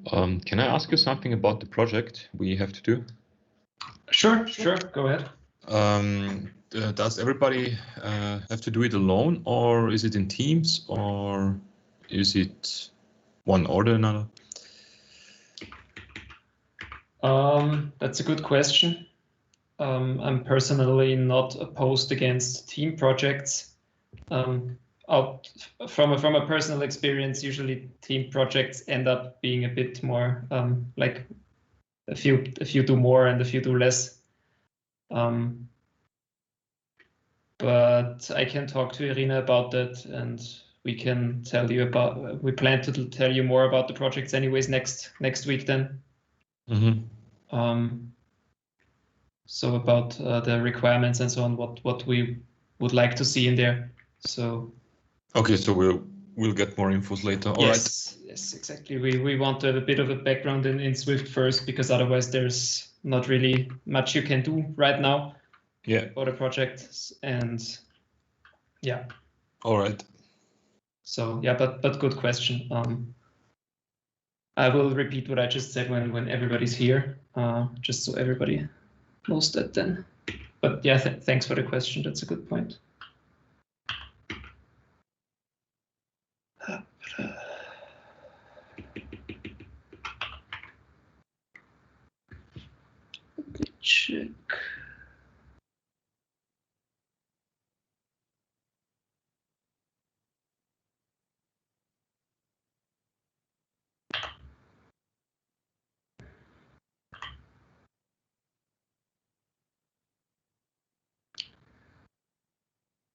Can I ask you something about the project we have to do? Sure, go ahead. Does everybody have to do it alone, or is it in teams, or is it one or the another? That's a good question. I'm personally not opposed against team projects. From a personal experience, usually team projects end up being a bit more like a few do more and a few do less. But I can talk to Irina about that, and we can tell you about. We plan to tell you more about the projects, anyways, next week then. So about the requirements and so on, what we would like to see in there. So. Okay, so we'll get more infos later. All right. Yes, exactly. We want to have a bit of a background in Swift first, because otherwise there's not really much you can do right now. Yeah. For the project, and yeah. All right. So yeah, but good question. I will repeat what I just said when everybody's here, just so everybody knows that then. But yeah, thanks for the question. That's a good point. Let me check.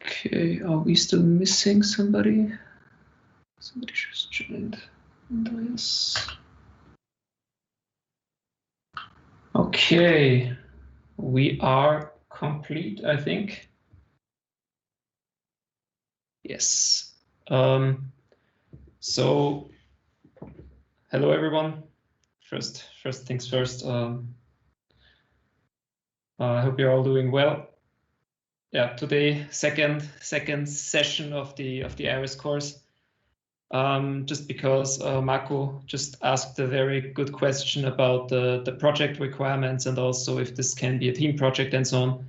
Okay, are we still missing somebody? Somebody just joined. Andreas. Okay, we are complete, I think. Yes. So, hello everyone. First things first. I hope you're all doing well. Yeah, today second session of the Iris course. Just because Marco just asked a very good question about the project requirements and also if this can be a team project and so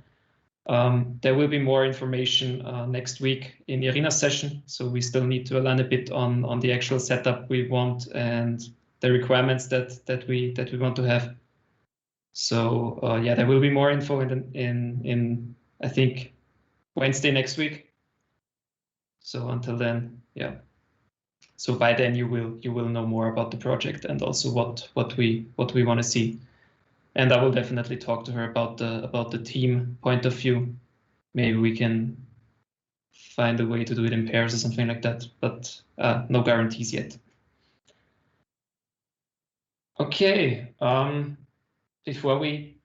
on. There will be more information next week in Irina's session. So we still need to learn a bit on the actual setup we want and the requirements that we want to have. So yeah, there will be more info in I think Wednesday next week. So until then, yeah. So by then you will know more about the project and also what we want to see. And I will definitely talk to her about the team point of view. Maybe we can find a way to do it in pairs or something like that, but no guarantees yet. Okay, before we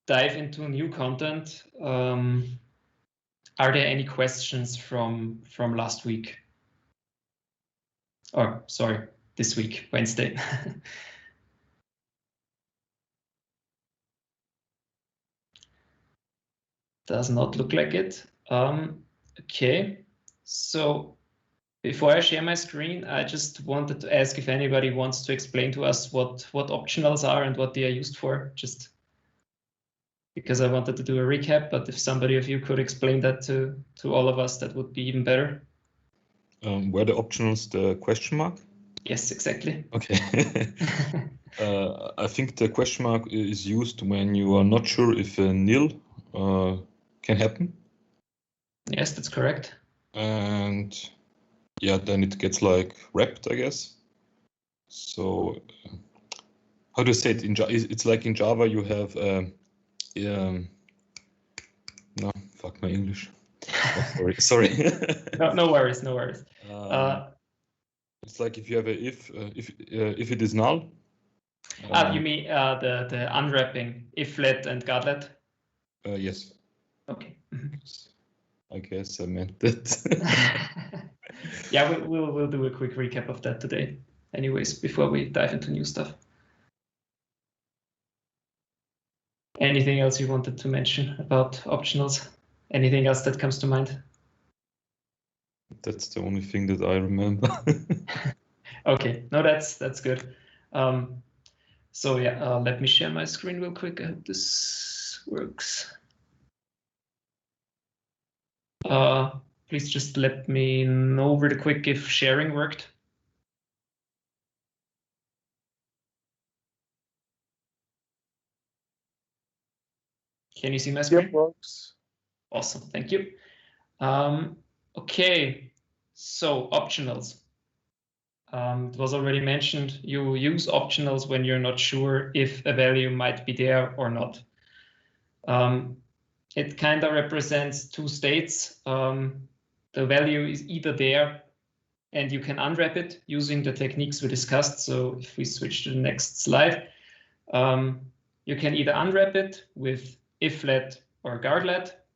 dive into new content, are there any questions from last week? Or sorry, this week, Wednesday. Does not look like it. Okay, so before I share my screen, I just wanted to ask if anybody wants to explain to us what optionals are and what they are used for, just because I wanted to do a recap, but if somebody of you could explain that to all of us, that would be even better. Were the optionals the question mark? Yes, exactly. Okay. I think the question mark is used when you are not sure if a nil can happen. Yes, that's correct. And yeah, then it gets like wrapped, I guess. So how do you say it in Java? It's like in Java you have no, fuck my English. Oh, sorry. No worries. It's like if you have a if it is null. You mean the unwrapping iflet and godlet? Yes. Okay. I guess I meant that. Yeah, we'll do a quick recap of that today. Anyways, before we dive into new stuff. Anything else you wanted to mention about optionals? Anything else that comes to mind? That's the only thing that I remember. Okay, no, that's good. So yeah, let me share my screen real quick. I hope this works. Please just let me know real quick if sharing worked. Can you see my screen? Yep, works. Awesome, thank you. Okay, so optionals. It was already mentioned, you use optionals when you're not sure if a value might be there or not. It kind of represents two states. The value is either there and you can unwrap it using the techniques we discussed. So if we switch to the next slide, you can either unwrap it with if-let or guard-let,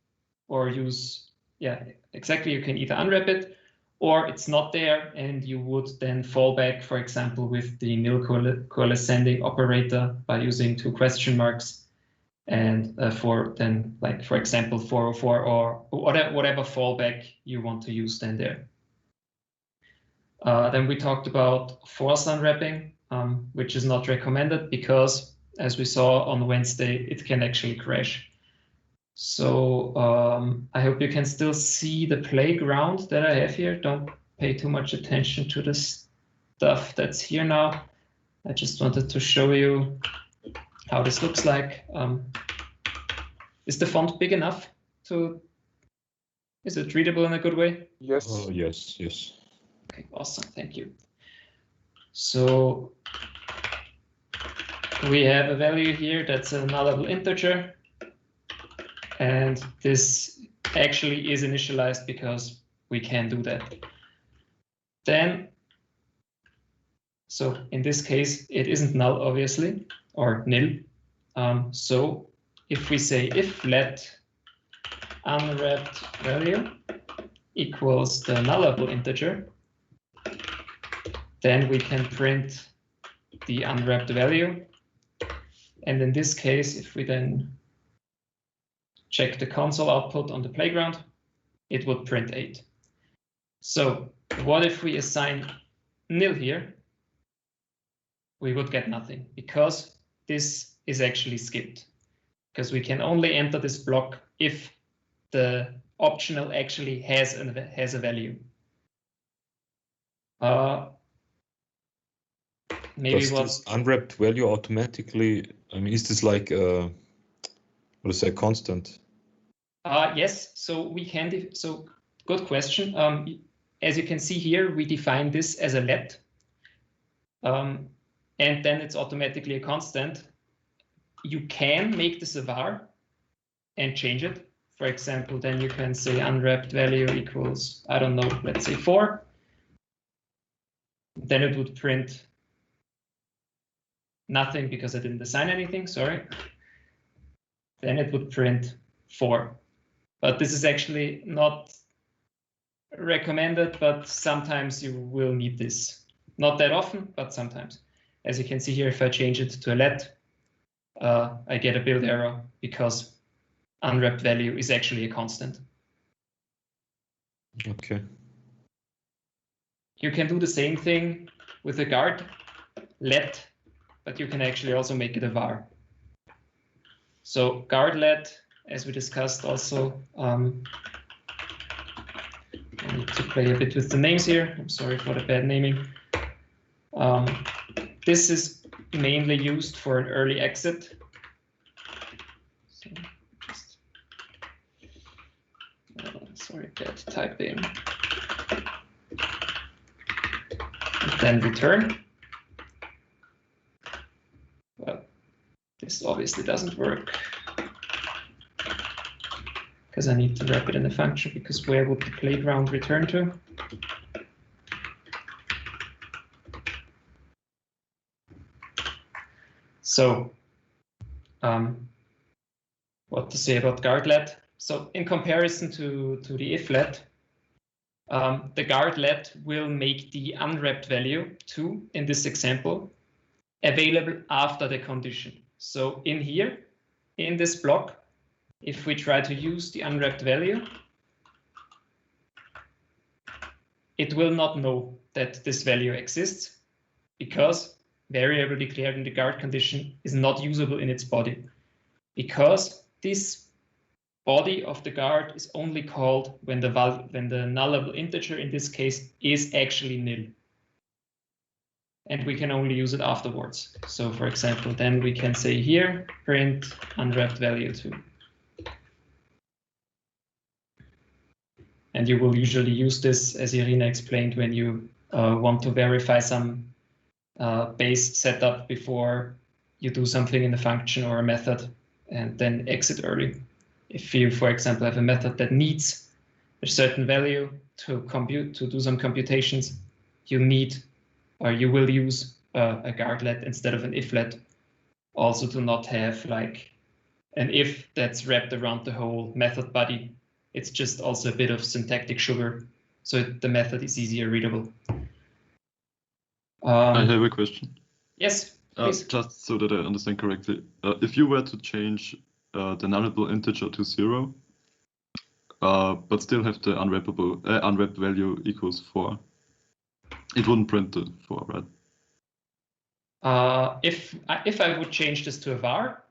or use, yeah, exactly, you can either unwrap it or it's not there and you would then fall back, for example, with the nil coalescending operator by using 2 question marks and for then, like, for example, 404 or whatever fallback you want to use then there. Then we talked about force unwrapping, which is not recommended because, as we saw on Wednesday, it can actually crash. So I hope you can still see the playground that I have here. Don't pay too much attention to the stuff that's here now. I just wanted to show you how this looks like. Is the font big enough to, is it readable in a good way? Yes. Oh, yes, yes. Okay, awesome, thank you. So we have a value here that's a nullable integer. And this actually is initialized because we can do that. Then, so in this case, it isn't null, obviously, or nil. So if we say if let unwrapped value equals the nullable integer, then we can print the unwrapped value. And in this case, if we then check the console output on the playground, it would print 8. So what if we assign nil here? We would get nothing because this is actually skipped, because we can only enter this block if the optional actually has a value. Maybe Does this unwrapped value automatically, I mean, is this like what is that, constant? Yes, so we can, so good question. As you can see here, we define this as a let, and then it's automatically a constant. You can make this a var and change it. For example, then you can say unwrapped value equals, I don't know, let's say 4. Then it would print nothing because I didn't assign anything, sorry. Then it would print 4. But this is actually not recommended, but sometimes you will need this. Not that often, but sometimes. As you can see here, if I change it to a let, I get a build error because unwrapped value is actually a constant. Okay. You can do the same thing with a guard let, but you can actually also make it a var. So guard let, as we discussed also, I need to play a bit with the names here. I'm sorry for the bad naming. This is mainly used for an early exit. So just, sorry, bad typing. And then return. Well, this obviously doesn't work, because I need to wrap it in a function, because where would the playground return to? So what to say about guard let? So in comparison to the if let, the guard let will make the unwrapped value 2 in this example available after the condition. So in here, in this block, if we try to use the unwrapped value, it will not know that this value exists because variable declared in the guard condition is not usable in its body, because this body of the guard is only called when the nullable integer in this case is actually nil. And we can only use it afterwards. So for example, then we can say here, print unwrapped value 2. And you will usually use this, as Irina explained, when you want to verify some base setup before you do something in the function or a method and then exit early. If you, for example, have a method that needs a certain value to do some computations, you will use a guardlet instead of an iflet, also to not have like an if that's wrapped around the whole method body. It's just also a bit of syntactic sugar, so the method is easier readable. I have a question. Yes, please. Just so that I understand correctly, if you were to change the nullable integer to 0, but still have the unwrapped value equals 4, it wouldn't print the 4, right? If I would change this to a var,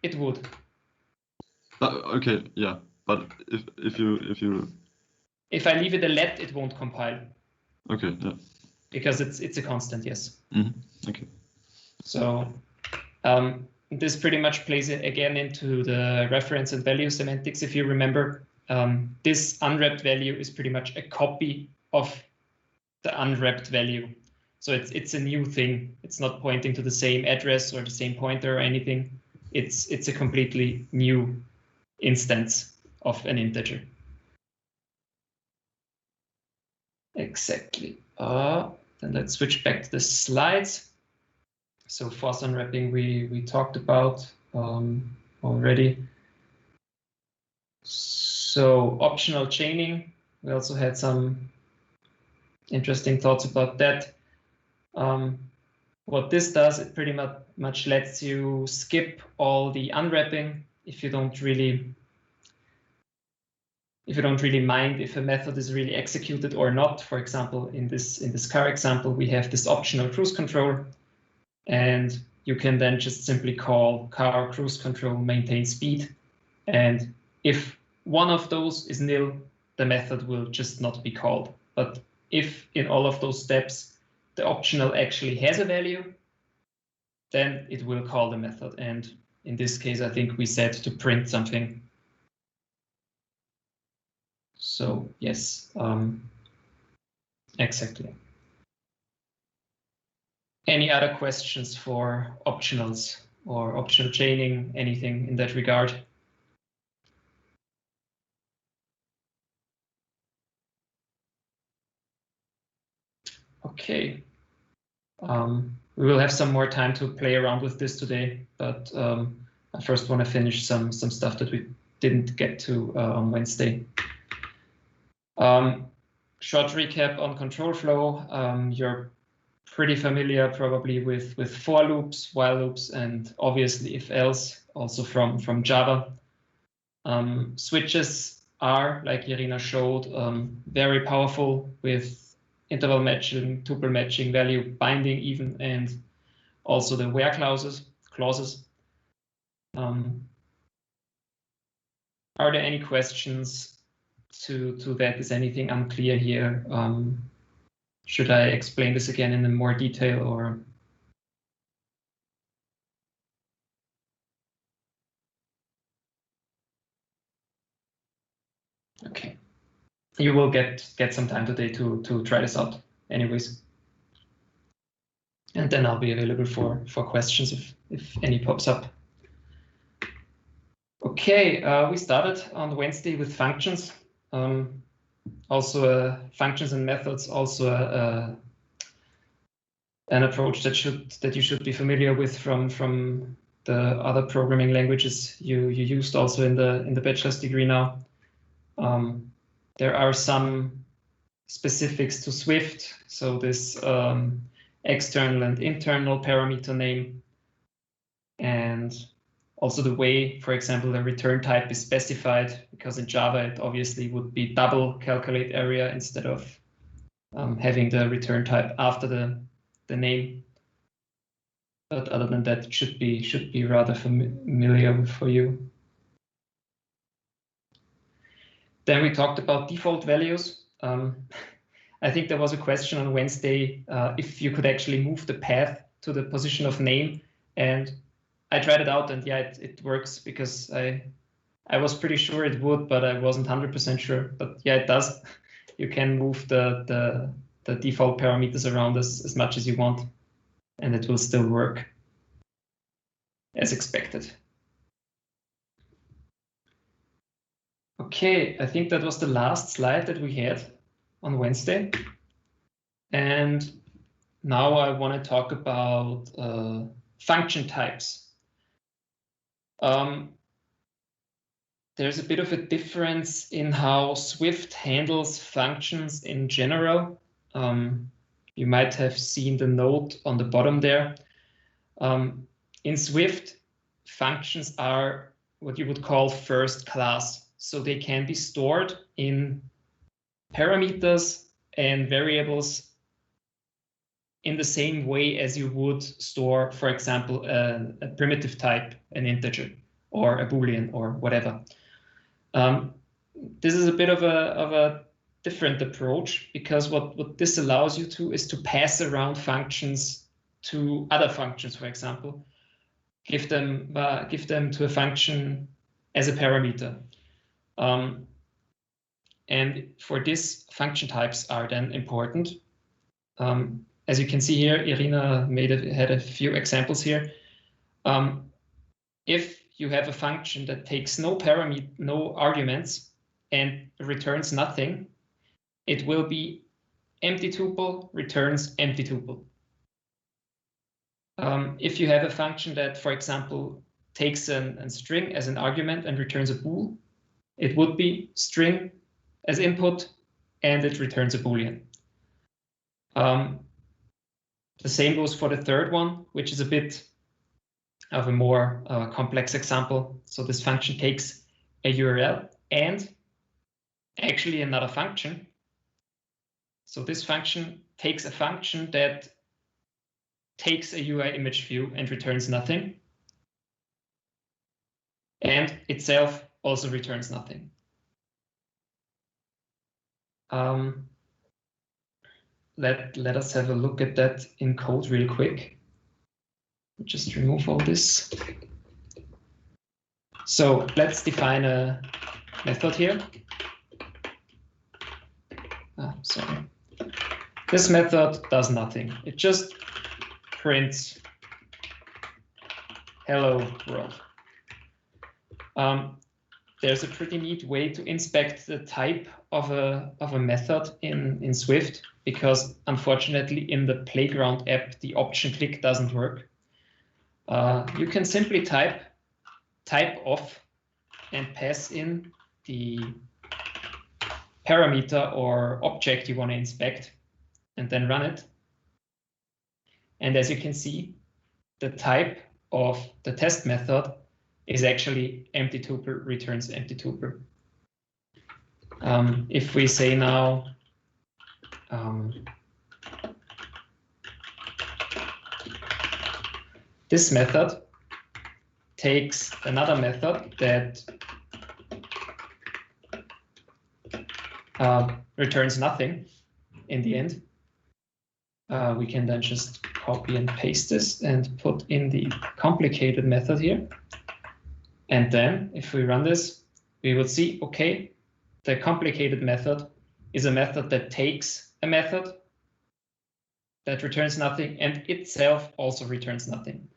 it would. Okay, yeah, but if I leave it a let, it won't compile. Okay, yeah. Because it's a constant, yes. Mm-hmm. Okay. So this pretty much plays again into the reference and value semantics. If you remember, this unwrapped value is pretty much a copy of the unwrapped value. So it's a new thing. It's not pointing to the same address or the same pointer or anything. It's a completely new instance of an integer. Exactly. Then let's switch back to the slides. So force unwrapping we talked about already. So optional chaining, we also had some interesting thoughts about that. What this does, it pretty much lets you skip all the unwrapping if you don't really mind if a method is really executed or not. For example, in this car example, we have this optional cruise control, and you can then just simply call car cruise control maintain speed. And if one of those is nil, the method will just not be called. But if in all of those steps, the optional actually has a value, then it will call the method. And in this case, I think we said to print something. So yes, exactly. Any other questions for optionals or optional chaining, anything in that regard? Okay. We will have some more time to play around with this today, but I first want to finish some stuff that we didn't get to on Wednesday. Short recap on control flow. You're pretty familiar probably with for loops, while loops, and obviously if else, also from Java. Switches are, like Irina showed, very powerful with interval matching, tuple matching, value binding even, and also the where clauses. Are there any questions to that? Is anything unclear here? Should I explain this again in more detail, or? Okay, you will get some time today to try this out anyways. And then I'll be available for questions if any pops up. Okay, we started on Wednesday with functions. Also functions and methods, also an approach that you should be familiar with from the other programming languages you used also in the bachelor's degree now. There are some specifics to Swift, so this external and internal parameter name, and also the way, for example, the return type is specified, because in Java it obviously would be double calculate area instead of having the return type after the name. But other than that, it should be rather familiar for you. Then we talked about default values. I think there was a question on Wednesday if you could actually move the path to the position of name, and I tried it out, and yeah, it works, because I was pretty sure it would, but I wasn't 100% sure. But yeah, it does. You can move the default parameters around as much as you want, and it will still work as expected. Okay, I think that was the last slide that we had on Wednesday. And now I want to talk about function types. There's a bit of a difference in how Swift handles functions in general. You might have seen the note on the bottom there. In Swift, functions are what you would call first class. So they can be stored in parameters and variables in the same way as you would store, for example, a primitive type, an integer, or a Boolean, or whatever. This is a bit of a different approach, because what this allows you to is to pass around functions to other functions, for example. Give them to a function as a parameter. And for this, function types are then important. As you can see here, Irina had a few examples here. If you have a function that takes no arguments and returns nothing, it will be empty tuple returns empty tuple. If you have a function that, for example, takes a string as an argument and returns a bool, it would be string as input, and it returns a Boolean. The same goes for the third one, which is a bit of a more complex example. So this function takes a URL and actually another function. So this function takes a function that takes a UI image view and returns nothing, and itself also returns nothing. Let us have a look at that in code real quick. Just remove all this. So let's define a method here. Sorry. This method does nothing. It just prints hello world. There's a pretty neat way to inspect the type of a method in Swift, because unfortunately in the Playground app the option click doesn't work. You can simply type off and pass in the parameter or object you want to inspect, and then run it. And as you can see, the type of the test method is actually empty tuple returns empty tuple. If we say now this method takes another method that returns nothing in the end, we can then just copy and paste this and put in the complicated method here. And then if we run this, we will see, okay, the complicated method is a method that takes a method that returns nothing and itself also returns nothing.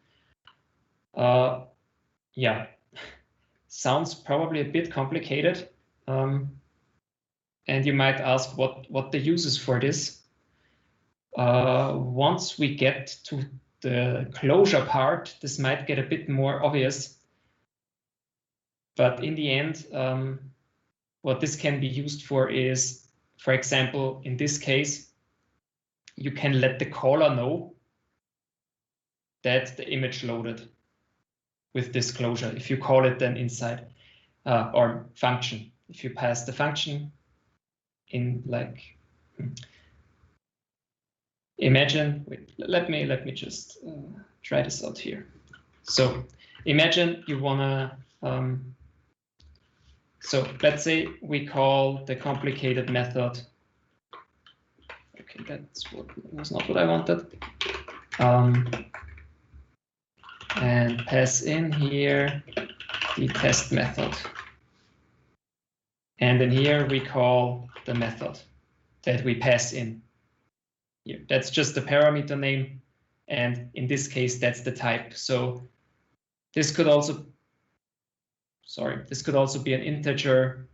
Yeah, sounds probably a bit complicated. And you might ask what the use is for this. Once we get to the closure part, this might get a bit more obvious. But in the end, what this can be used for is, for example, in this case, you can let the caller know that the image loaded with this closure. If you call it then inside or function, if you pass the function in, like, imagine. Wait, let me just try this out here. So imagine you wanna, so let's say we call the complicated method. Okay, was not what I wanted. And pass in here the test method. And then here we call the method that we pass in here. That's just the parameter name. And in this case, that's the type. So this could also, this could also be an integer.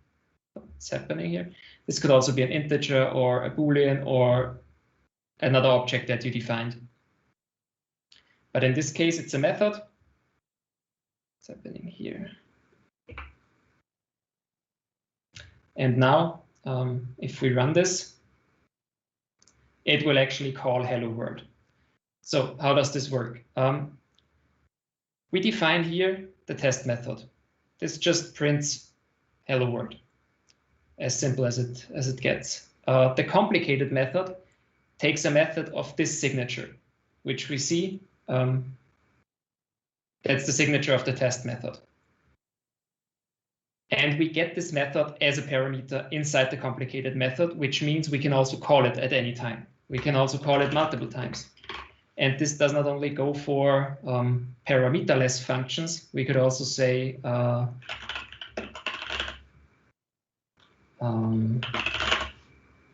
What's happening here? This could also be an integer or a Boolean or another object that you defined. But in this case, it's a method. What's happening here? And now, if we run this, it will actually call hello world. So how does this work? We define here the test method. This just prints hello world, as simple as it gets. The complicated method takes a method of this signature, which we see. That's the signature of the test method. And we get this method as a parameter inside the complicated method, which means we can also call it at any time. We can also call it multiple times. And this does not only go for parameterless functions. We could also say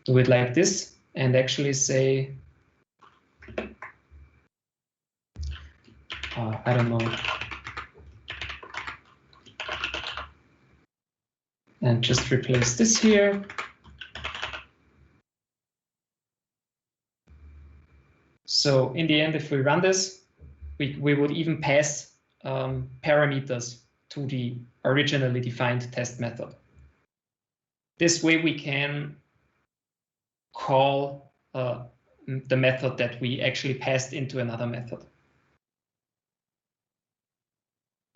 do it like this and actually say, I don't know. And just replace this here. So in the end, if we run this, we would even pass parameters to the originally defined test method. This way we can call the method that we actually passed into another method.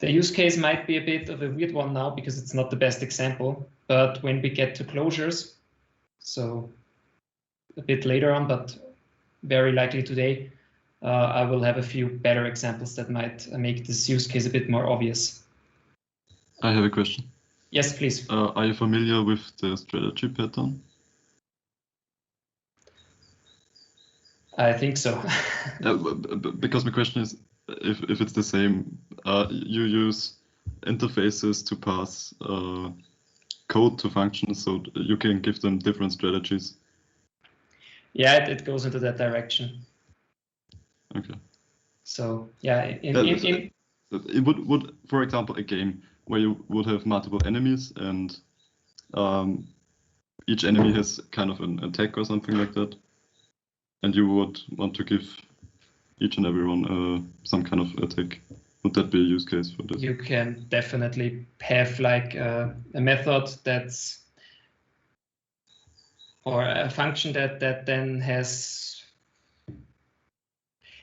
The use case might be a bit of a weird one now because it's not the best example, but when we get to closures, so a bit later on, but very likely today, I will have a few better examples that might make this use case a bit more obvious. I have a question. Yes, please. Are you familiar with the strategy pattern? I think so. Because my question is, if it's the same, you use interfaces to pass code to functions, so you can give them different strategies. Yeah, it goes into that direction. Okay. So yeah, it would, for example, a game where you would have multiple enemies and each enemy has kind of an attack or something like that, and you would want to give each and everyone some kind of attack. Would that be a use case for this? You can definitely have like a method that's, or a function that then has,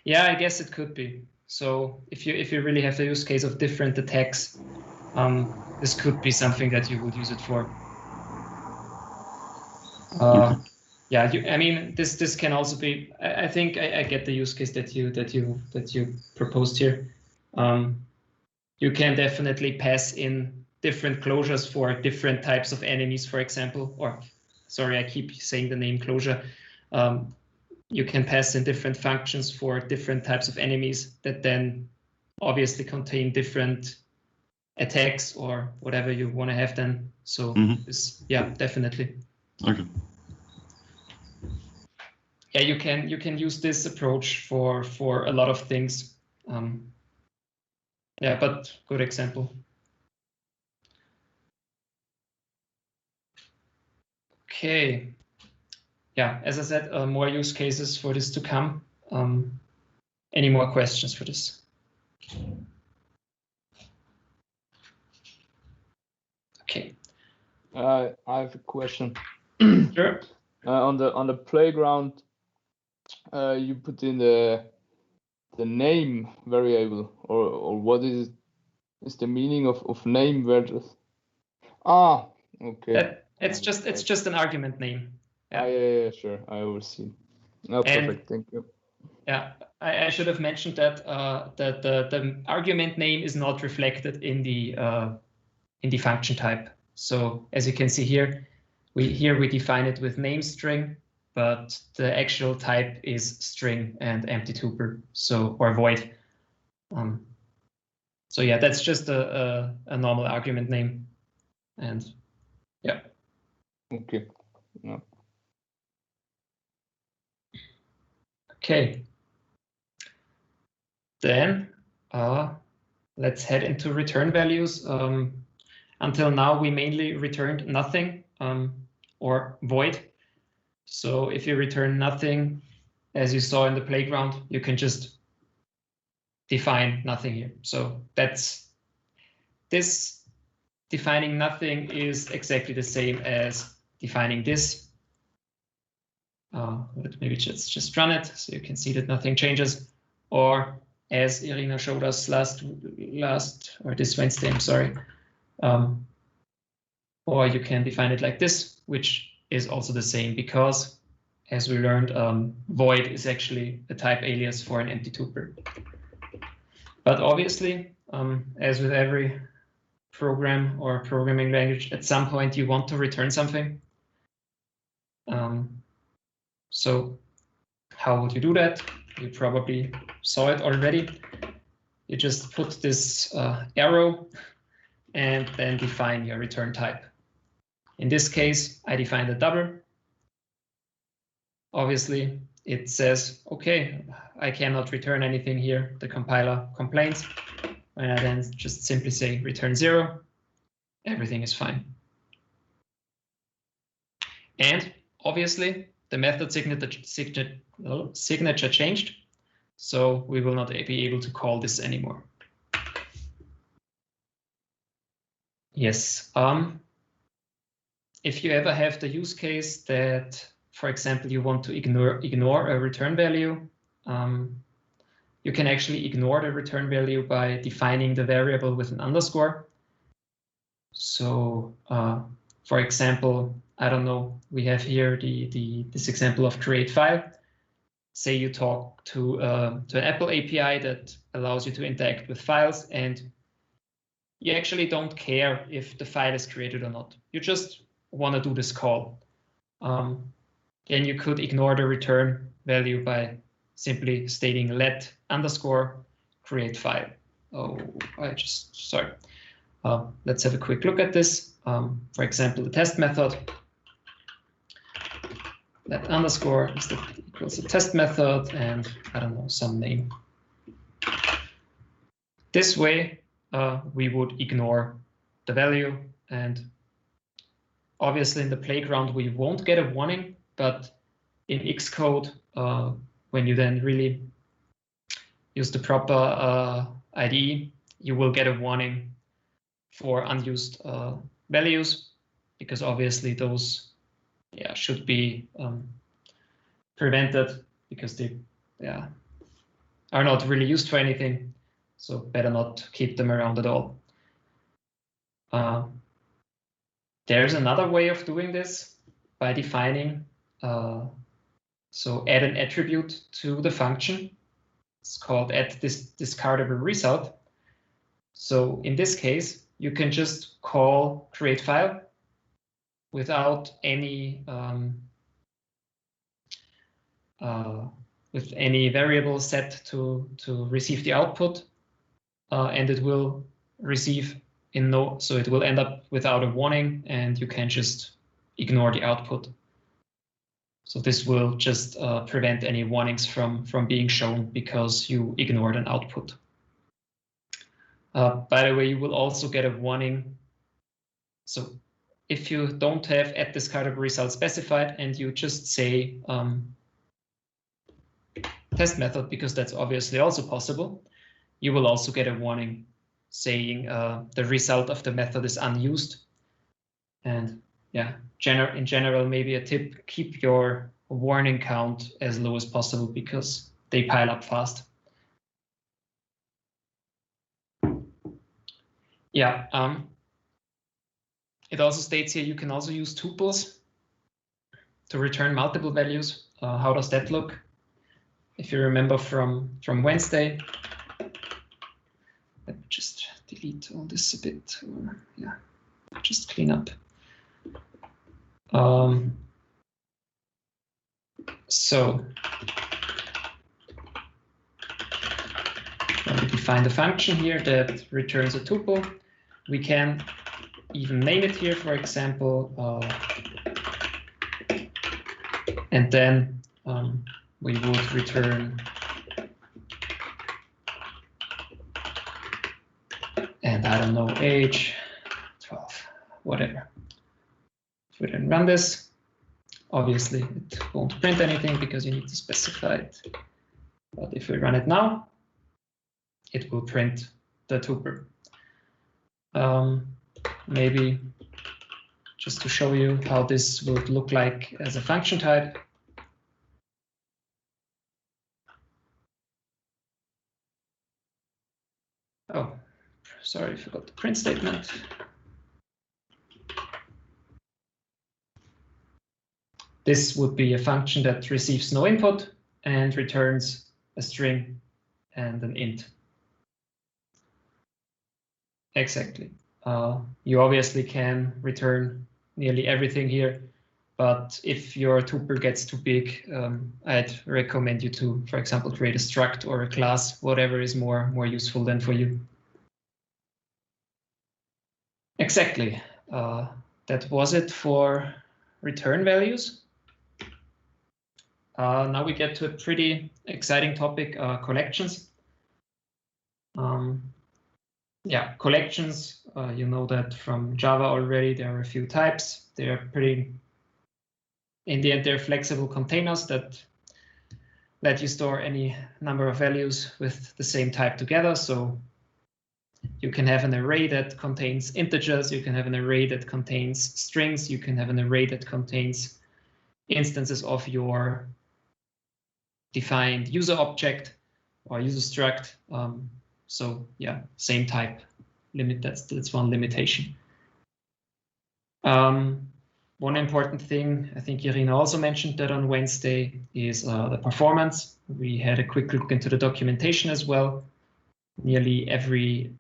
yeah, I guess it could be. So if you really have the use case of different attacks, this could be something that you would use it for. Yeah, I mean, this can also be. I think I get the use case that you proposed here. You can definitely pass in different closures for different types of enemies, for example. Or, sorry, I keep saying the name closure. You can pass in different functions for different types of enemies that then obviously contain different attacks or whatever you want to have then. So yeah, definitely. Okay. Yeah, you can use this approach for a lot of things. Yeah, but good example. Okay. Yeah, as I said, more use cases for this to come. Any more questions for this? Okay. I have a question. Sure. On the playground, you put in the name variable, or what is the meaning of name variables? Ah, okay. It's just an argument name. Yeah. Yeah, sure. I will see. No, perfect. Thank you. Yeah, I should have mentioned that that the argument name is not reflected in the function type. So as you can see here, we define it with name string, but the actual type is string and empty tuple, so or void. So yeah, that's just a normal argument name, and yeah. Okay. Yeah. Okay. Then let's head into return values. Until now, we mainly returned nothing or void. So if you return nothing, as you saw in the playground, you can just define nothing here. So that's this defining nothing is exactly the same as defining this. Maybe just run it so you can see that nothing changes. Or as Irina showed us last or this Wednesday, I'm sorry. Or you can define it like this, which is also the same because, as we learned, void is actually a type alias for an empty tuple. But obviously, as with every program or programming language, at some point you want to return something. So how would you do that? You probably saw it already. You just put this arrow and then define your return type. In this case, I defined a double. Obviously, it says, okay, I cannot return anything here. The compiler complains. And I then just simply say return 0. Everything is fine. And obviously, the method signature changed. So we will not be able to call this anymore. Yes. If you ever have the use case that, for example, you want to ignore a return value, you can actually ignore the return value by defining the variable with an underscore. So, for example, I don't know, we have here this example of create file. Say you talk to an Apple API that allows you to interact with files, and you actually don't care if the file is created or not. You just want to do this call. Then you could ignore the return value by simply stating let underscore create file. Oh, sorry. Let's have a quick look at this. For example, the test method. Let underscore equals the test method and I don't know, some name. This way, we would ignore the value, and obviously in the playground we won't get a warning, but in Xcode, when you then really use the proper IDE, you will get a warning for unused values, because obviously those should be prevented because they are not really used for anything. So better not keep them around at all. There's another way of doing this by defining, so add an attribute to the function. It's called add this discardable result. So in this case, you can just call create file without any with any variable set to receive the output, and it will receive in no, so it will end up without a warning, and you can just ignore the output. So this will just prevent any warnings from being shown because you ignored an output. By the way, you will also get a warning. So if you don't have add discardable result specified and you just say test method, because that's obviously also possible, you will also get a warning saying the result of the method is unused. And yeah, in general, maybe a tip, keep your warning count as low as possible because they pile up fast. Yeah, it also states here you can also use tuples to return multiple values. How does that look? if you remember from Wednesday, let me just delete all this a bit, or yeah, just clean up. So when we define the function here that returns a tuple, we can even name it here, for example, and then we would return, and I don't know, age 12, whatever. If we then run this, obviously it won't print anything because you need to specify it. But if we run it now, it will print the tuple. Maybe just to show you how this would look like as a function type. Oh, sorry, I forgot the print statement. This would be a function that receives no input and returns a string and an int. Exactly. You obviously can return nearly everything here, but if your tuple gets too big, I'd recommend you to, for example, create a struct or a class, whatever is more useful than for you. Exactly. That was it for return values. Now we get to a pretty exciting topic, collections. Yeah, collections, you know that from Java already, there are a few types. They're pretty, in the end, they're flexible containers that let you store any number of values with the same type together. So you can have an array that contains integers, you can have an array that contains strings, you can have an array that contains instances of your defined user object or user struct. So yeah, same type limit. That's one limitation. One important thing, I think Irina also mentioned that on Wednesday, is the performance. We had a quick look into the documentation as well. Nearly every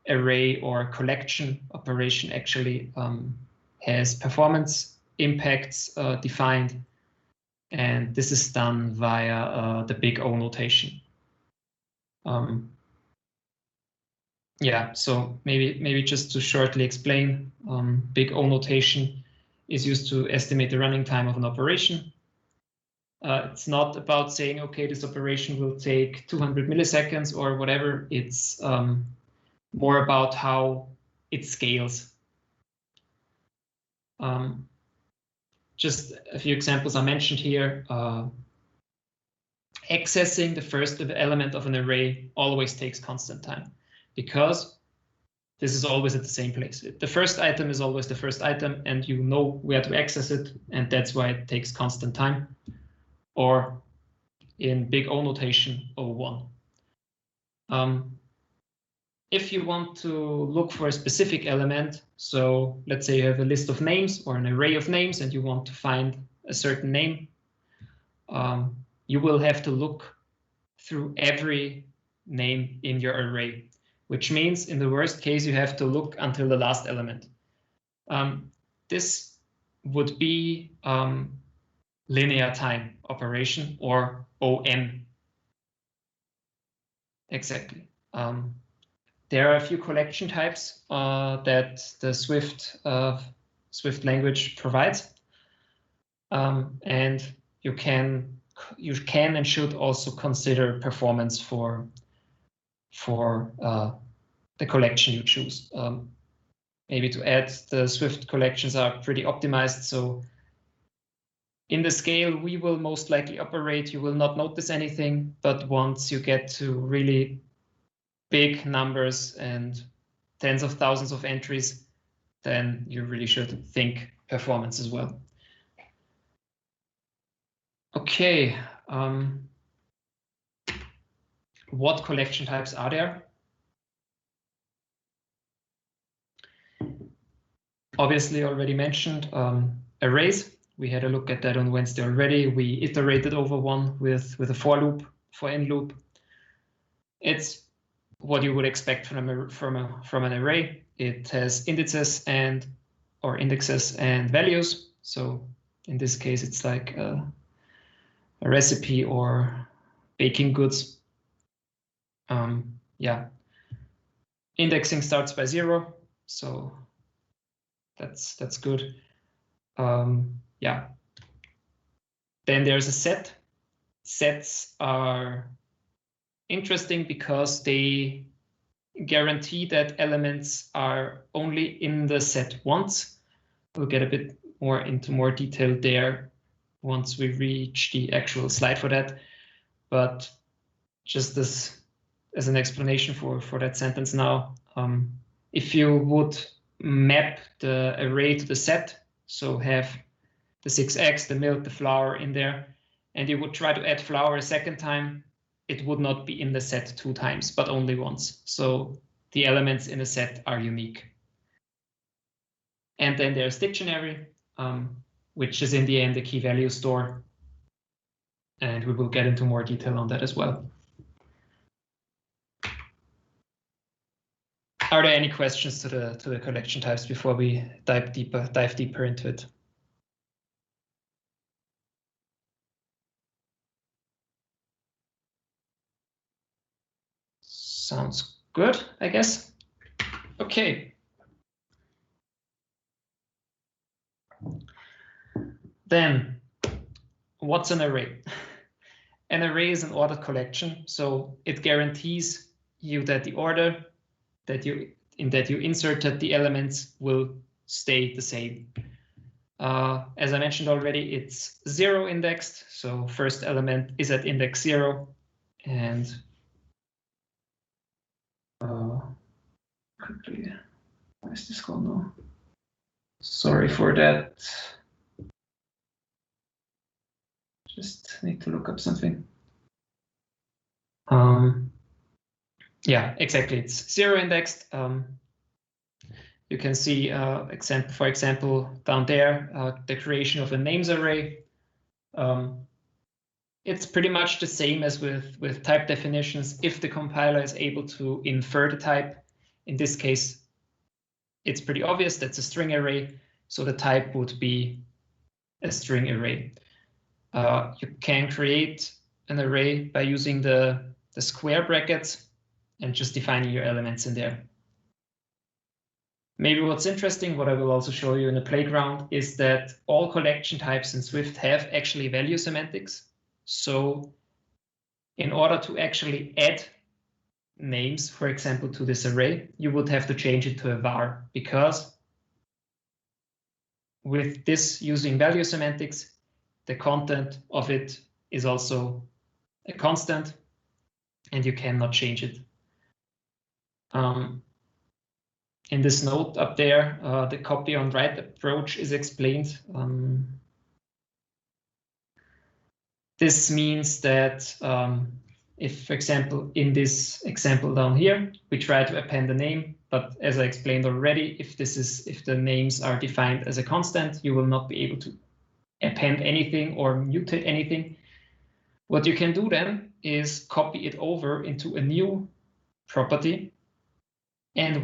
array or collection operation actually has performance impacts defined, and this is done via the big O notation. Yeah, so maybe just to shortly explain, big O notation is used to estimate the running time of an operation. It's not about saying, okay, this operation will take 200 milliseconds or whatever. It's more about how it scales. Just a few examples are mentioned here. Accessing the first element of an array always takes constant time, because this is always at the same place. The first item is always the first item, and you know where to access it, and that's why it takes constant time. Or in big O notation, O1. If you want to look for a specific element, so let's say you have a list of names or an array of names and you want to find a certain name, you will have to look through every name in your array, which means in the worst case, you have to look until the last element. This would be linear time operation, or OM. Exactly. There are a few collection types that the Swift language provides, and you can and should also consider performance for the collection you choose. Maybe to add, the Swift collections are pretty optimized, so in the scale we will most likely operate, you will not notice anything, but once you get to really big numbers and tens of thousands of entries, then you really should think performance as well. Okay, what collection types are there? Obviously already mentioned arrays. We had a look at that on Wednesday already. We iterated over one with a for loop in loop. It's what you would expect from an array. It has indexes and values. So in this case, it's like a recipe or baking goods. Yeah, indexing starts by 0, so that's good. Yeah. Then there's a set. Sets are interesting because they guarantee that elements are only in the set once. We'll get a bit more into more detail there once we reach the actual slide for that. But just as an explanation for that sentence now, if you would map the array to the set, so have the 6 eggs, the milk, the flour in there, and you would try to add flour a second time, it would not be in the set 2 times, but only once. So the elements in the set are unique. And then there's dictionary, which is in the end a key value store. And we will get into more detail on that as well. Are there any questions to the collection types before we dive deeper into it? Sounds good, I guess. Okay. Then, what's an array? An array is an ordered collection, so it guarantees you that the order that you inserted the elements will stay the same. As I mentioned already, it's 0 indexed, so first element is at index 0, and quickly, where is this called now? Sorry for that. Just need to look up something. Yeah, exactly. It's 0 indexed. You can see, for example, down there, the creation of a names array. It's pretty much the same as with type definitions. If the compiler is able to infer the type, in this case, it's pretty obvious that's a string array. So the type would be a string array. You can create an array by using the square brackets and just defining your elements in there. Maybe what's interesting, what I will also show you in the playground, is that all collection types in Swift have actually value semantics. So in order to actually add names, for example, to this array, you would have to change it to a var, because with this using value semantics, the content of it is also a constant and you cannot change it. In this note up there, the copy on write approach is explained. This means that if, for example, in this example down here, we try to append a name, but as I explained already, if the names are defined as a constant, you will not be able to append anything or mutate anything. What you can do then is copy it over into a new property. And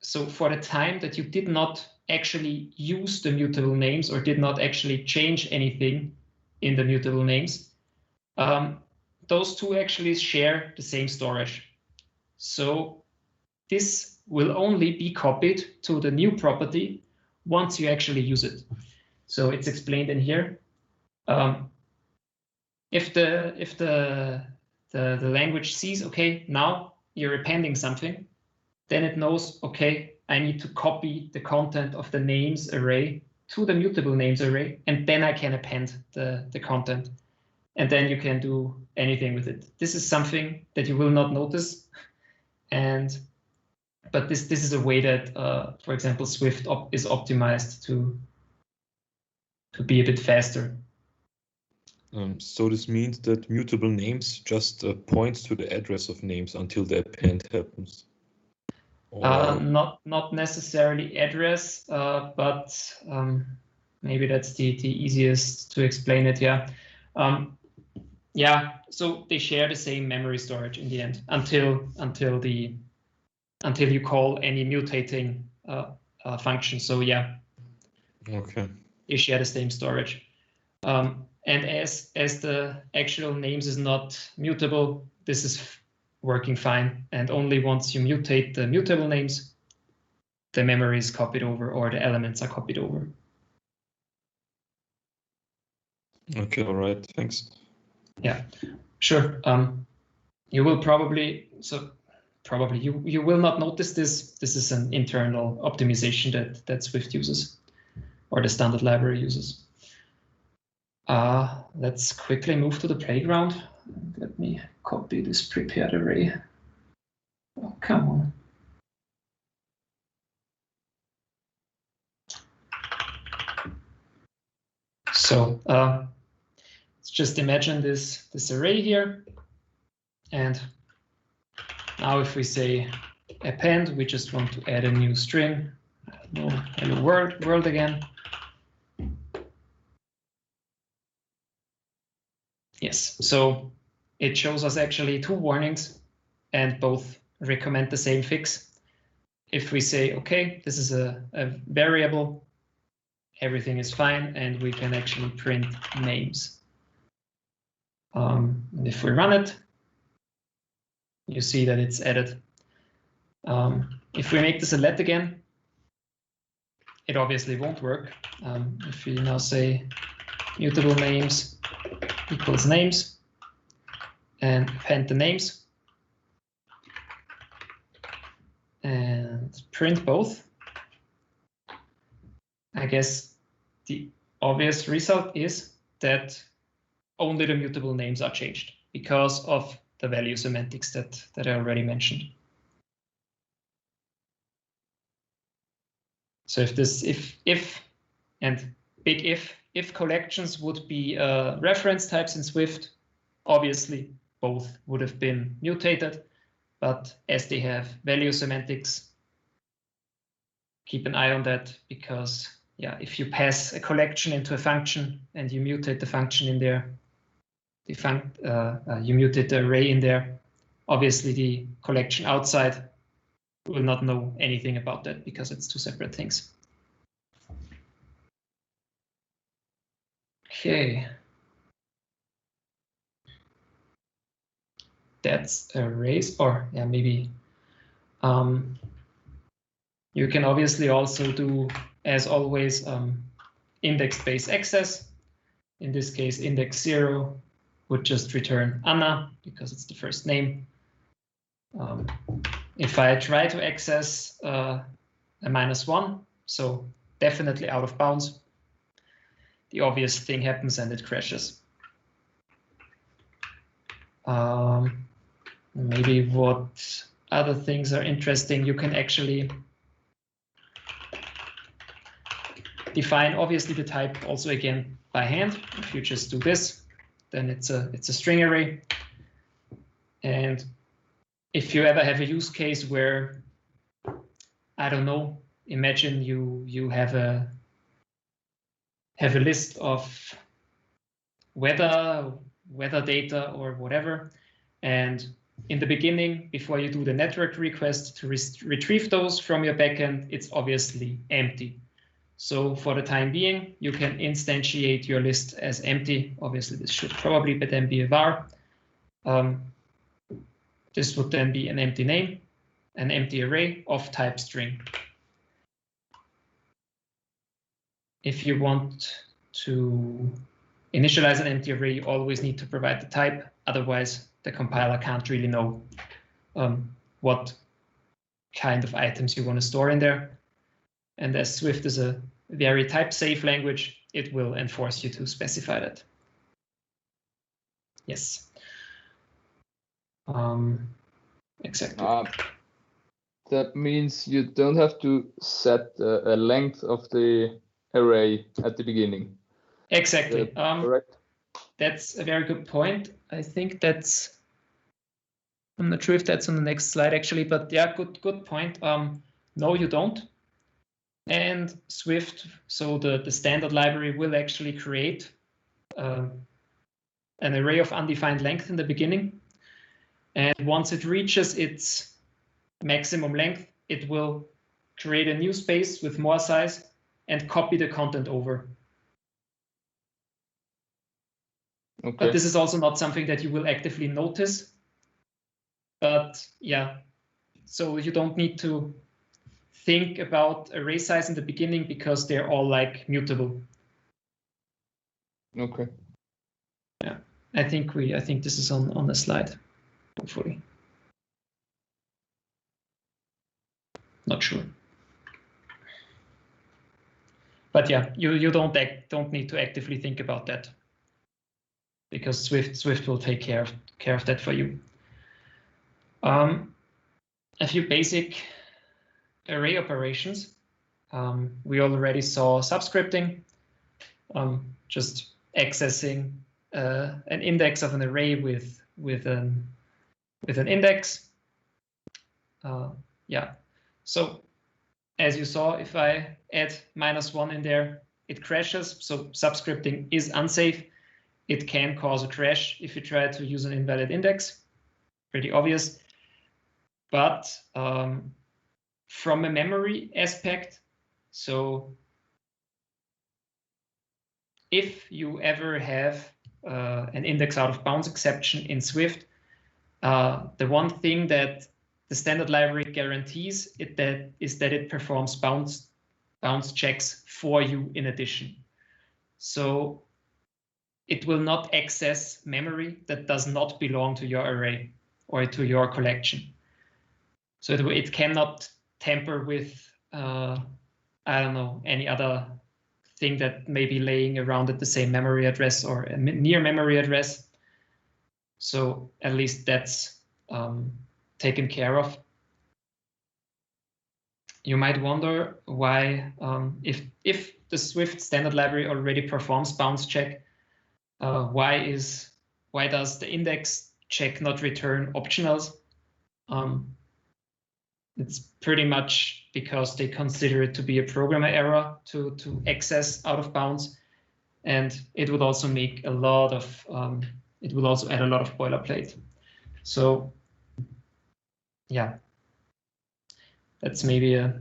so for the time that you did not actually use the mutable names or did not actually change anything in the mutable names, those two actually share the same storage. So this will only be copied to the new property once you actually use it. So it's explained in here. If the language sees, okay, now you're appending something, then it knows, okay, I need to copy the content of the names array to the mutable names array, and then I can append the content. And then you can do anything with it. This is something that you will not notice. But this is a way that, for example, Swift is optimized to be a bit faster. So this means that mutable names just points to the address of names until the append happens. Not necessarily address, but maybe that's the easiest to explain it. Yeah. Yeah, so they share the same memory storage in the end until you call any mutating function. So yeah. Okay. They share the same storage. And as the actual names is not mutable, this is working fine. And only once you mutate the mutable names, the memory is copied over or the elements are copied over. Okay, all right, thanks. Yeah, sure. You will probably you will not notice this. This is an internal optimization that Swift uses or the standard library uses. Let's quickly move to the playground. Let me copy this prepared array. Oh, come on. So let's just imagine this array here. And now if we say append, we just want to add a new string. No, hello world again. Yes, so it shows us actually two warnings and both recommend the same fix. If we say, okay, this is a variable, everything is fine, and we can actually print names. And if we run it, you see that it's added. If we make this a let again, it obviously won't work. If we now say mutable names equals names and append the names and print both, I guess the obvious result is that only the mutable names are changed because of the value semantics that I already mentioned. So if and big if collections would be reference types in Swift, obviously both would have been mutated, but as they have value semantics, keep an eye on that, because yeah, if you pass a collection into a function and you mutate the function in there, you mutate the array in there, obviously the collection outside will not know anything about that because it's two separate things. Okay. That's arrays, or yeah, maybe you can obviously also do, as always, index-based access. In this case, index 0 would just return Anna because it's the first name. If I try to access a -1, so definitely out of bounds, the obvious thing happens and it crashes. Maybe what other things are interesting, you can actually define obviously the type also again by hand. If you just do this, then it's a string array. And if you ever have a use case where, I don't know, imagine you have a list of weather data or whatever, and in the beginning, before you do the network request to retrieve those from your backend, it's obviously empty. So for the time being, you can instantiate your list as empty. Obviously, this should probably then be a var. This would then be an empty name, an empty array of type string. If you want to initialize an empty array, you always need to provide the type. Otherwise, the compiler can't really know what kind of items you want to store in there. And as Swift is a very type-safe language, it will enforce you to specify that. Yes. Exactly. That means you don't have to set a length of the array at the beginning. Exactly. Correct. That's a very good point. I think that's, I'm not sure if that's on the next slide actually, but yeah, good point. No, you don't. And Swift, so the standard library will actually create an array of undefined length in the beginning. And once it reaches its maximum length, it will create a new space with more size and copy the content over. Okay. But this is also not something that you will actively notice. But yeah, so you don't need to think about array size in the beginning because they're all like mutable. Okay. Yeah, I think this is on the slide, hopefully. Not sure. But yeah, you don't need to actively think about that because Swift will take care of that for you. A few basic array operations. We already saw subscripting, just accessing an index of an array with an index. Yeah, so as you saw, if I add -1 in there, it crashes. So subscripting is unsafe. It can cause a crash if you try to use an invalid index. Pretty obvious. But from a memory aspect, so if you ever have an index out of bounds exception in Swift, the one thing that the standard library guarantees is that it performs bounds checks for you in addition. So it will not access memory that does not belong to your array or to your collection. So it cannot tamper with, I don't know, any other thing that may be laying around at the same memory address or a near memory address. So at least that's taken care of. You might wonder why, if the Swift standard library already performs bounds check, why does the index check not return optionals? It's pretty much because they consider it to be a programmer error to access out of bounds, and it would also make a lot of it would also add a lot of boilerplate. So yeah, that's maybe a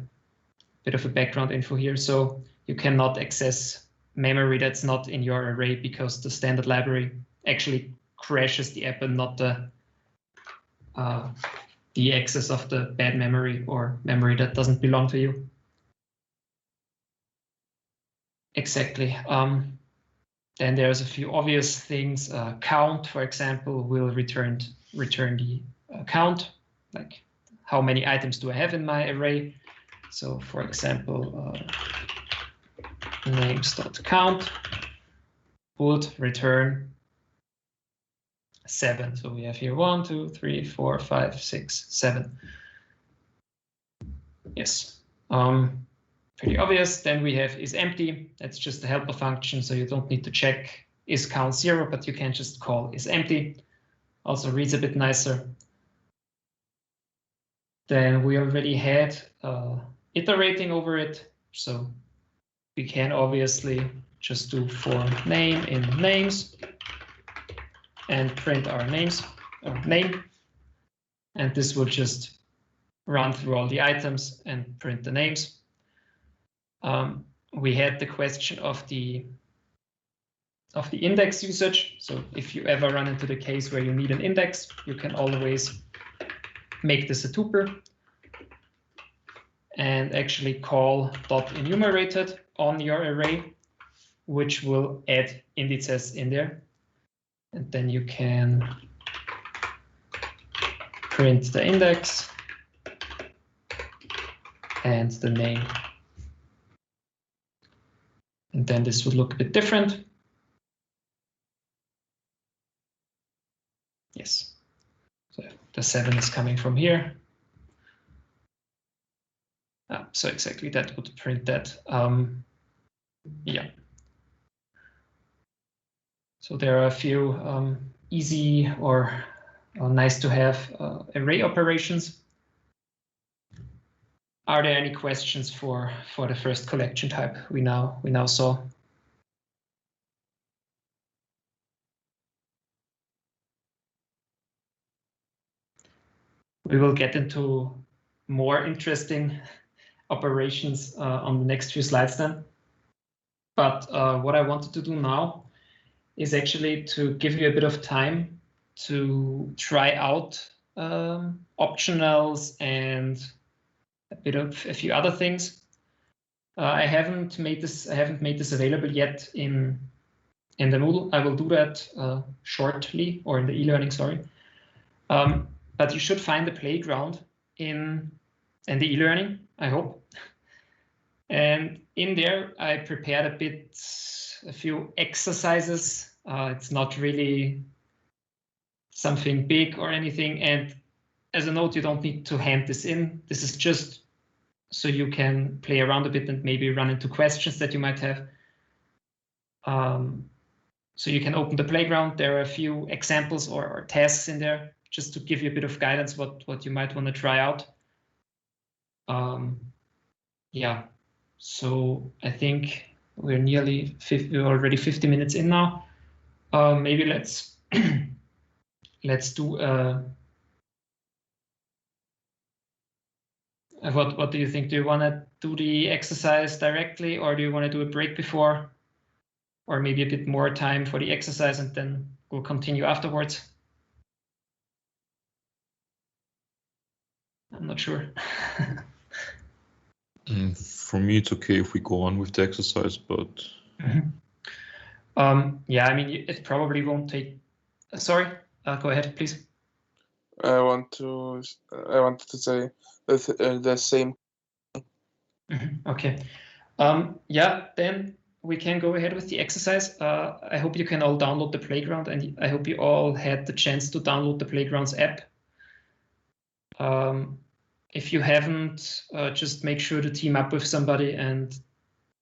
bit of a background info here. So you cannot access memory that's not in your array because the standard library actually crashes the app and not the access of the bad memory or memory that doesn't belong to you. Exactly. Then there's a few obvious things. Count, for example, will return the count, like how many items do I have in my array. So for example, names.count would return 7. So we have here 1, 2, 3, 4, 5, 6, 7. Yes. Pretty obvious. Then we have isEmpty. That's just a helper function, so you don't need to check isCount 0, but you can just call isEmpty. Also reads a bit nicer. Then we already had iterating over it, so we can obviously just do for name in names and print our names or name, and this will just run through all the items and print the names. We had the question of the index usage. So if you ever run into the case where you need an index, you can always make this a tuple and actually call .enumerated on your array, which will add indices in there. And then you can print the index and the name. And then this would look a bit different. Yes, so the 7 is coming from here. So exactly that would print that. Yeah. So there are a few easy or nice to have array operations. Are there any questions for the first collection type we now saw? we will get into more interesting operations on the next few slides then. But what I wanted to do now is actually to give you a bit of time to try out optionals and a few other things. I haven't made this available yet in the Moodle. I will do that shortly, or in the e-learning, sorry. But you should find the playground in the e-learning, I hope. And in there, I prepared a few exercises. It's not really something big or anything. And as a note, you don't need to hand this in. This is just so you can play around a bit and maybe run into questions that you might have. So you can open the playground. There are a few examples or tasks in there just to give you a bit of guidance what you might want to try out. Yeah, so I think we're already 50 minutes in now. Maybe let's do what do you think? Do you want to do the exercise directly, or do you want to do a break before, or maybe a bit more time for the exercise and then we'll continue afterwards? I'm not sure. For me, it's okay if we go on with the exercise, but yeah, I mean, it probably won't take. Sorry, go ahead, please. I wanted to say the same. Okay. Yeah, then we can go ahead with the exercise. I hope you can all download the Playground, and I hope you all had the chance to download the Playground's app. If you haven't, just make sure to team up with somebody and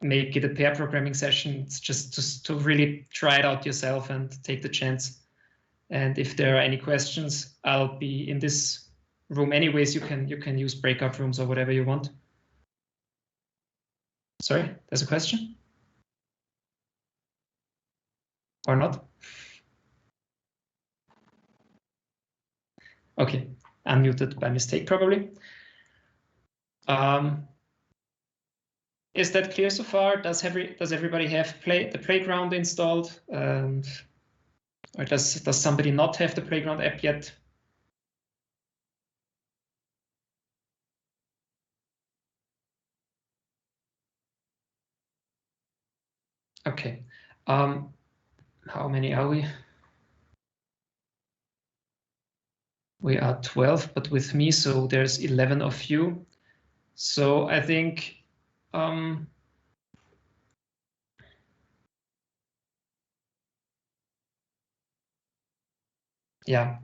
make it a pair programming session. It's just to really try it out yourself and take the chance. And if there are any questions, I'll be in this room anyways. You can use breakout rooms or whatever you want. Sorry, there's a question? Or not? Okay, unmuted by mistake probably. Is that clear so far? Does everybody have the Playground installed? Or does somebody not have the Playground app yet? Okay. How many are we? We are 12, but with me, so there's 11 of you. So I think yeah,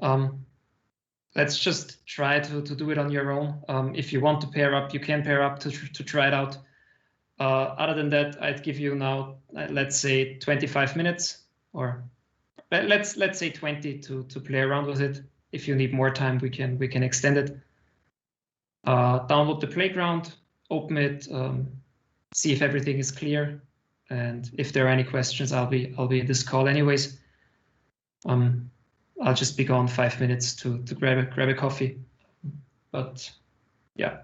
let's just try to do it on your own. If you want to pair up, you can pair up to try it out. Other than that, I'd give you now, let's say 25 minutes, or let's say 20 to play around with it. If you need more time, we can extend it. Download the Playground, open it, see if everything is clear, and if there are any questions, I'll be in this call anyways. I'll just be gone 5 minutes to grab a coffee. But yeah,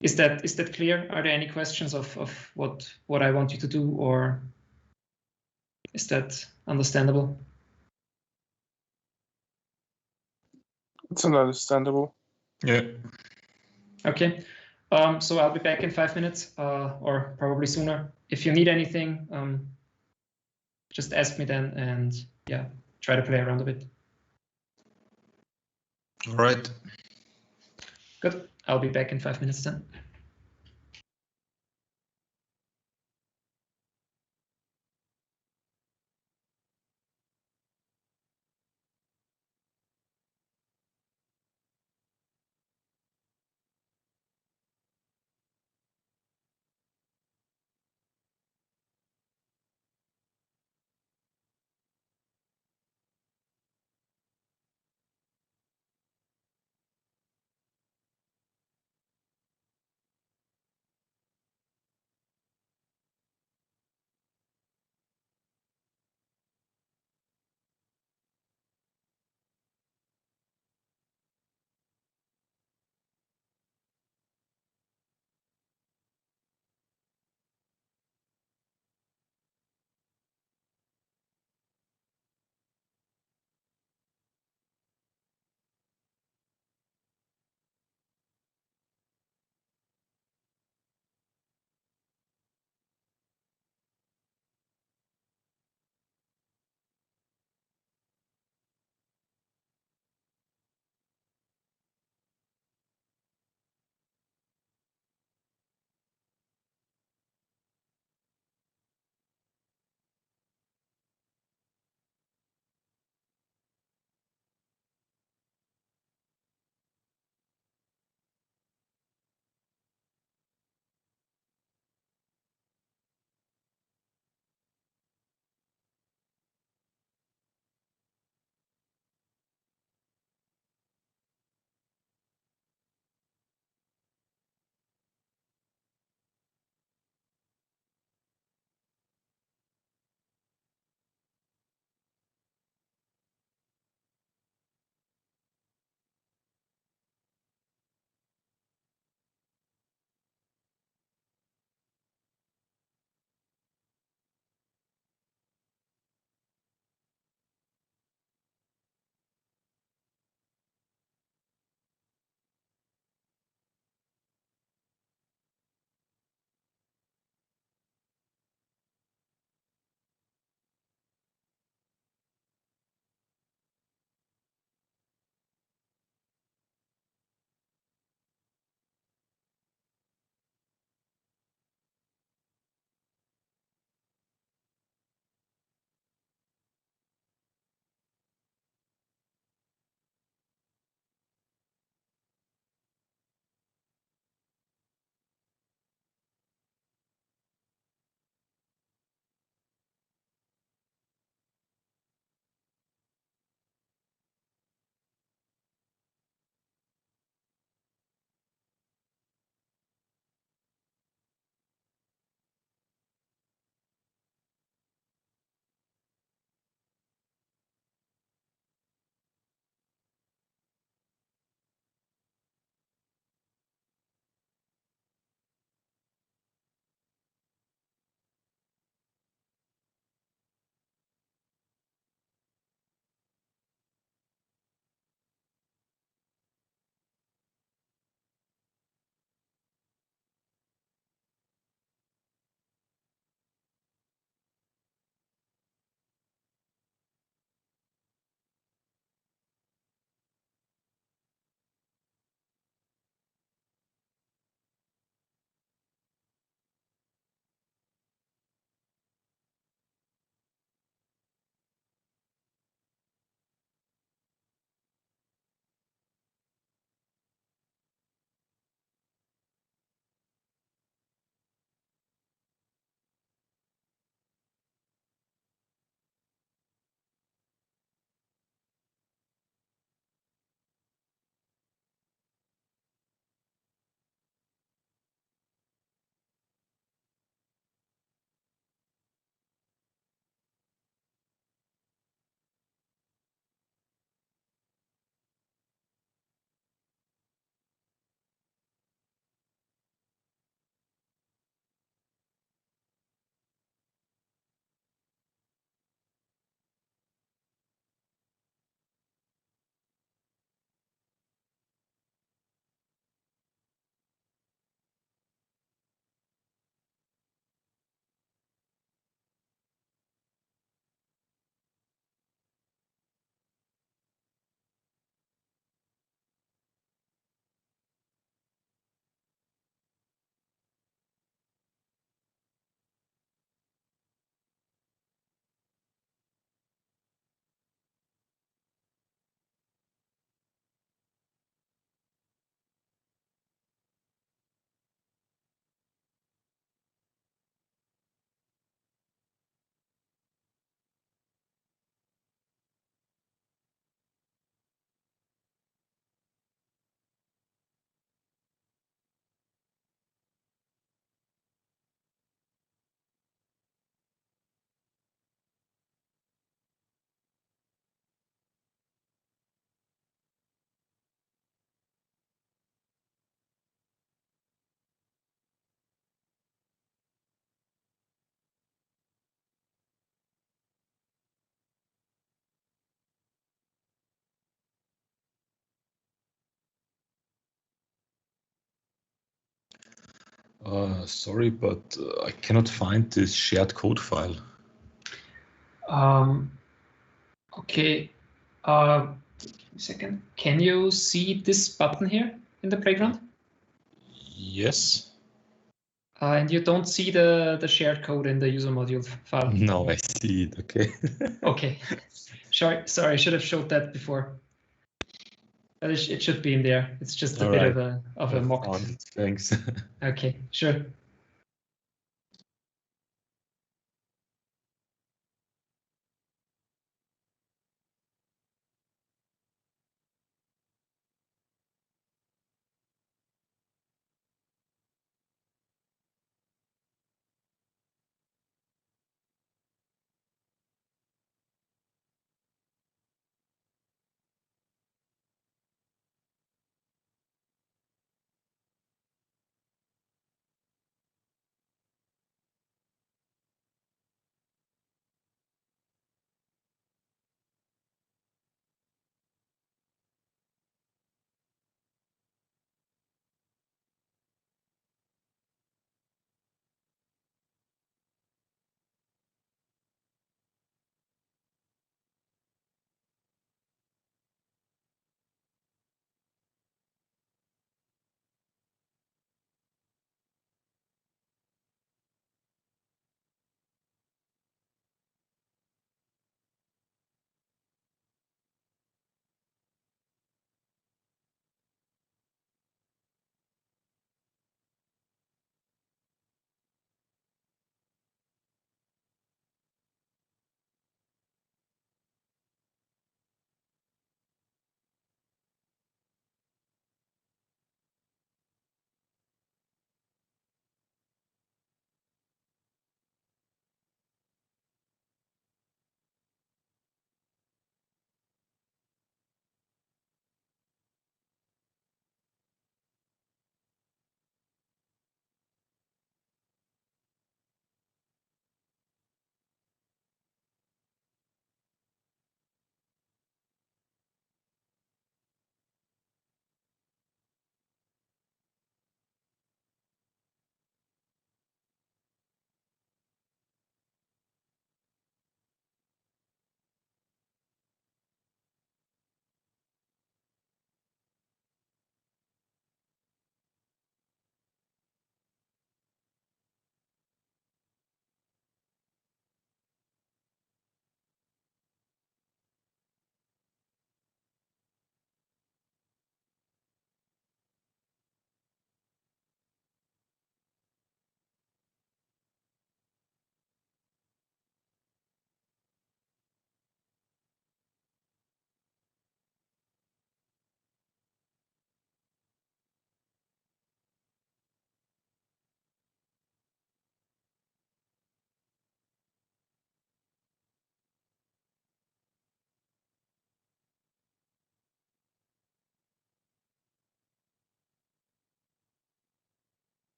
is that clear? Are there any questions of what I want you to do, or is that understandable? It's understandable. yeah. Okay. So I'll be back in 5 minutes, or probably sooner. If you need anything, just ask me then, and yeah, try to play around a bit. All right. Good. I'll be back in 5 minutes then. Sorry, but I cannot find this shared code file. Okay. A second. Can you see this button here in the playground? Yes. And you don't see the shared code in the user module file? No, I see it. Okay. Okay. Sorry, I should have showed that before. But it should be in there. It's just a All bit right. of a mock. Found it. Thanks. Okay, sure.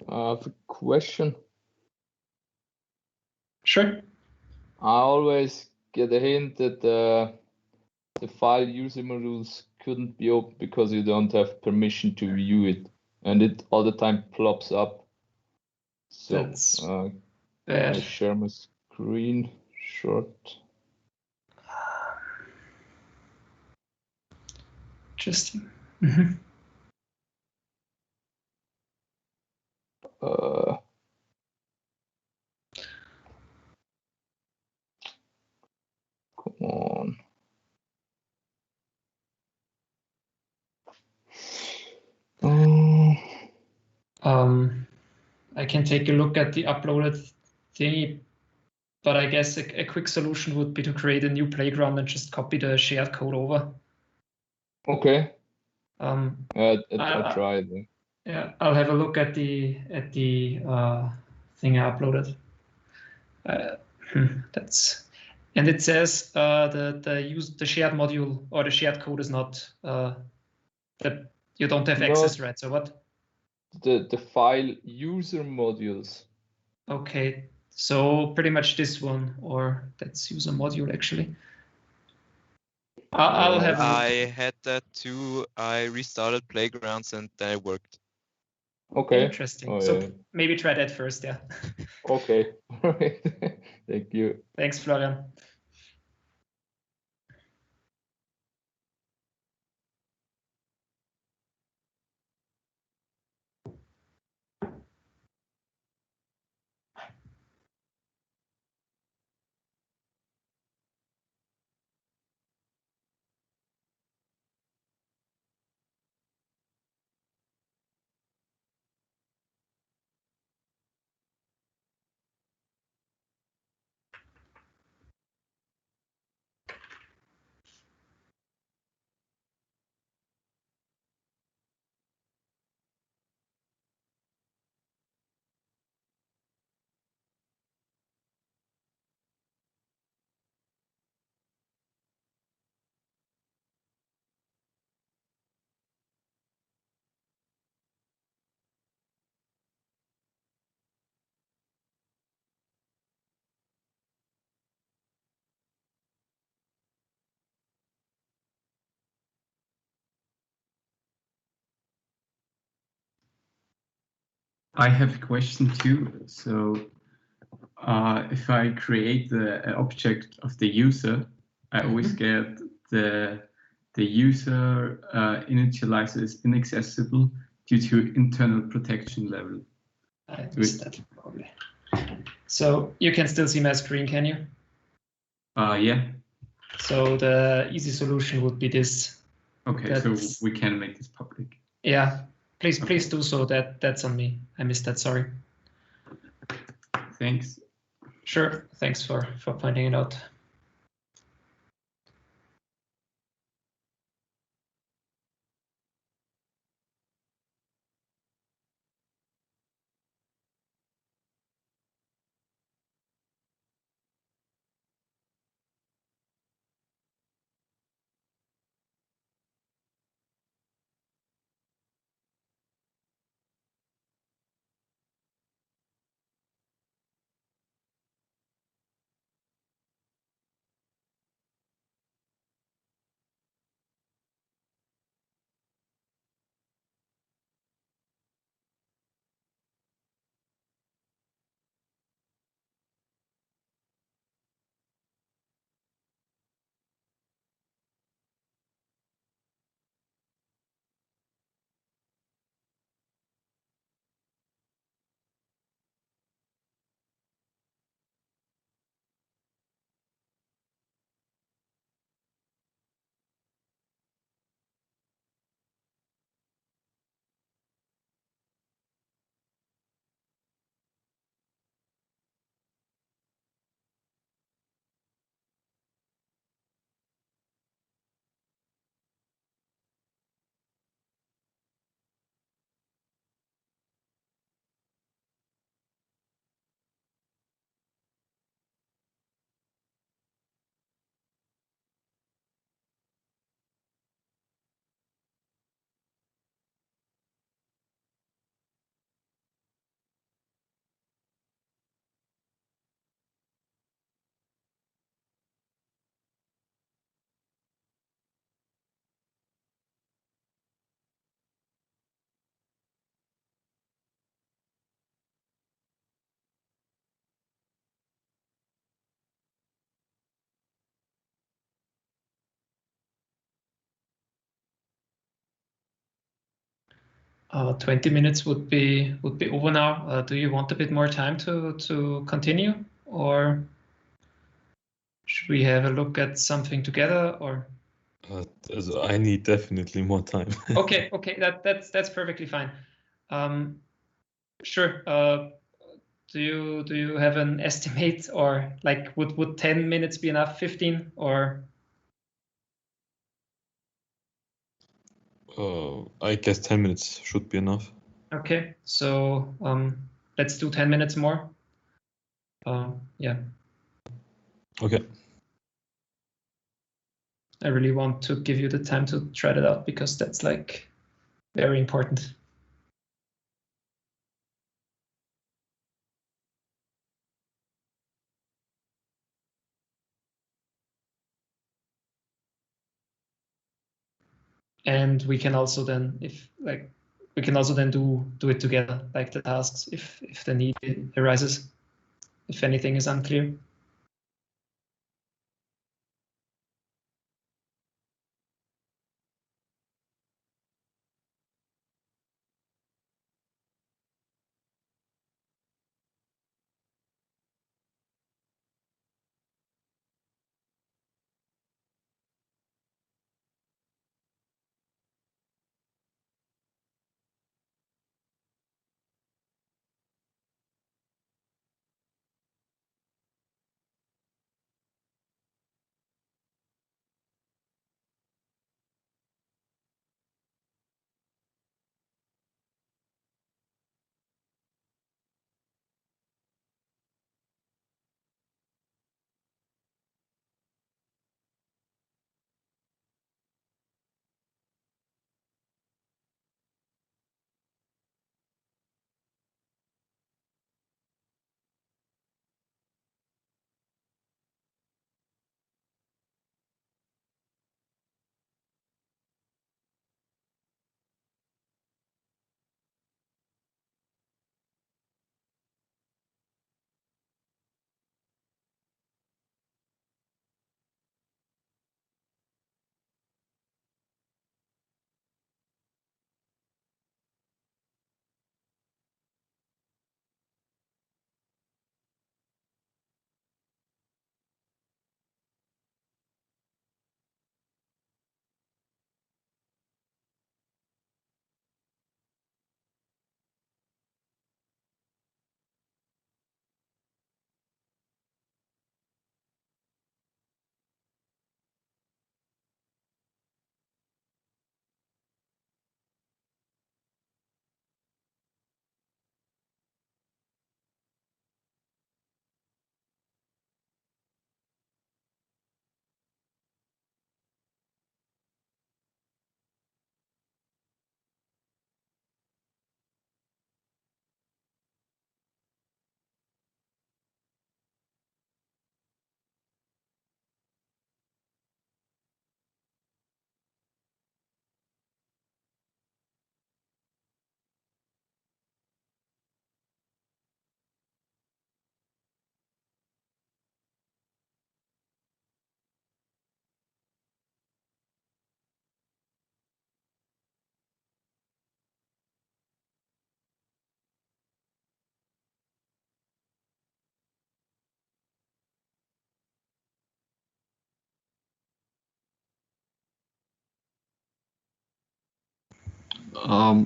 I have a question. Sure. I always get a hint that the file user modules couldn't be opened because you don't have permission to view it, and it all the time plops up. So That's I bad. share my screen short. Interesting. Mhm. Come on. I can take a look at the uploaded thingy, but I guess a quick solution would be to create a new playground and just copy the shared code over. Okay. Um, I I- tried. Yeah, I'll have a look at the thing I uploaded. That's, and it says the shared module or the shared code is not that you don't have No. access, right? So what? The file user modules. Okay, so pretty much this one, or that's user module actually. I'll have a look. I had that too. I restarted Playgrounds and then it worked. Okay. Interesting. Oh, So yeah. maybe try that first, yeah. Okay. Thank you. Thanks, Florian. I have a question too. So if I create the object of the user, I always get the user initializer is inaccessible due to internal protection level. I missed that probably. So you can still see my screen, can you? Yeah. So the easy solution would be this. Okay, so we can make this public. Yeah, please do so. That's on me. I missed that. Sorry. Thanks. Sure. Thanks for pointing it out. 20 minutes would be over now. Do you want a bit more time to continue, or should we have a look at something together? Or I need definitely more time. okay, that's perfectly fine. Sure. Do you have an estimate, or like would 10 minutes be enough? 15 or? I guess 10 minutes should be enough. Okay, so let's do 10 minutes more. Yeah. Okay. I really want to give you the time to try that out, because that's like very important. And we can also then, do it together, like the tasks, if the need arises, if anything is unclear.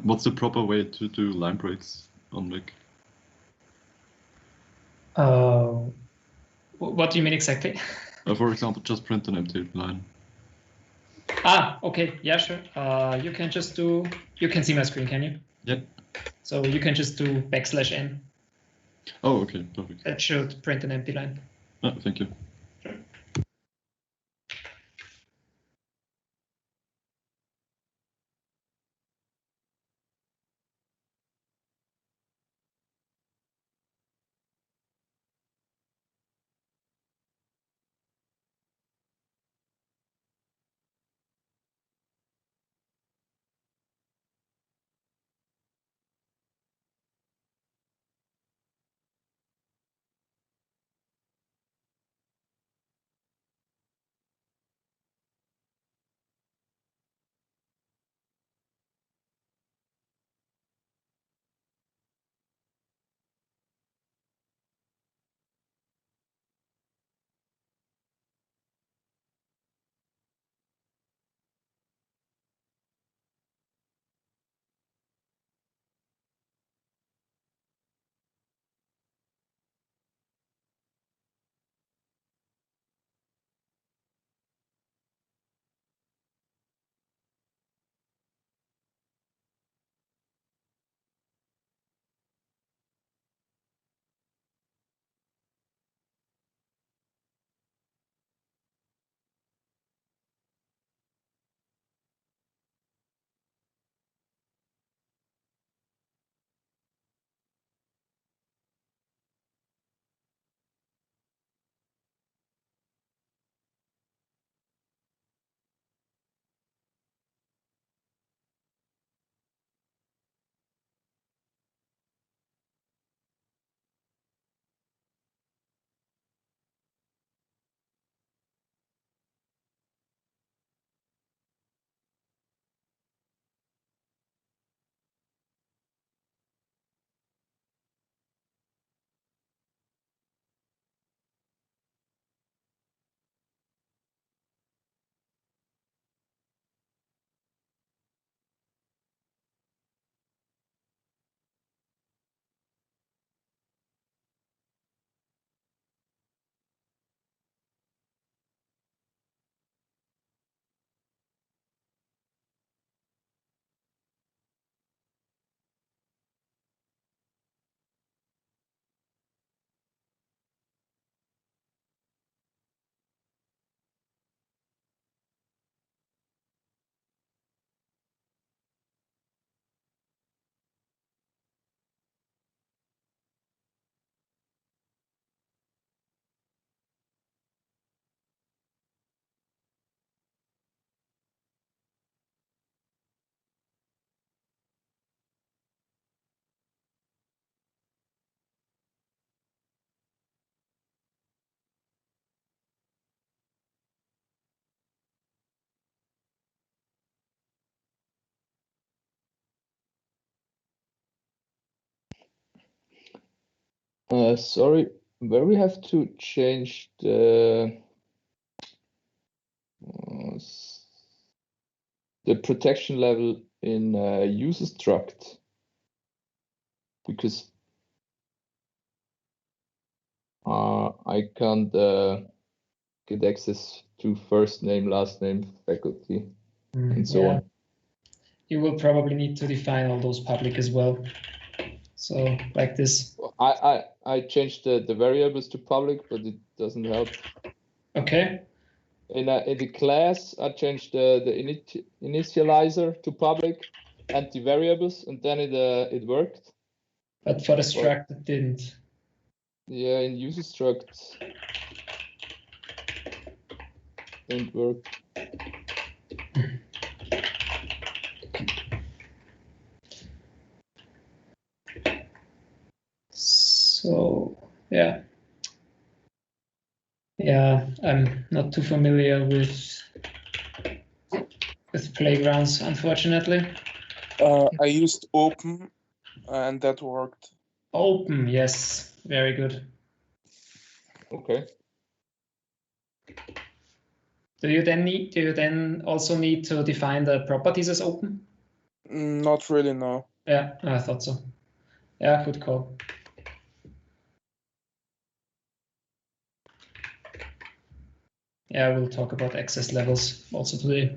What's the proper way to do line breaks on Mac? What do you mean exactly? For example, just print an empty line. Okay, yeah, sure. You can see my screen, can you? Yep. So you can just do \n. Oh, okay, perfect. That should print an empty line. Thank you. Sure. Sorry, where we have to change the protection level in user struct, because I can't get access to first name, last name, faculty, and so on. You will probably need to define all those public as well. So like this. I changed the variables to public, but it doesn't help. Okay. In the class, I changed the initializer to public and the variables, and then it worked. But for the struct, it didn't. Yeah, in user struct, didn't work. So yeah, I'm not too familiar with playgrounds, unfortunately. I used open, and that worked. Open, yes, very good. Okay. Do you then also need to define the properties as open? Not really, no. Yeah, I thought so. Yeah, good call. Yeah, we'll talk about access levels also today.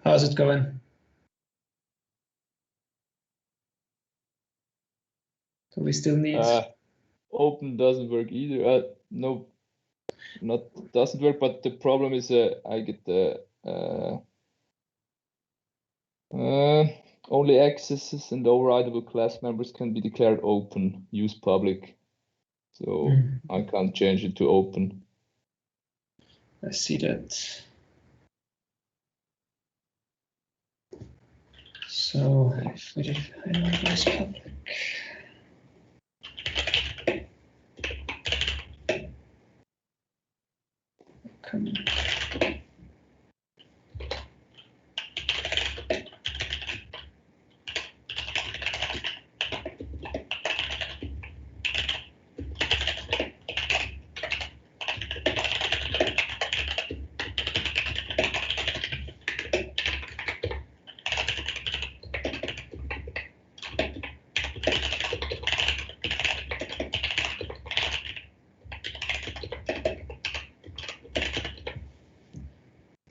How's it going? Do we still need? Open doesn't work either. No, not doesn't work. But the problem is, I get the only accesses and overridable class members can be declared open. Use public, so I can't change it to open. I see that. So if we define all those public. Come.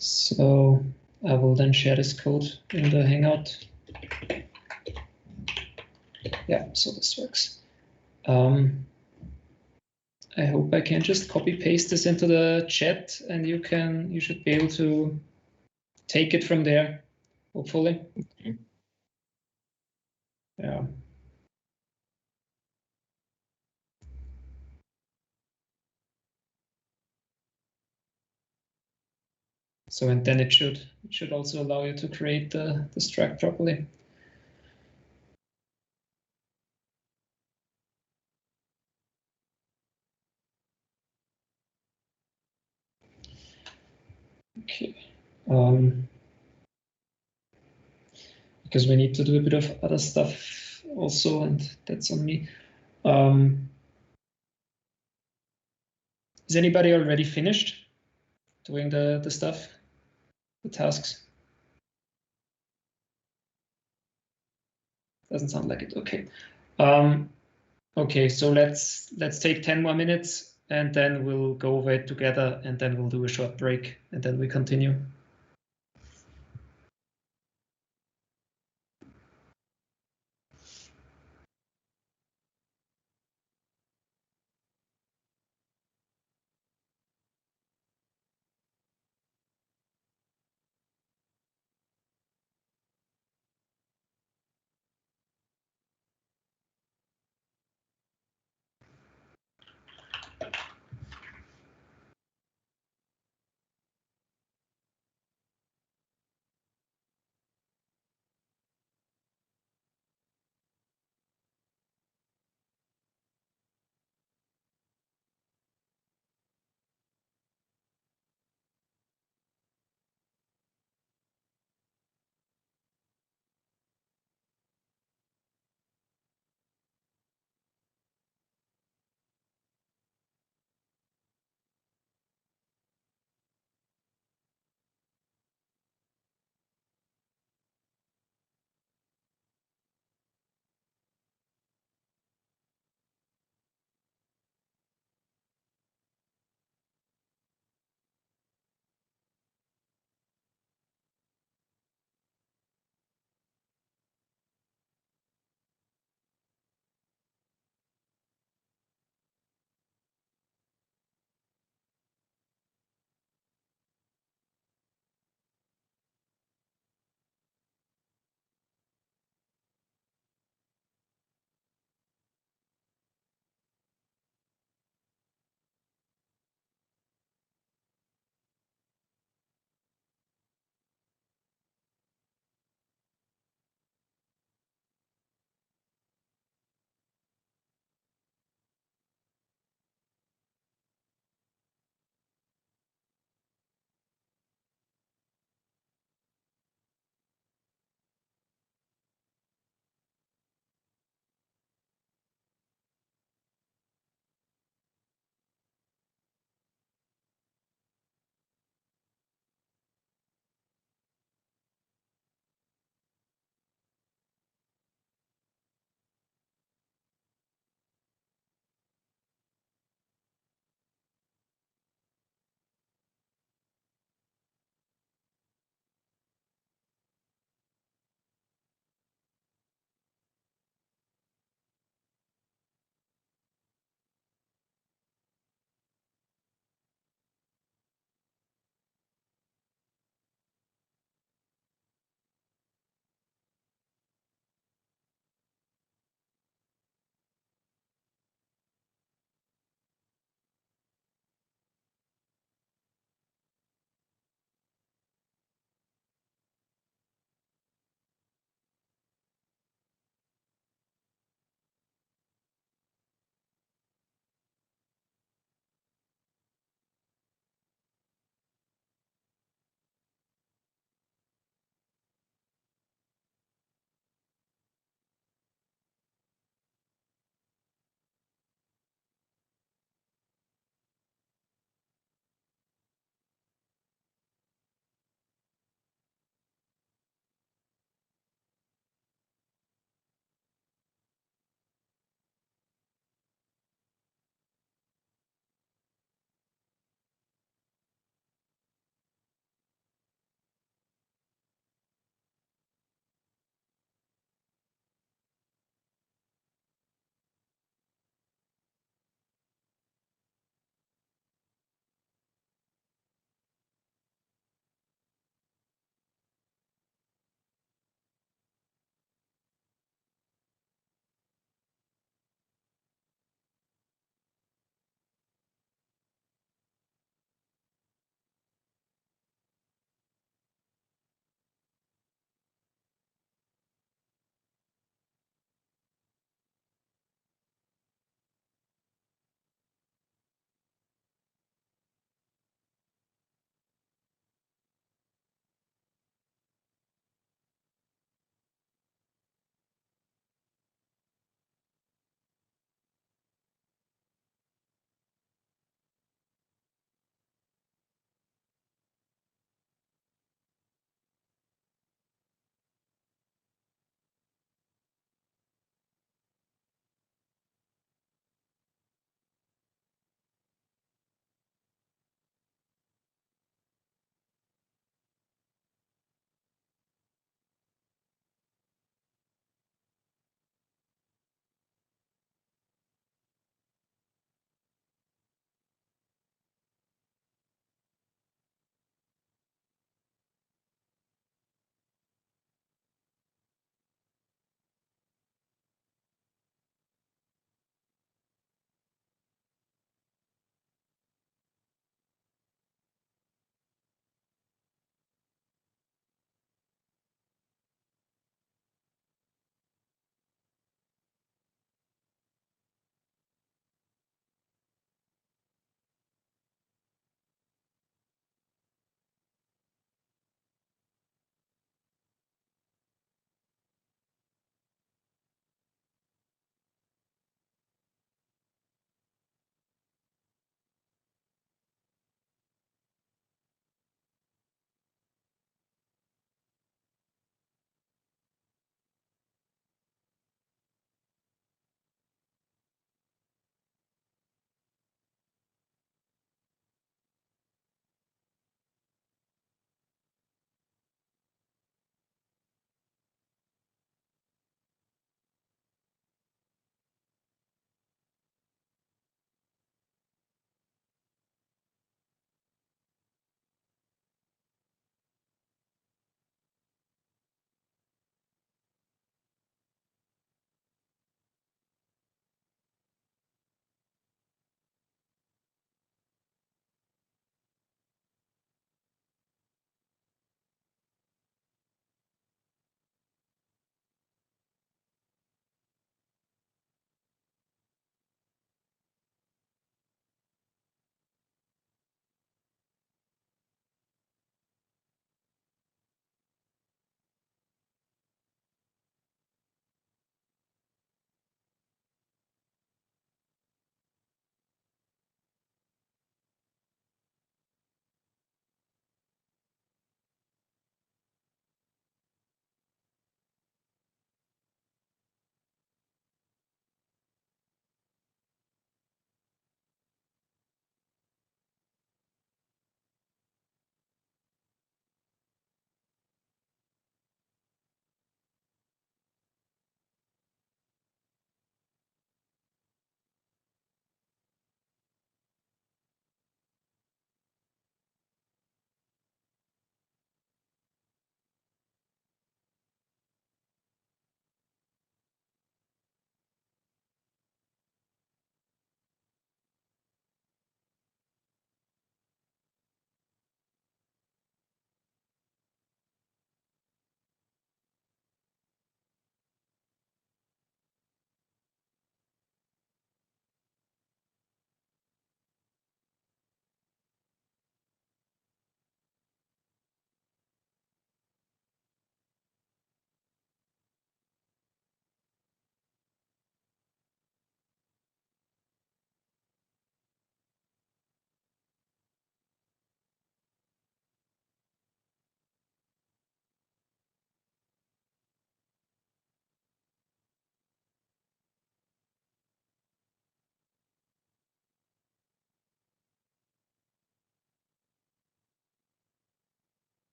So I will then share this code in the Hangout. Yeah, so this works. I hope I can just copy paste this into the chat and you should be able to take it from there, hopefully. Okay. Yeah. So, and then it should also allow you to create the struct properly. Okay. Because we need to do a bit of other stuff also, and that's on me. Is anybody already finished doing the stuff, the tasks? Doesn't sound like it. Okay. Okay, so let's take 10 more minutes and then we'll go over it together and then we'll do a short break and then we continue.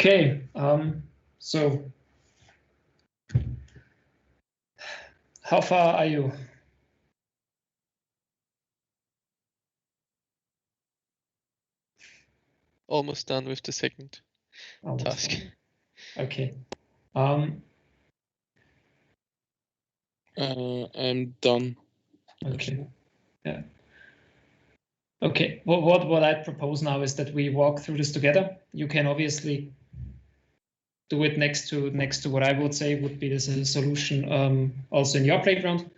Okay, so how far are you? Almost done with the second Almost task. done. Okay. I'm done. Okay. Yeah. Okay. Well, what I propose now is that we walk through this together. You can obviously do it next to what I would say would be the solution also in your playground.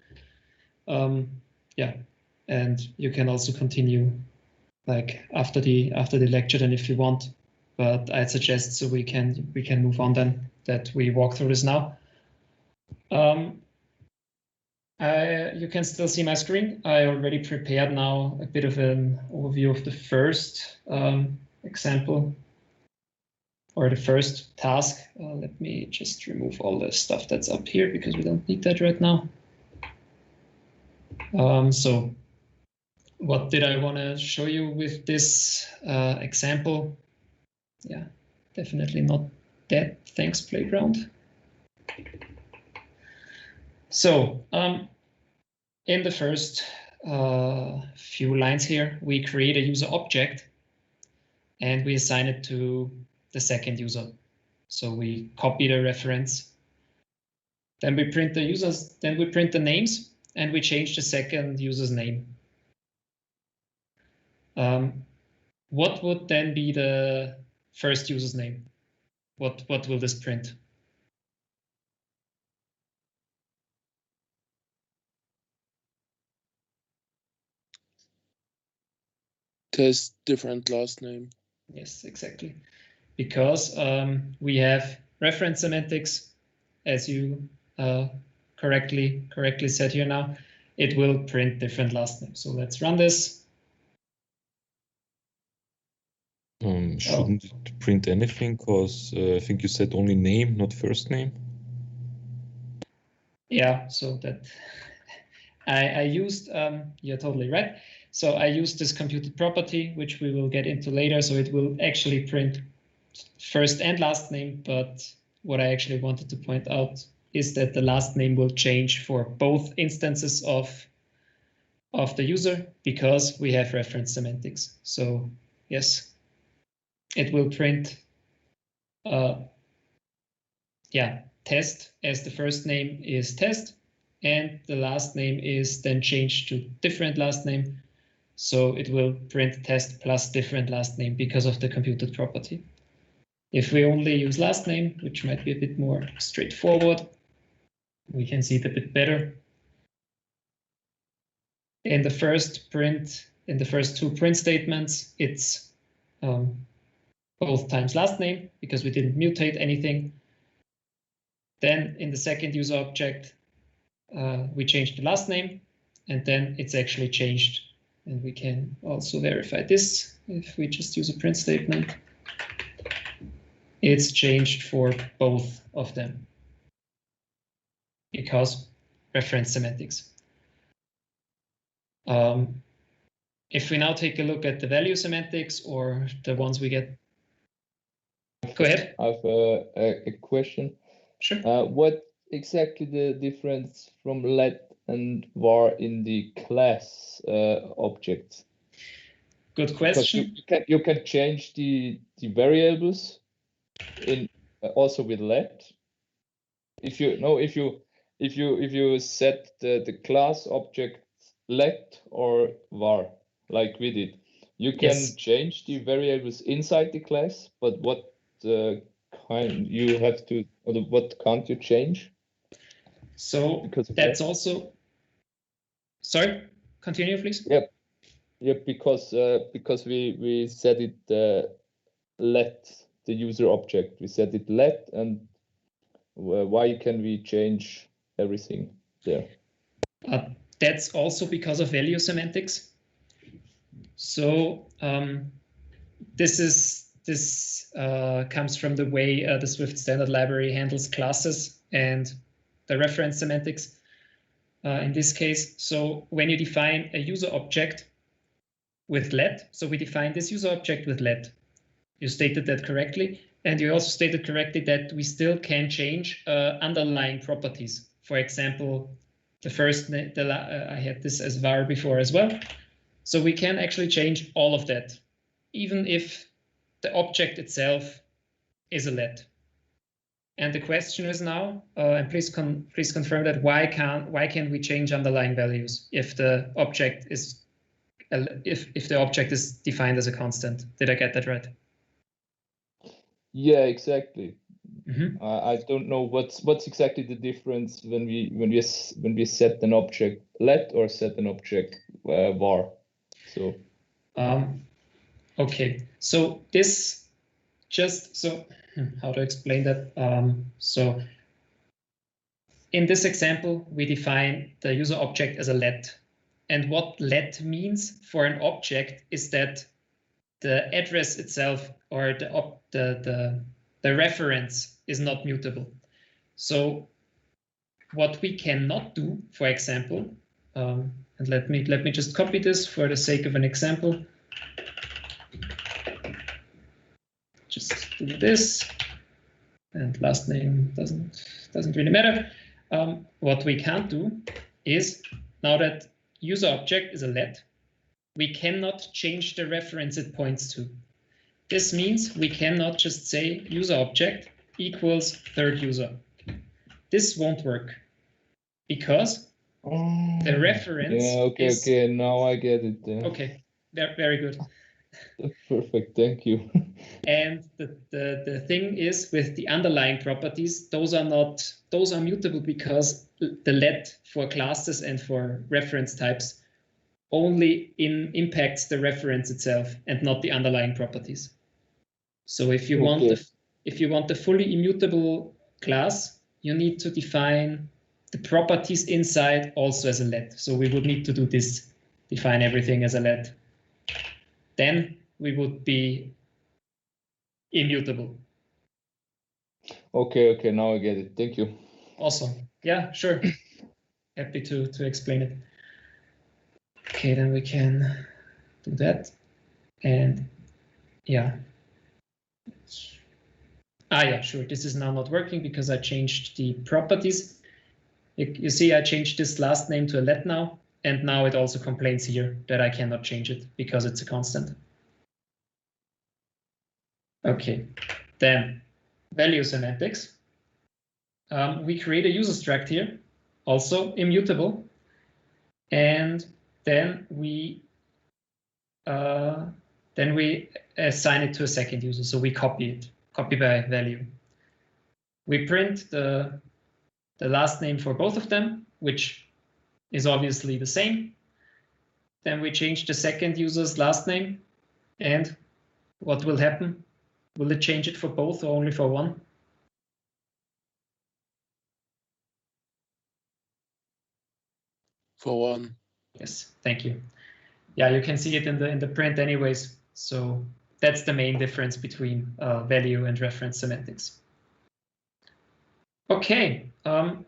Yeah, and you can also continue like after the lecture then if you want. But I'd suggest so we can move on then, that we walk through this now. You can still see my screen. I already prepared now a bit of an overview of the first example or the first task. Let me just remove all the stuff that's up here because we don't need that right now. So what did I want to show you with this example? Yeah, definitely not that. Thanks, Playground. So in the first few lines here, we create a user object and we assign it to the second user. So we copy the reference. Then we print the users, then we print the names and we change the second user's name. What would then be the first user's name? What will this print? Test different last name. Yes, exactly. Because we have reference semantics, as you correctly said here now, it will print different last names. So let's run this. Shouldn't it print anything? Because I think you said only name, not first name. Yeah, so that I used, you're totally right. So I used this computed property, which we will get into later. So it will actually print first and last name. But what I actually wanted to point out is that the last name will change for both instances of the user because we have reference semantics. So yes, it will print test as the first name is test and the last name is then changed to different last name. So it will print test plus different last name because of the computed property. If we only use last name, which might be a bit more straightforward, we can see it a bit better. In the first two print statements, it's both times last name because we didn't mutate anything. Then in the second user object, we changed the last name, and then it's actually changed. And we can also verify this if we just use a print statement. It's changed for both of them because reference semantics. If we now take a look at the value semantics or the ones we get. Go ahead. I have a question. Sure. What exactly the difference from let and var in the class objects? Good question. You can change the variables in also with let. If you set the class object let or var like we did, you can change the variables inside the class, but what kind you have to, or what can't you change? So that's also. Sorry, continue, please. Yep. Yep. Because we set it let the user object. We set it let, and why can we change everything there? That's also because of value semantics. So this comes from the way the Swift standard library handles classes and the reference semantics in this case. So when you define a user object with let, so we define this user object with let. You stated that correctly. And you also stated correctly that we still can change underlying properties. For example, I had this as var before as well. So we can actually change all of that, even if the object itself is a let. And the question is now, and please confirm that why can we change underlying values if the object is if the object is defined as a constant? Did I get that right? Yeah, exactly. Mm-hmm. I don't know what's exactly the difference when we set an object let or set an object var. So okay, so this just so how to explain that? So in this example, we define the user object as a let. And what let means for an object is that the address itself or the reference is not mutable. So what we cannot do, for example, and let me just copy this for the sake of an example. Just do this, and last name doesn't really matter. What we can't do is, now that user object is a let, we cannot change the reference it points to. This means we cannot just say user object equals third user. This won't work because the reference is... Okay, now I get it. Okay, very good. Perfect, thank you. And the thing is, with the underlying properties, those are mutable because the let for classes and for reference types only impacts the reference itself and not the underlying properties. So if you want the fully immutable class, you need to define the properties inside also as a let. So we would need to do this, define everything as a let. Then we would be immutable. Okay, now I get it. Thank you. Awesome. Yeah, sure. Happy to explain it. Okay, then we can do that. And yeah. Yeah, sure. This is now not working because I changed the properties. You see, I changed this last name to a let now, and now it also complains here that I cannot change it because it's a constant. Okay, then value semantics. We create a user struct here, also immutable, and then we assign it to a second user. So we copy by value. We print the last name for both of them, which is obviously the same. Then we change the second user's last name, and what will happen? Will it change it for both or only for one? For one. Yes, thank you. Yeah, you can see it in the print anyways. So that's the main difference between value and reference semantics. Okay, now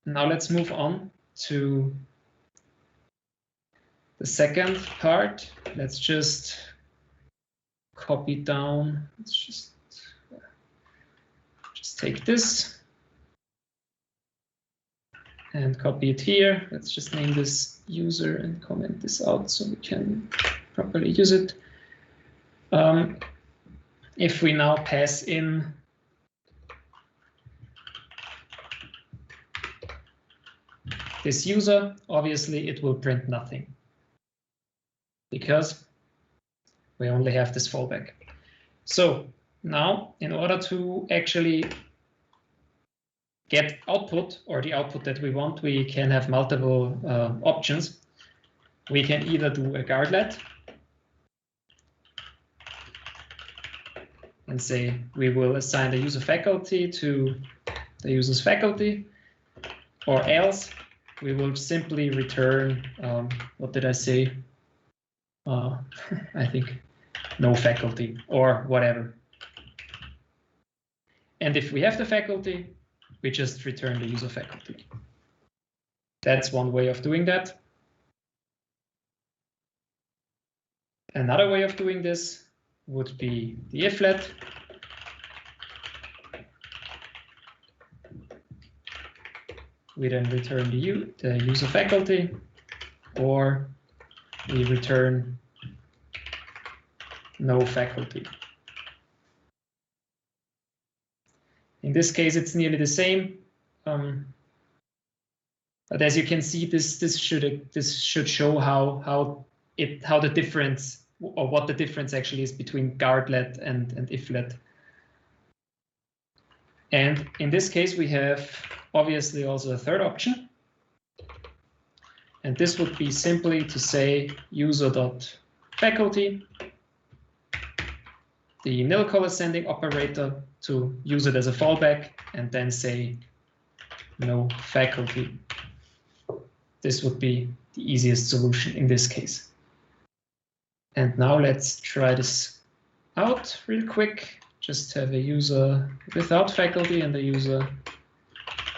let's move on to the second part. Let's just copy down. Let's just take this and copy it here. Let's just name this user and comment this out so we can properly use it. If we now pass in this user, obviously it will print nothing because we only have this fallback. So now, in order to actually get output, or the output that we want, we can have multiple options. We can either do a guard let and say we will assign the user faculty to the user's faculty, or else we will simply return, what did I say? I think no faculty or whatever. And if we have the faculty, we just return the user faculty. That's one way of doing that. Another way of doing this would be the if let. we then return the user faculty, or we return no faculty. In this case, it's nearly the same. But as you can see, this should show how the difference, or what the difference actually is between guardlet and iflet. And in this case, we have obviously also a third option. And this would be simply to say user.faculty, the nil call ascending operator, to use it as a fallback, and then say no faculty. This would be the easiest solution in this case. And now let's try this out real quick. Just have a user without faculty and a user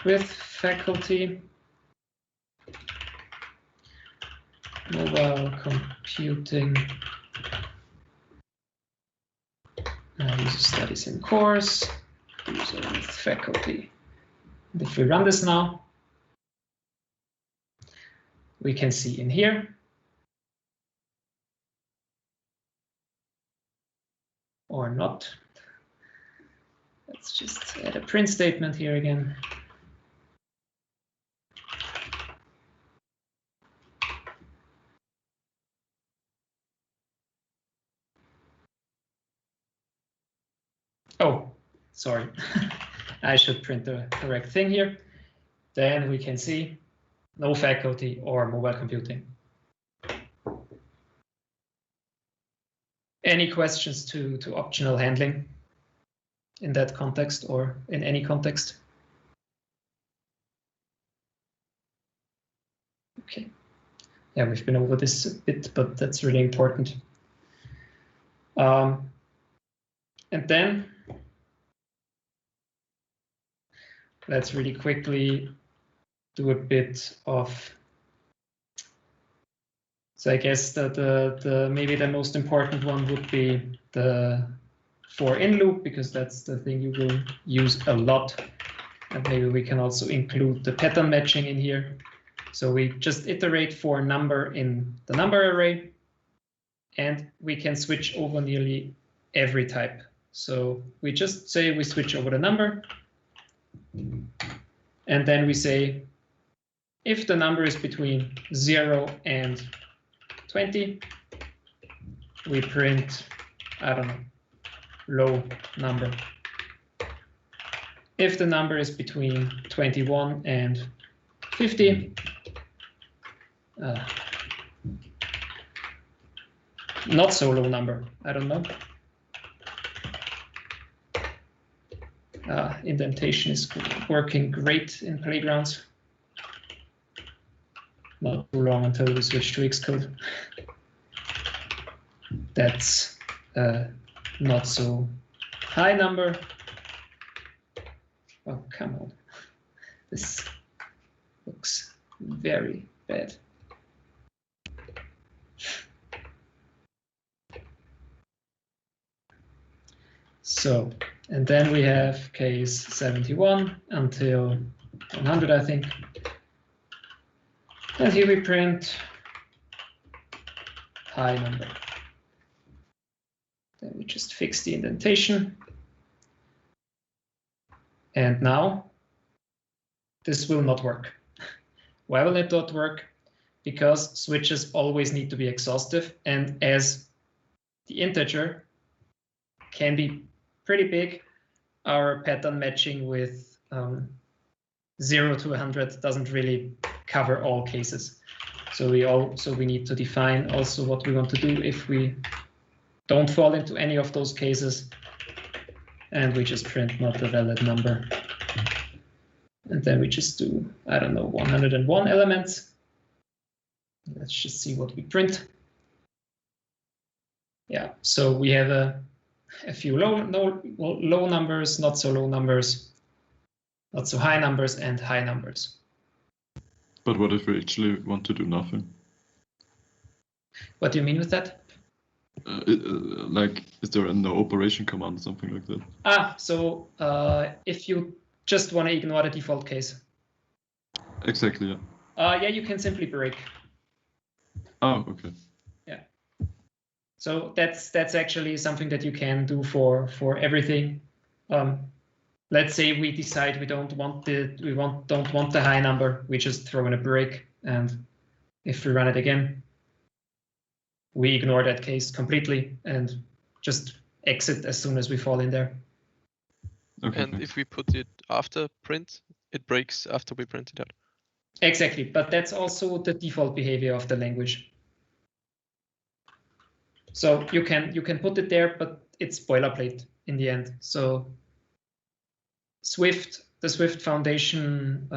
with faculty. Mobile computing. User studies in course. User with faculty. And if we run this now, we can see in here or not. Let's just add a print statement here again. Oh, sorry. I should print the correct thing here. Then we can see no faculty or mobile computing. Any questions to optional handling in that context or in any context? Okay. Yeah, we've been over this a bit, but that's really important. And then let's really quickly do a bit of, so I guess that the maybe the most important one would be the for in loop, because that's the thing you will use a lot. And maybe we can also include the pattern matching in here. So we just iterate for a number in the number array, and we can switch over nearly every type. So we just say we switch over the number, and then we say, if the number is between 0 and 20, we print, I don't know, low number. If the number is between 21 and 50, not so low number, I don't know. Indentation is working great in Playgrounds. Not too long until we switch to Xcode. That's not so high number. Oh, come on. This looks very bad. So, and then we have case 71 until 100, I think. And here we print high number. Then we just fix the indentation. And now this will not work. Why will it not work? Because switches always need to be exhaustive. And as the integer can be pretty big, our pattern matching with 0 to 100 doesn't really cover all cases. So we need to define also what we want to do if we don't fall into any of those cases, and we just print not a valid number. And then we just do, I don't know, 101 elements. Let's just see what we print. Yeah, so we have a few low numbers, not so low numbers, not so high numbers, and high numbers. But what if we actually want to do nothing? What do you mean with that? Like, is there a no operation command or something like that? So if you just want to ignore the default case. Exactly, yeah. Yeah, you can simply break. Oh, okay. So that's actually something that you can do for everything. Let's say we decide we don't want the high number, we just throw in a break, and if we run it again, we ignore that case completely and just exit as soon as we fall in there. Okay. And if we put it after print, it breaks after we print it out. Exactly, but that's also the default behavior of the language. So you can put it there, but it's boilerplate in the end. So the Swift Foundation,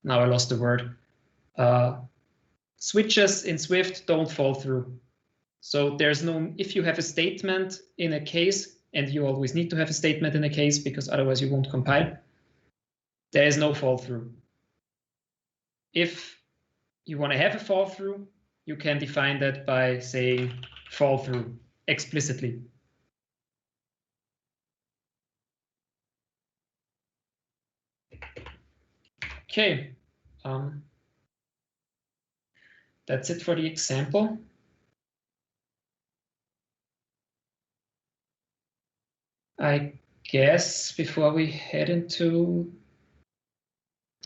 now I lost the word. Switches in Swift don't fall through. So there's no, if you have a statement in a case, and you always need to have a statement in a case because otherwise you won't compile, there is no fall through. If you want to have a fall through, you can define that by saying fall through explicitly. Okay, that's it for the example. I guess before we head into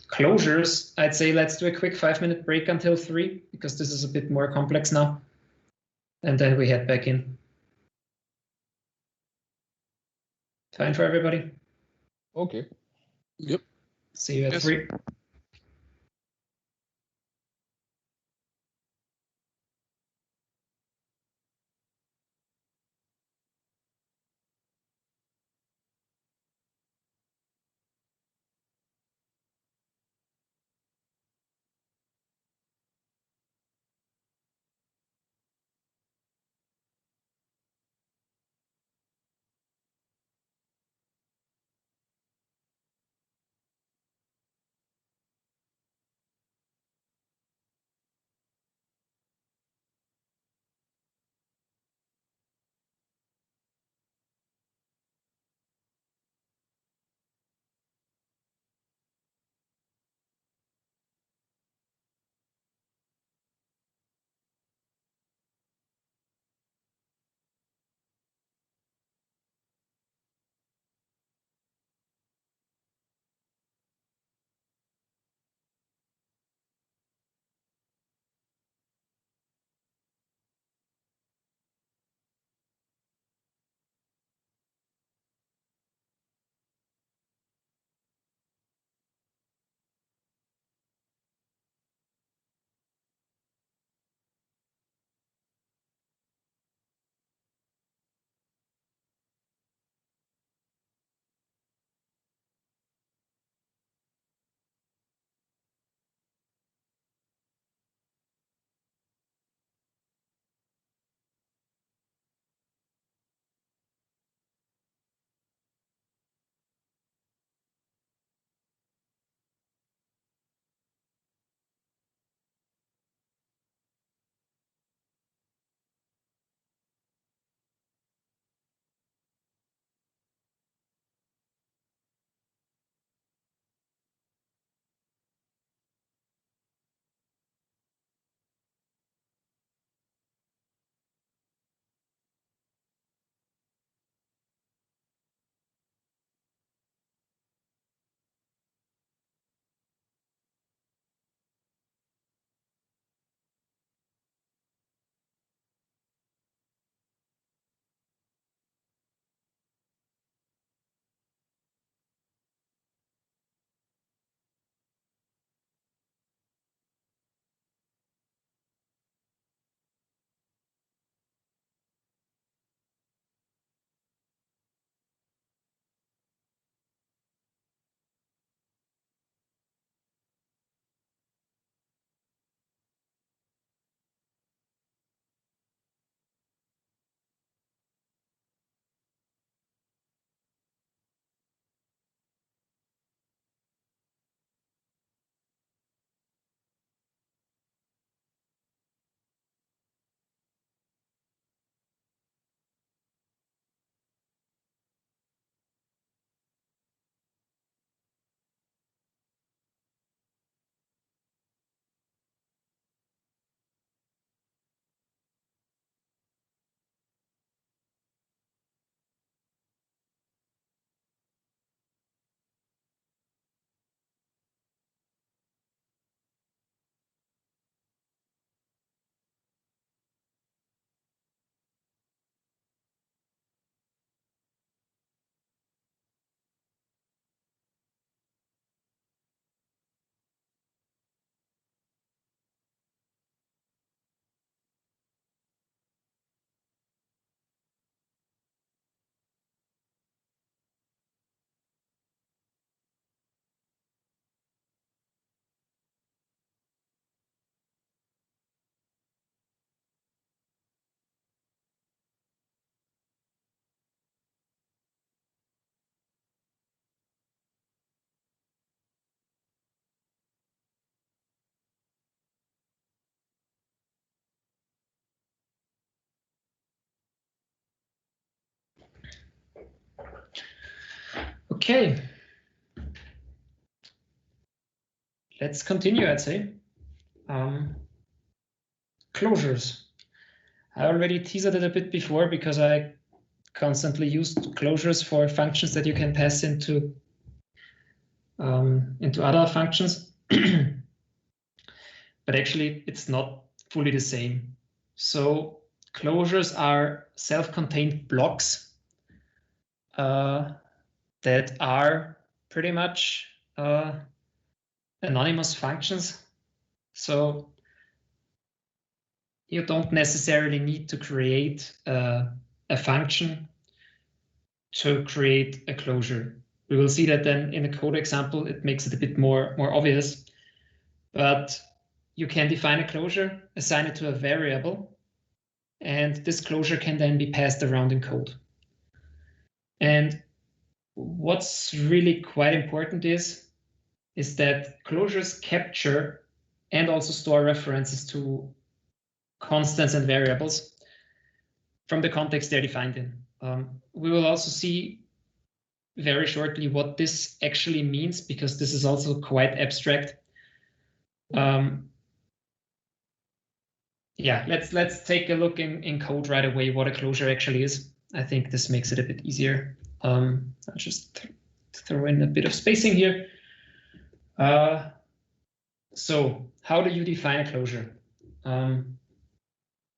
closures, I'd say let's do a quick 5-minute break until 3, because this is a bit more complex now. And then we head back in. Fine for everybody? Okay. Yep. See you at Yes. 3. Okay. Let's continue, I'd say. Closures. I already teased it a bit before because I constantly used closures for functions that you can pass into other functions. But actually, it's not fully the same. So closures are self-contained blocks that are pretty much anonymous functions. So you don't necessarily need to create a function to create a closure. We will see that then in a code example, it makes it a bit more obvious. But you can define a closure, assign it to a variable, and this closure can then be passed around in code. And what's really quite important is that closures capture and also store references to constants and variables from the context they're defined in. We will also see very shortly what this actually means, because this is also quite abstract. Yeah, let's take a look in code right away what a closure actually is. I think this makes it a bit easier. I'll just throw in a bit of spacing here. So how do you define a closure?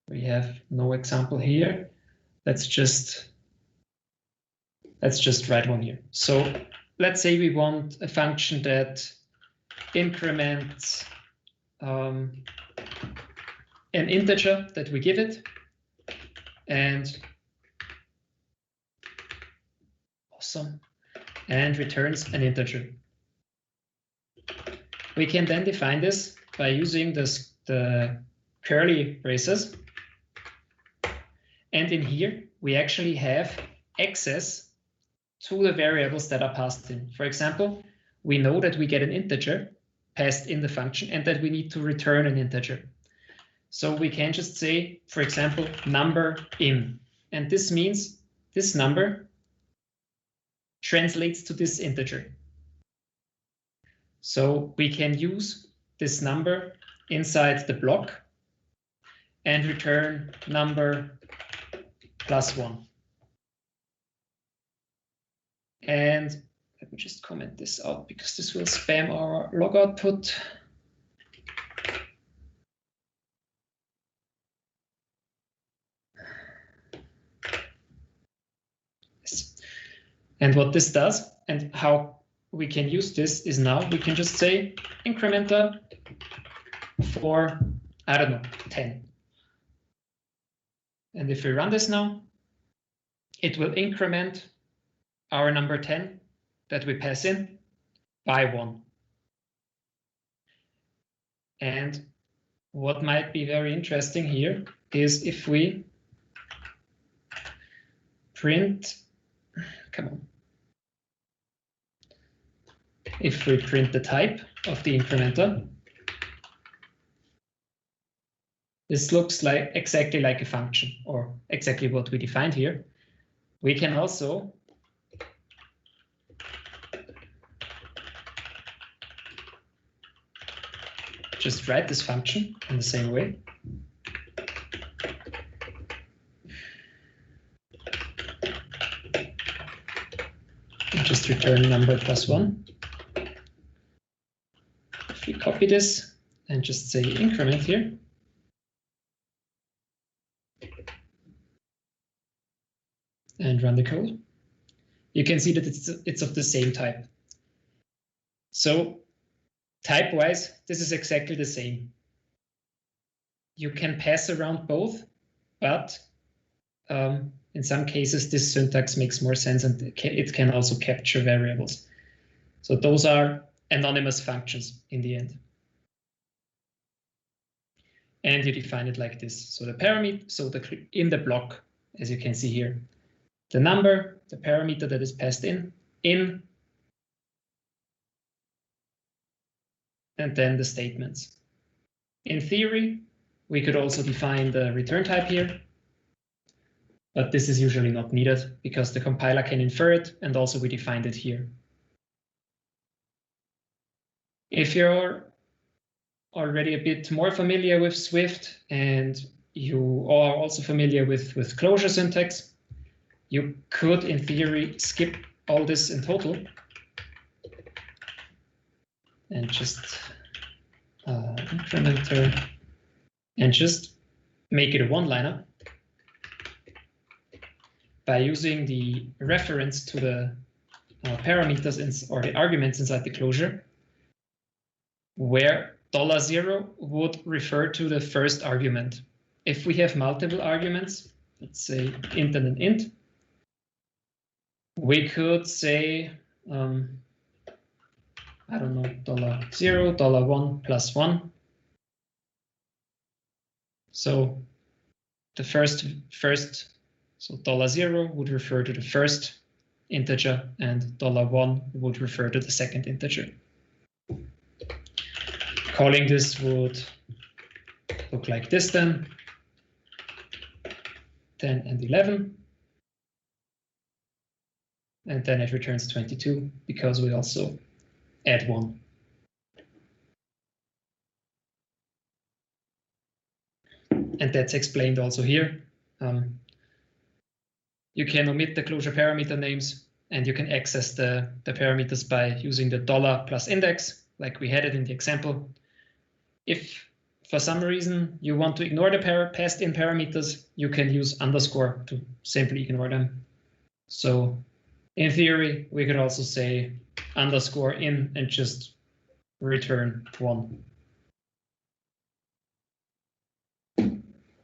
We have no example here. Let's just write one here. So let's say we want a function that increments an integer that we give it, and awesome, and returns an integer. We can then define this by using the curly braces. And in here, we actually have access to the variables that are passed in. For example, we know that we get an integer passed in the function and that we need to return an integer. So we can just say, for example, number in. And this means this number translates to this integer. So we can use this number inside the block and return number +1. And let me just comment this out because this will spam our log output. Yes. And what this does and how we can use this is now we can just say incrementer for, I don't know, 10. And if we run this now, it will increment our number 10 that we pass in by 1. And what might be very interesting here is if we print, come on. If we print the type of the incrementer, this looks like exactly like a function or exactly what we defined here. We can also just write this function in the same way. And just return number +1. If we copy this and just say increment here, and run the code, you can see that it's of the same type. So type-wise, this is exactly the same. You can pass around both, but in some cases, this syntax makes more sense and it can also capture variables. So those are anonymous functions in the end. And you define it like this. So the parameter, so in the block, as you can see here, the number, the parameter that is passed in, and then the statements. In theory, we could also define the return type here. But this is usually not needed because the compiler can infer it, and also we defined it here. If you're already a bit more familiar with Swift and you are also familiar with closure syntax, you could, in theory, skip all this in total and just incrementer and just make it a one-liner by using the reference to the parameters or the arguments inside the closure, where $0 would refer to the first argument. If we have multiple arguments, let's say int and an int, we could say, I don't know, $0, $1 plus 1. So the first, so $0 would refer to the first integer and $1 would refer to the second integer. Calling this would look like this then, 10 and 11. And then it returns 22 because we also add 1. And that's explained also here. You can omit the closure parameter names and you can access the parameters by using the $ plus index, like we had it in the example. If for some reason you want to ignore the passed in parameters, you can use underscore to simply ignore them. So in theory, we could also say underscore in and just return 1.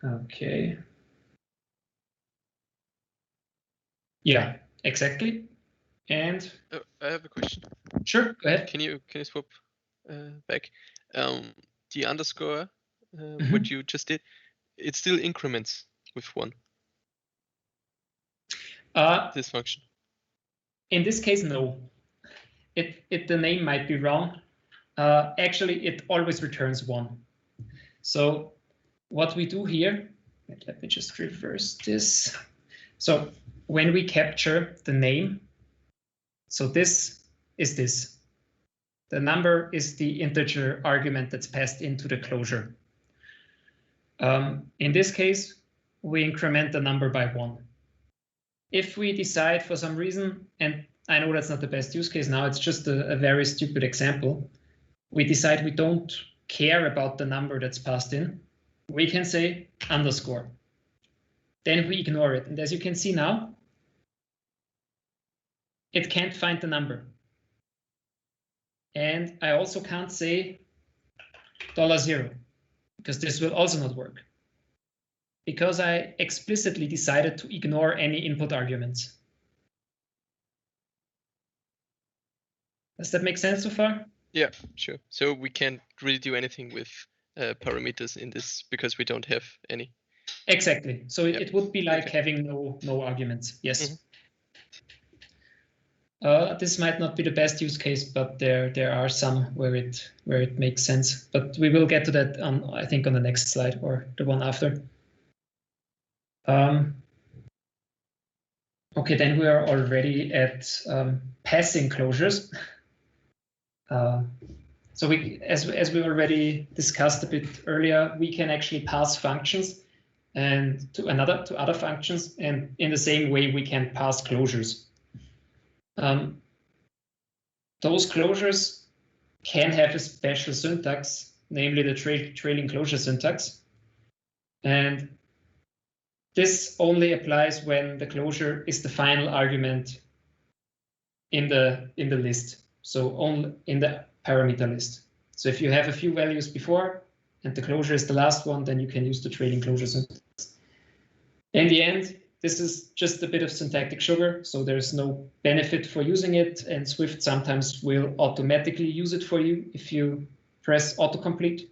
Okay. Yeah, exactly. And I have a question. Sure, go ahead. Can you swap back? The underscore, what you just did, it still increments with 1. This function. In this case, no. The name might be wrong. Actually, it always returns 1. So what we do here, let me just reverse this. So when we capture the name, so this is this. The number is the integer argument that's passed into the closure. In this case, we increment the number by 1. If we decide for some reason, and I know that's not the best use case now, it's just a very stupid example, we decide we don't care about the number that's passed in, we can say underscore. Then we ignore it. And as you can see now, it can't find the number. And I also can't say $0 because this will also not work because I explicitly decided to ignore any input arguments. Does that make sense so far? Yeah, sure. So we can't really do anything with parameters in this because we don't have any. Exactly. So it would be like having no arguments. Yes. Mm-hmm. This might not be the best use case, but there are some where it makes sense. But we will get to that I think on the next slide or the one after. Okay, then we are already at passing closures. So as we already discussed a bit earlier, we can actually pass functions and to other functions, and in the same way we can pass closures. Those closures can have a special syntax, namely the trailing closure syntax. And this only applies when the closure is the final argument in the list, so only in the parameter list. So if you have a few values before and the closure is the last one, then you can use the trailing closure syntax. In the end, this is just a bit of syntactic sugar, so there's no benefit for using it, and Swift sometimes will automatically use it for you if you press autocomplete.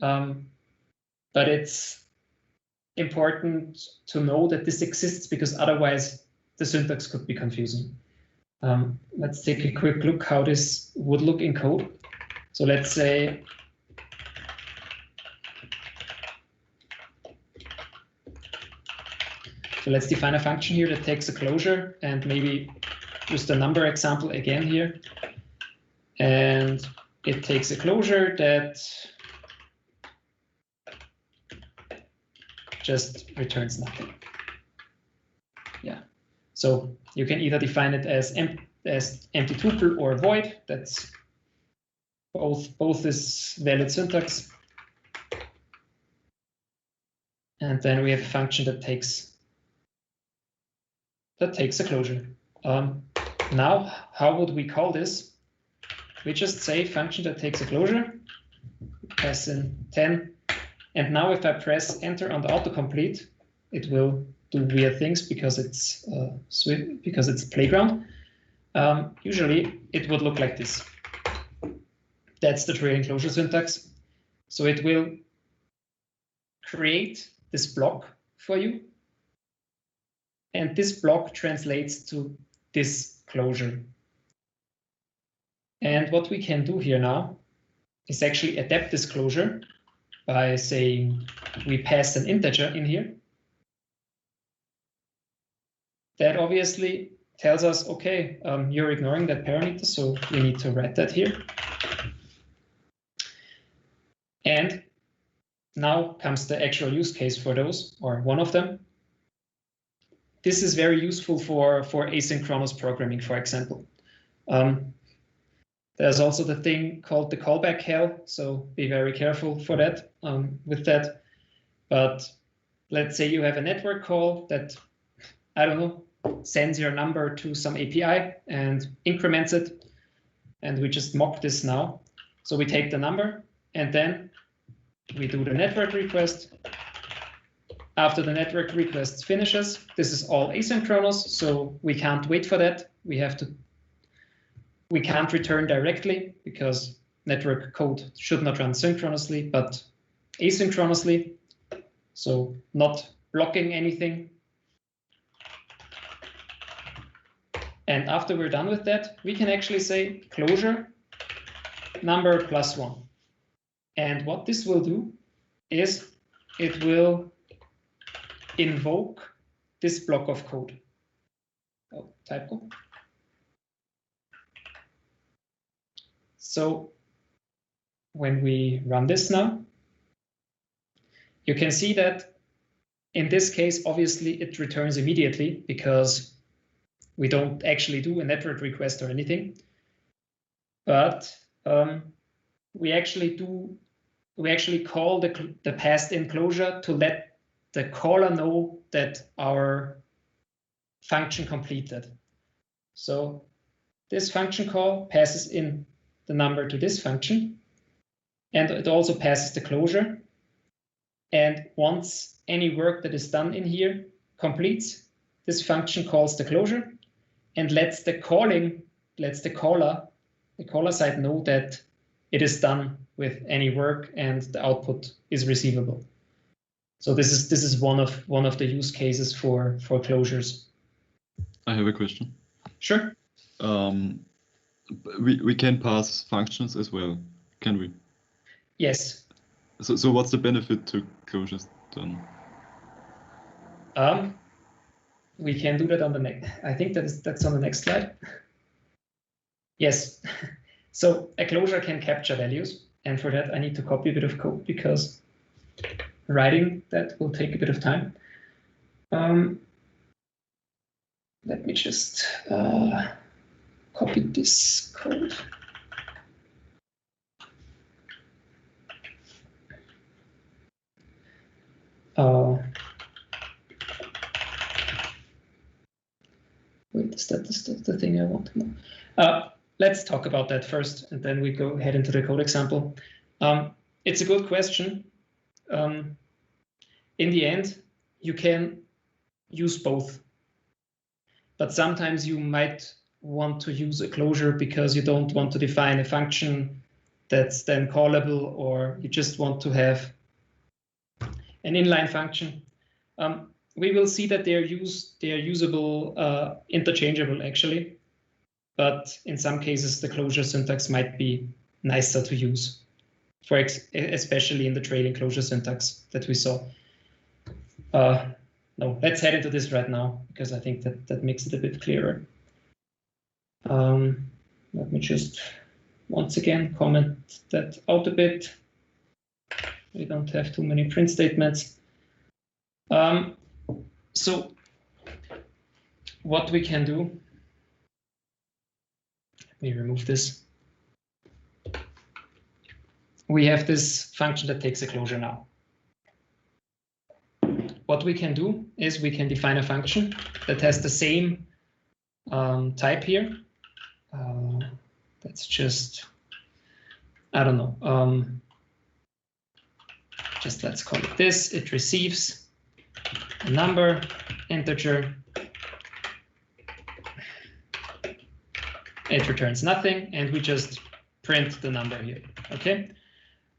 But it's important to know that this exists because otherwise the syntax could be confusing. Let's take a quick look how this would look in code. So let's say So let's define a function here that takes a closure, and maybe just a number example again here. And it takes a closure that just returns nothing. Yeah. So you can either define it as empty tuple or void. That's both is valid syntax. And then we have a function that takes a closure. Now, how would we call this? We just say function that takes a closure, pass in 10, and now if I press enter on the autocomplete, it will do weird things because it's playground. Usually it would look like this. That's the trailing closure syntax. So it will create this block for you, and this block translates to this closure. And what we can do here now is actually adapt this closure by saying we pass an integer in here. That obviously tells us, okay, you're ignoring that parameter, so we need to write that here. And now comes the actual use case for those, or one of them. This is very useful for asynchronous programming, for example. There's also the thing called the callback hell, so be very careful for that with that. But let's say you have a network call that, I don't know, sends your number to some API and increments it. And we just mock this now. So we take the number and then we do the network request. After the network request finishes, this is all asynchronous, so we can't wait for that. We can't return directly because network code should not run synchronously, but asynchronously. So not blocking anything. And after we're done with that, we can actually say closure number +1. And what this will do is it will invoke this block of code. Oh, typo. So when we run this now, you can see that in this case, obviously it returns immediately because we don't actually do a network request or anything. But we actually call the passed in closure to let the caller know that our function completed. So this function call passes in the number to this function, and it also passes the closure. And once any work that is done in here completes, this function calls the closure and lets the caller side know that it is done with any work and the output is receivable. So this is one of the use cases for closures. I have a question. Sure. We can pass functions as well, can we? Yes. So what's the benefit to closures then? We can do that on the next. I think that's on the next slide. Yes. So a closure can capture values, and for that I need to copy a bit of code because writing that will take a bit of time. Let me just copy this code. Wait, is that the thing I want to know? Let's talk about that first, and then we go ahead into the code example. It's a good question. In the end, you can use both. But sometimes you might want to use a closure because you don't want to define a function that's then callable, or you just want to have an inline function. We will see that they are usable, interchangeable actually, but in some cases the closure syntax might be nicer to use, especially in the trailing closure syntax that we saw. no, let's head into this right now because I think that makes it a bit clearer. Let me just once again comment that out a bit. We don't have too many print statements. So what we can do, let me remove this. We have this function that takes a closure now. What we can do is we can define a function that has the same type here. That's just, I don't know, just let's call it this. It receives a number, integer. It returns nothing, and we just print the number here, okay?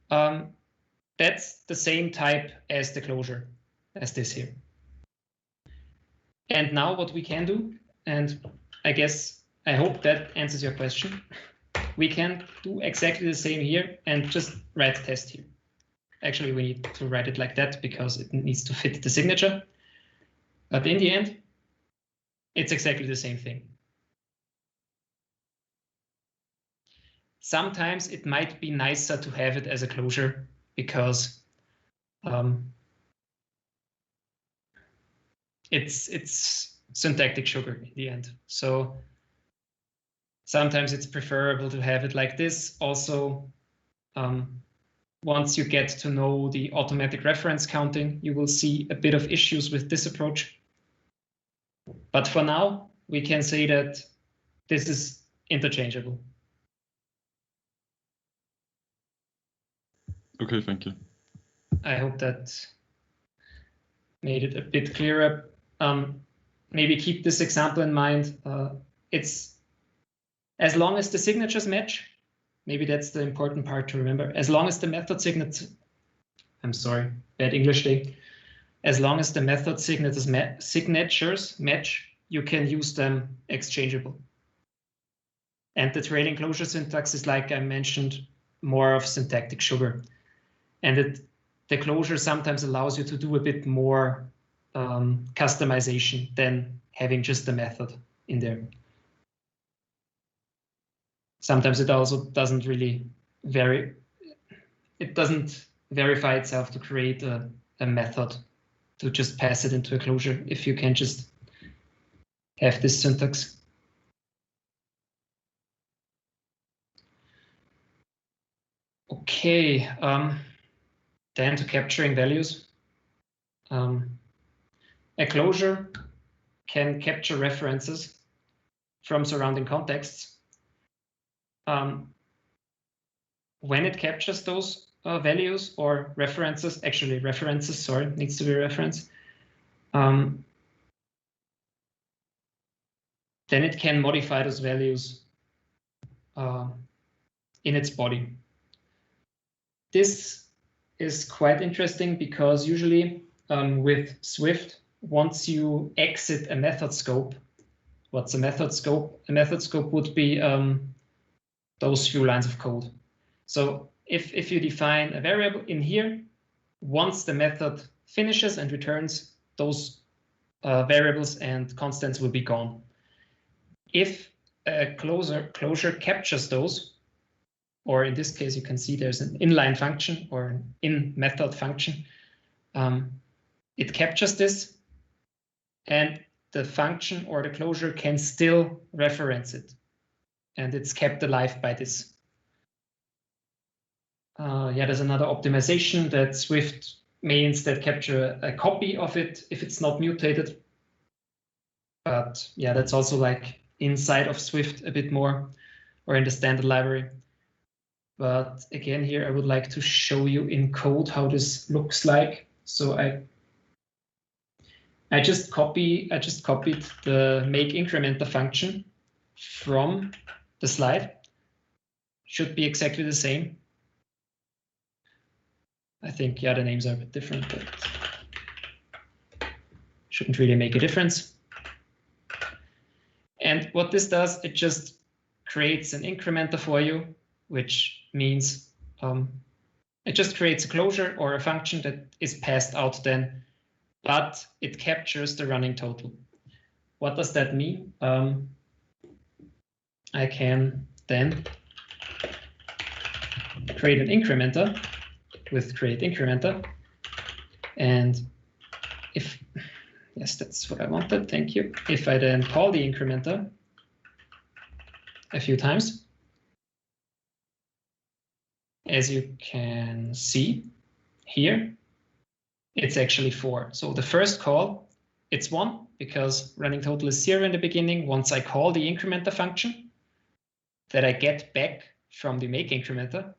That's the same type as the closure, as this here. And now what we can do, and I hope that answers your question. We can do exactly the same here and just write a test here. Actually, we need to write it like that because it needs to fit the signature. But in the end, it's exactly the same thing. Sometimes it might be nicer to have it as a closure because it's syntactic sugar in the end. So sometimes it's preferable to have it like this. Also, once you get to know the automatic reference counting, you will see a bit of issues with this approach. But for now, we can say that this is interchangeable. Okay, thank you. I hope that made it a bit clearer. Maybe keep this example in mind. It's as long as the signatures match, maybe that's the important part to remember. As long as the method signature, I'm sorry, bad English day. As long as the method signatures match, you can use them exchangeable. And the trailing closure syntax is, like I mentioned, more of syntactic sugar. And the closure sometimes allows you to do a bit more customization than having just the method in there. Sometimes it also doesn't really it doesn't verify itself to create a method to just pass it into a closure if you can just have this syntax. Okay, then to capturing values. A closure can capture references from surrounding contexts. When it captures those values or references, actually references, sorry, needs to be a reference, then it can modify those values in its body. This is quite interesting because usually with Swift, once you exit a method scope, what's a method scope? A method scope would be those few lines of code. So if you define a variable in here, once the method finishes and returns, those variables and constants will be gone. If a closure captures those, or in this case, you can see there's an inline function or an in method function. It captures this, and the function or the closure can still reference it, and it's kept alive by this. Yeah, there's another optimization that Swift may instead capture a copy of it if it's not mutated. But yeah, that's also like inside of Swift a bit more, or in the standard library. But again, here I would like to show you in code how this looks like. So I just copied the make incrementer function from the slide. Should be exactly the same. I think, yeah, the names are a bit different, but shouldn't really make a difference. And what this does, it just creates an incrementer for you, which means it just creates a closure or a function that is passed out then but it captures the running total. What does that mean? I can then create an incrementer with create incrementer. And if, yes, that's what I wanted, thank you. If I then call the incrementer a few times, as you can see here, it's actually 4. So the first call, it's 1 because running total is 0 in the beginning. Once I call the incrementer function that I get back from the make incrementer,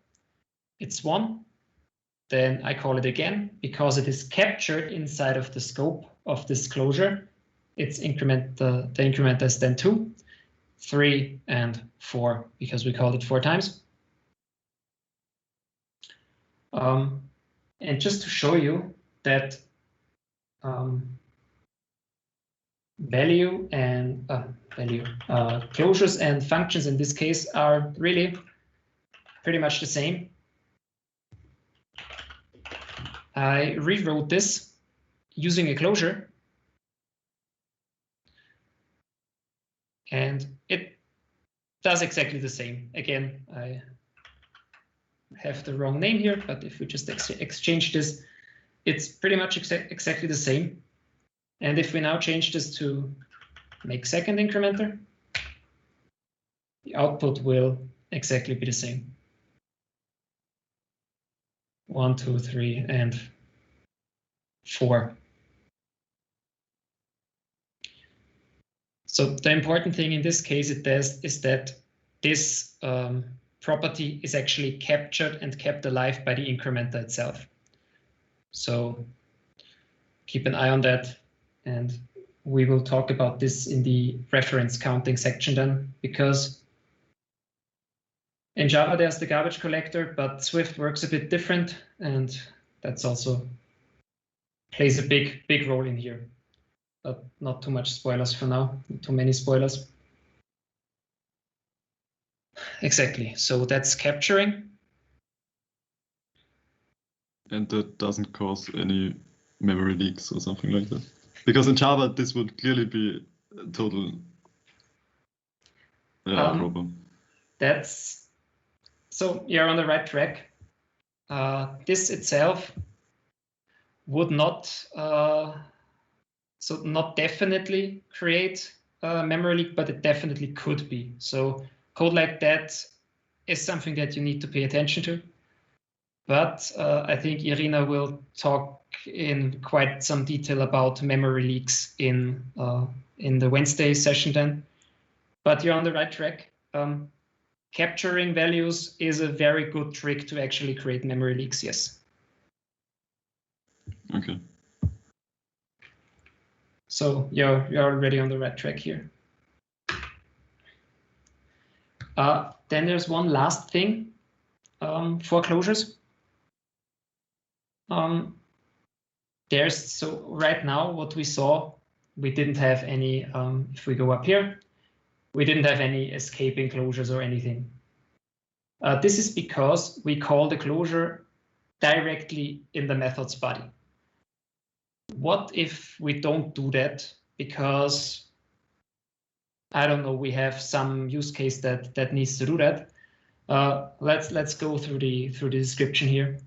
it's 1. Then I call it again because it is captured inside of the scope of this closure. It's increment, the incrementer is then 2, 3, and 4 because we called it 4 times. And just to show you that closures and functions in this case are really pretty much the same. I rewrote this using a closure, and it does exactly the same. Again, I have the wrong name here, but if we just exchange this, it's pretty much exactly the same. And if we now change this to make second incrementer, the output will exactly be the same. 1, 2, 3, and 4. So the important thing in this case is that this property is actually captured and kept alive by the incrementer itself. So keep an eye on that, and we will talk about this in the reference counting section then, because in Java there's the garbage collector, but Swift works a bit different, and that's also plays a big role in here. But not too much spoilers for now, not too many spoilers. Exactly, so that's capturing. And that doesn't cause any memory leaks or something like that? Because in Java, this would clearly be a total problem. That's, so you're on the right track. This itself would not, so not definitely create a memory leak, but it definitely could be. So code like that is something that you need to pay attention to. But I think Irina will talk in quite some detail about memory leaks in the Wednesday session then. But you're on the right track. Capturing values is a very good trick to actually create memory leaks, yes. Okay. So you're already on the right track here. Then there's one last thing for closures. So right now what we saw, we didn't have any, if we go up here, we didn't have any escaping closures or anything. This is because we call the closure directly in the method's body. What if we don't do that because, I don't know, we have some use case that needs to do that? Let's go through the description here.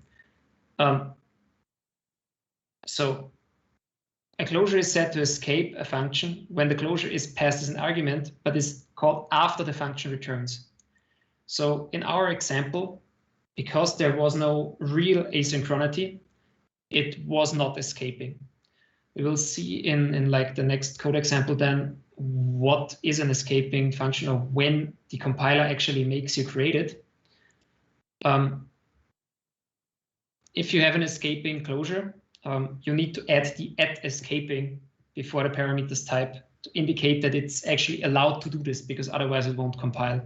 So a closure is set to escape a function when the closure is passed as an argument, but is called after the function returns. So in our example, because there was no real asynchronity, it was not escaping. We will see in like the next code example then what is an escaping function, or when the compiler actually makes you create it. If you have an escaping closure, you need to add the @escaping before the parameters type to indicate that it's actually allowed to do this, because otherwise it won't compile.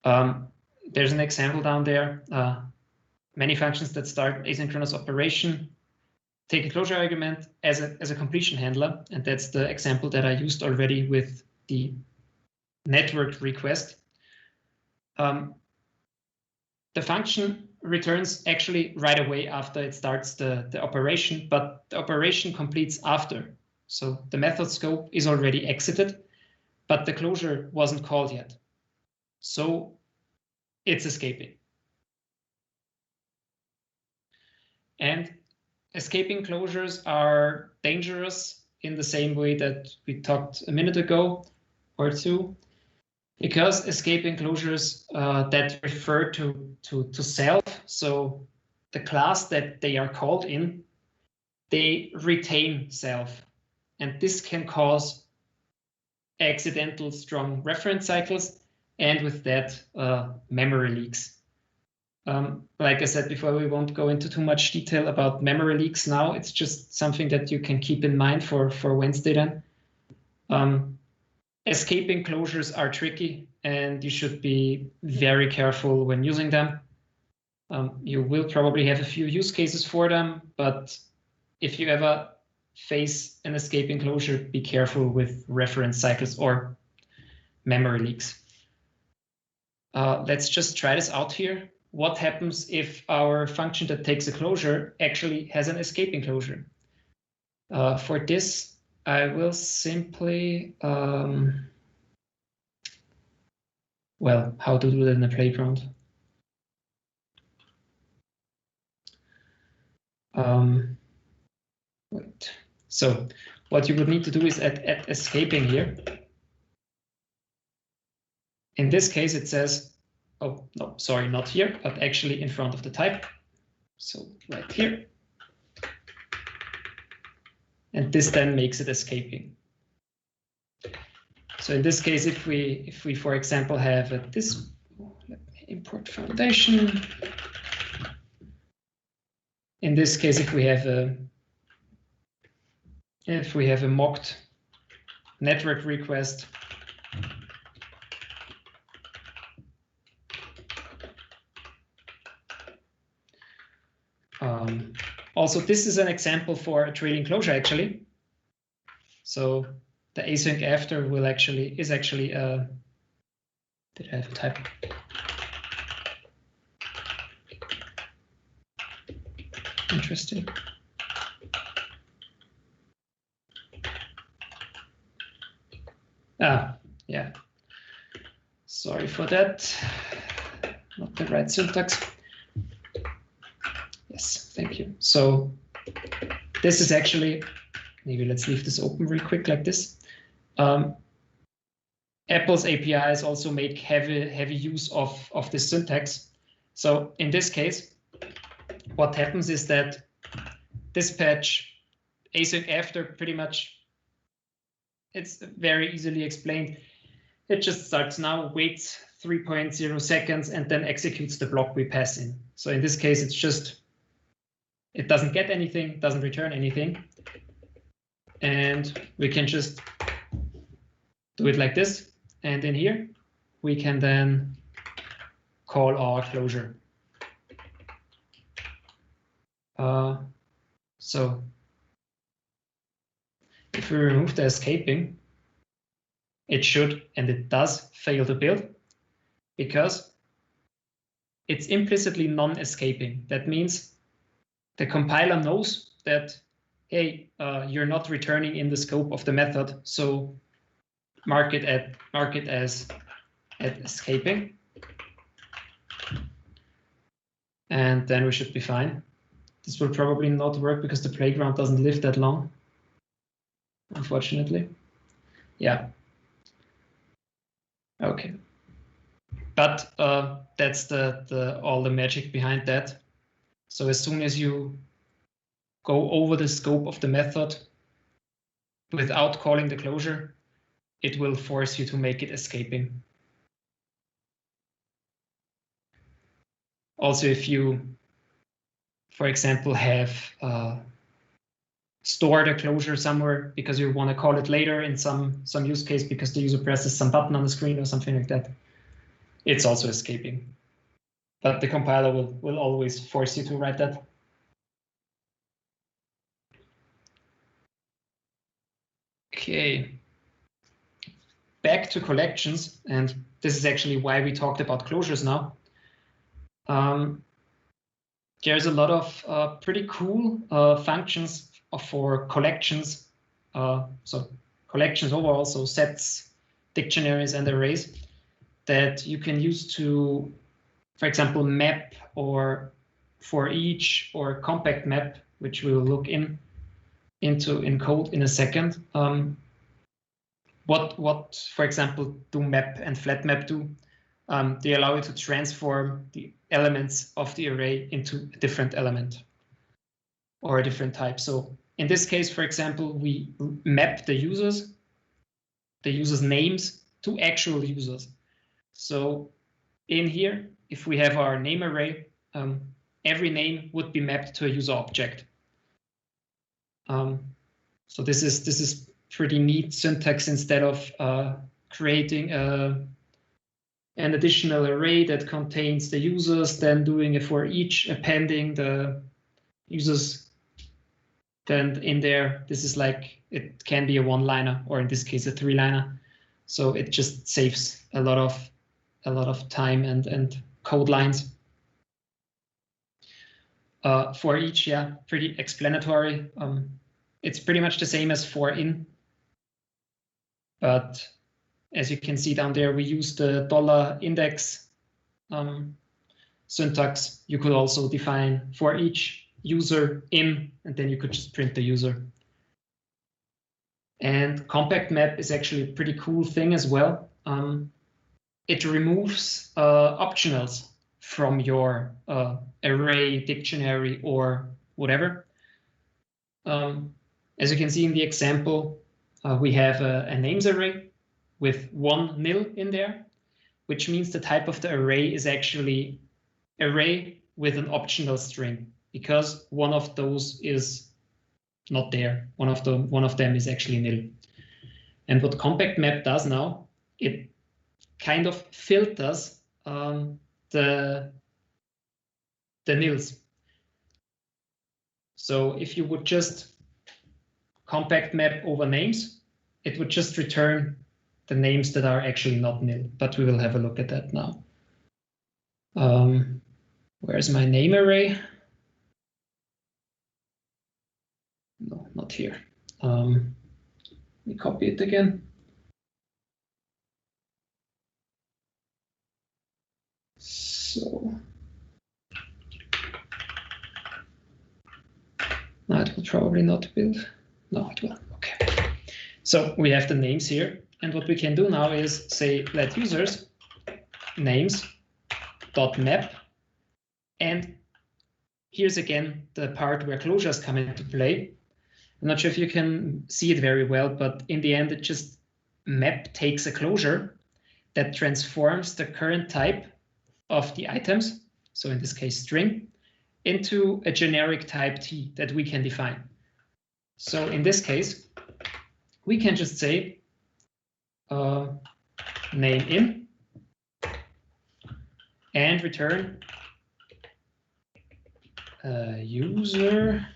There's an example down there. Many functions that start asynchronous operation take a closure argument as a completion handler, and that's the example that I used already with the network request. The function returns actually right away after it starts the operation, but the operation completes after. So the method scope is already exited, but the closure wasn't called yet. So it's escaping. And escaping closures are dangerous in the same way that we talked a minute ago or two, because escaping closures that refer to self, so the class that they are called in, they retain self. And this can cause accidental strong reference cycles, and with that, memory leaks. Like I said before, we won't go into too much detail about memory leaks now. It's just something that you can keep in mind for Wednesday then. Escaping closures are tricky, and you should be very careful when using them. You will probably have a few use cases for them, but if you ever face an escaping closure, be careful with reference cycles or memory leaks. Let's just try this out here. What happens if our function that takes a closure actually has an escaping closure? For this, I will simply, well, how to do that in a playground? Wait. So what you would need to do is at escaping here. In this case, it says, oh, no, sorry, not here, but actually in front of the type. So right here. And this then makes it escaping. So in this case, if we for example have this, let me import foundation. In this case, if we have a mocked network request, also, this is an example for a trailing closure actually. So the async after is actually did I have a type? Interesting. Yeah. Sorry for that. Not the right syntax. Yes, thank you. So this is actually, maybe let's leave this open real quick like this. Apple's APIs also make heavy use of this syntax. So in this case, what happens is that dispatch async after pretty much, it's very easily explained. It just starts now, waits 3.0 seconds, and then executes the block we pass in. So in this case, it's just, it doesn't get anything, doesn't return anything. And we can just do it like this. And in here, we can then call our closure. So if we remove the escaping, it should, and it does, fail to build because it's implicitly non-escaping. That means the compiler knows that, hey, you're not returning in the scope of the method, so mark it as escaping, and then we should be fine. This will probably not work because the playground doesn't live that long, unfortunately. Yeah. Okay. But that's all the magic behind that. So as soon as you go over the scope of the method without calling the closure, it will force you to make it escaping. Also, if you, for example, have stored a closure somewhere because you want to call it later in some use case because the user presses some button on the screen or something like that, it's also escaping. But the compiler will always force you to write that. Okay. Back to collections, and this is actually why we talked about closures now. there's a lot of pretty cool functions for collections. So collections overall, so sets, dictionaries, and arrays that you can use to, for example, map or for each or compact map, which we'll look into in code in a second. What, for example, do map and flat map do? They allow you to transform the elements of the array into a different element or a different type. So in this case, for example, we map the users' names to actual users. So in here, if we have our name array, every name would be mapped to a user object. So this is pretty neat syntax. Instead of creating an additional array that contains the users, then doing a for each, appending the users, then in there, this is like, it can be a one-liner, or in this case a three-liner. So it just saves a lot of time and code lines. For each, yeah, pretty explanatory. It's pretty much the same as for in, but as you can see down there, we use the $index syntax. You could also define for each user in, and then you could just print the user. And compact map is actually a pretty cool thing as well. It removes optionals from your array, dictionary, or whatever. As you can see in the example, we have a names array with one nil in there, which means the type of the array is actually array with an optional string, because one of those is not there. One of them is actually nil. And what compact map does now, it kind of filters the nils. So if you would just compact map over names, it would just return the names that are actually not nil, but we will have a look at that now. Where's my name array? No, not here. Let me copy it again. So no, it will probably not build. No, it will. Okay. So we have the names here, and what we can do now is say let users names dot map, and here's again the part where closures come into play. I'm not sure if you can see it very well, but in the end, it just map takes a closure that transforms the current type of the items, so in this case string, into a generic type T that we can define. So in this case, we can just say name in and return user,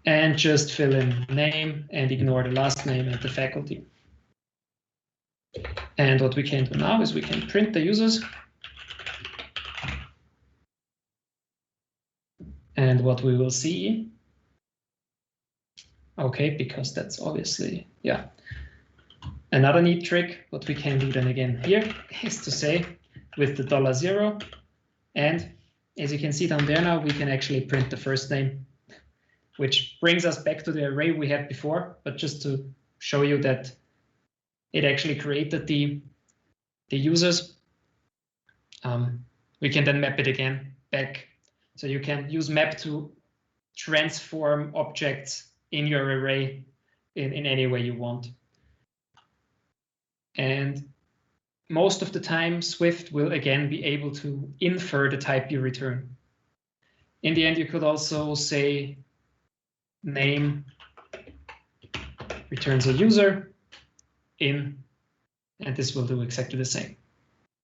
and just fill in name and ignore the last name and the faculty. And what we can do now is we can print the users. And what we will see, okay, because that's obviously, yeah. Another neat trick, what we can do then again here is to say with the $0, and as you can see down there now, we can actually print the first name, which brings us back to the array we had before, but just to show you that it actually created the users. We can then map it again back. So you can use map to transform objects in your array in any way you want. And most of the time, Swift will again be able to infer the type you return. In the end, you could also say name returns a user in, and this will do exactly the same.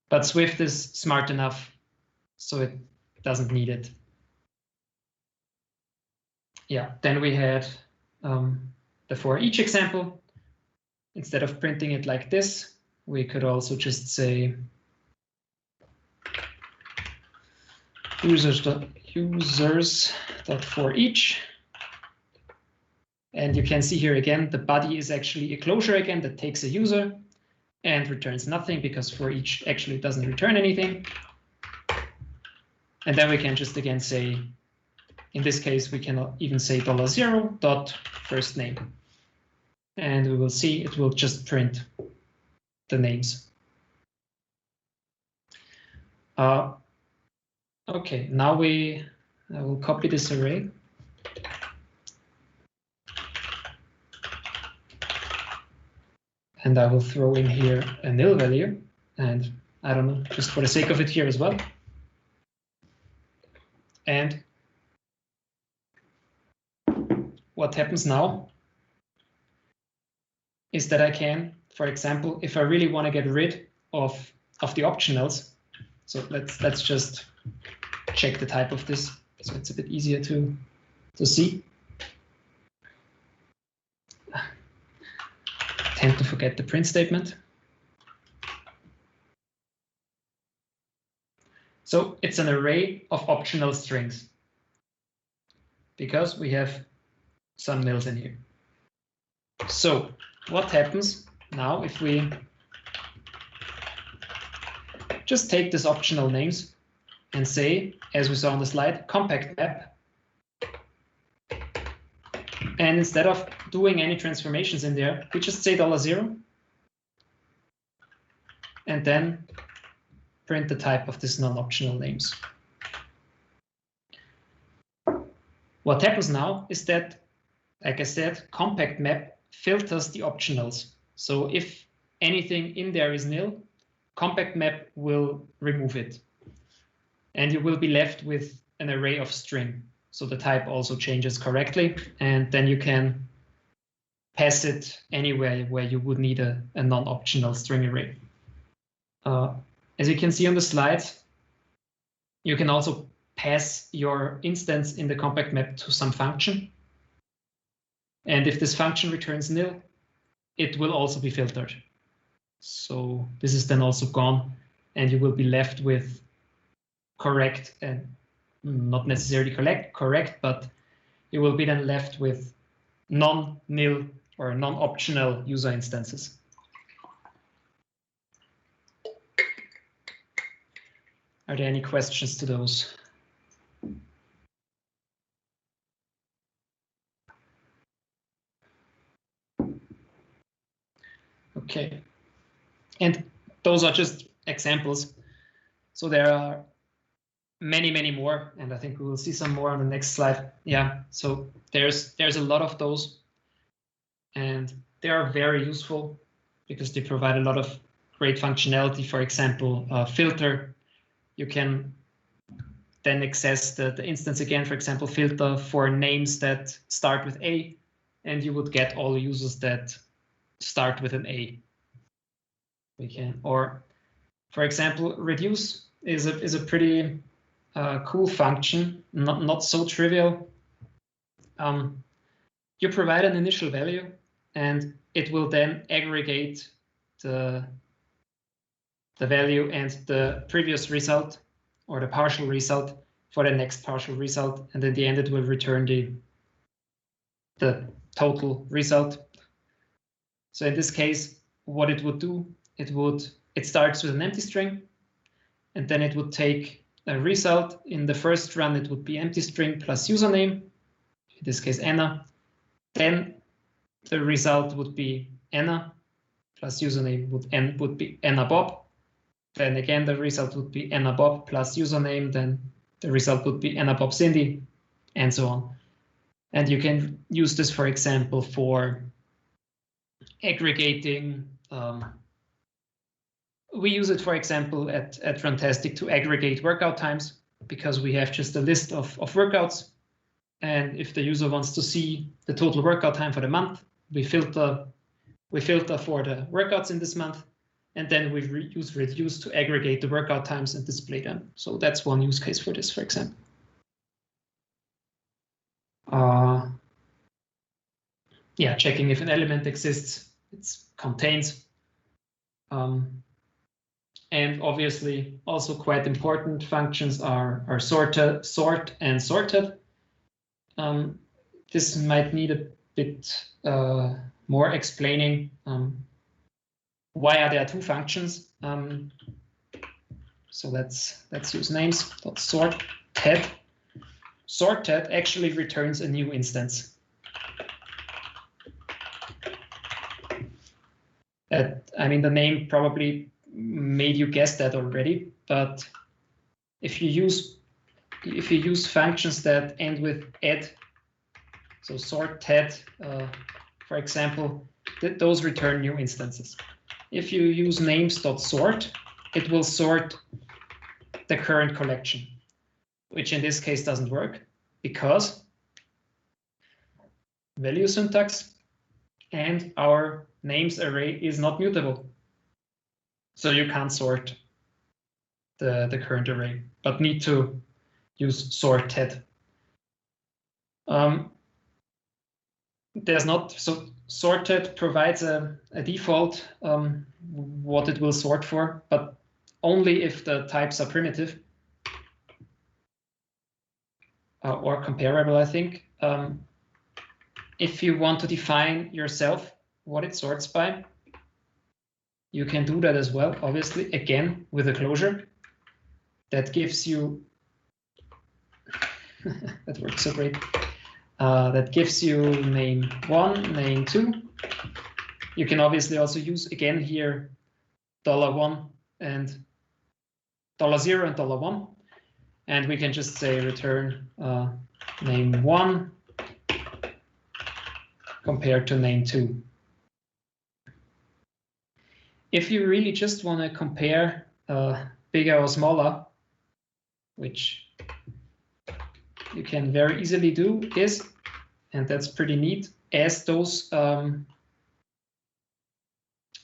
But Swift is smart enough, so it doesn't need it. Yeah, then we had the for each example. Instead of printing it like this, we could also just say users.forEach. And you can see here again, the body is actually a closure again that takes a user and returns nothing because for each actually doesn't return anything. And then we can just again say, in this case, we can even say $0.firstname. And we will see it will just print the names. Okay, now I will copy this array. And I will throw in here a nil value. And I don't know, just for the sake of it here as well. And what happens now is that I can, for example, if I really want to get rid of the optionals, so let's just check the type of this, so it's a bit easier to see. I tend to forget the print statement. So it's an array of optional strings because we have some nils in here. So what happens now if we just take these optional names and say, as we saw on the slide, compact map. And instead of doing any transformations in there, we just say $0 and then print the type of these non-optional names. What happens now is that, like I said, compact map filters the optionals. So if anything in there is nil, compact map will remove it. And you will be left with an array of string. So the type also changes correctly. And then you can pass it anywhere where you would need a non-optional string array. As you can see on the slide, you can also pass your instance in the compact map to some function. And if this function returns nil, it will also be filtered. So this is then also gone, and you will be left with correct and not necessarily correct, but you will be then left with non-nil or non-optional user instances. Are there any questions to those? Okay, and those are just examples. So there are many more, and I think we will see some more on the next slide. Yeah, so there's a lot of those, and they are very useful because they provide a lot of great functionality. For example, filter. You can then access the instance again, for example, filter for names that start with A, and you would get all users that start with an A. We can, or for example, reduce is a pretty cool function, not so trivial. You provide an initial value, and it will then aggregate the value and the previous result or the partial result for the next partial result, and in the end it will return the total result. So in this case, what it would do, it starts with an empty string, and then it would take a result. In the first run, it would be empty string plus username, in this case Anna. Then the result would be Anna plus username would be Anna Bob. Then again, the result would be Anna Bob plus username. Then the result would be Anna Bob Cindy, and so on. And you can use this, for example, for aggregating. We use it, for example, at Runtastic to aggregate workout times, because we have just a list of workouts. And if the user wants to see the total workout time for the month, we filter for the workouts in this month, and then we use reduce to aggregate the workout times and display them. So that's one use case for this, for example. Yeah, checking if an element exists, it contains. And obviously also quite important functions are sort and sorted. This might need a bit more explaining. Why are there two functions? So let's use names. Sorted. Sorted actually returns a new instance. I mean, the name probably made you guess that already, but if you use functions that end with ed, so sorted, for example, those return new instances. If you use names.sort, it will sort the current collection, which in this case doesn't work because value syntax and our names array is not mutable. So you can't sort the current array, but need to use sorted. There's not, so sorted provides a default what it will sort for, but only if the types are primitive or comparable, I think. If you want to define yourself what it sorts by, you can do that as well, obviously, again, with a closure. That gives you, that works so great. That gives you name 1, name 2. You can obviously also use, again here, $1 and $0 and $1. And we can just say return name 1 compared to name 2. If you really just want to compare bigger or smaller, which you can very easily do is, and that's pretty neat, as those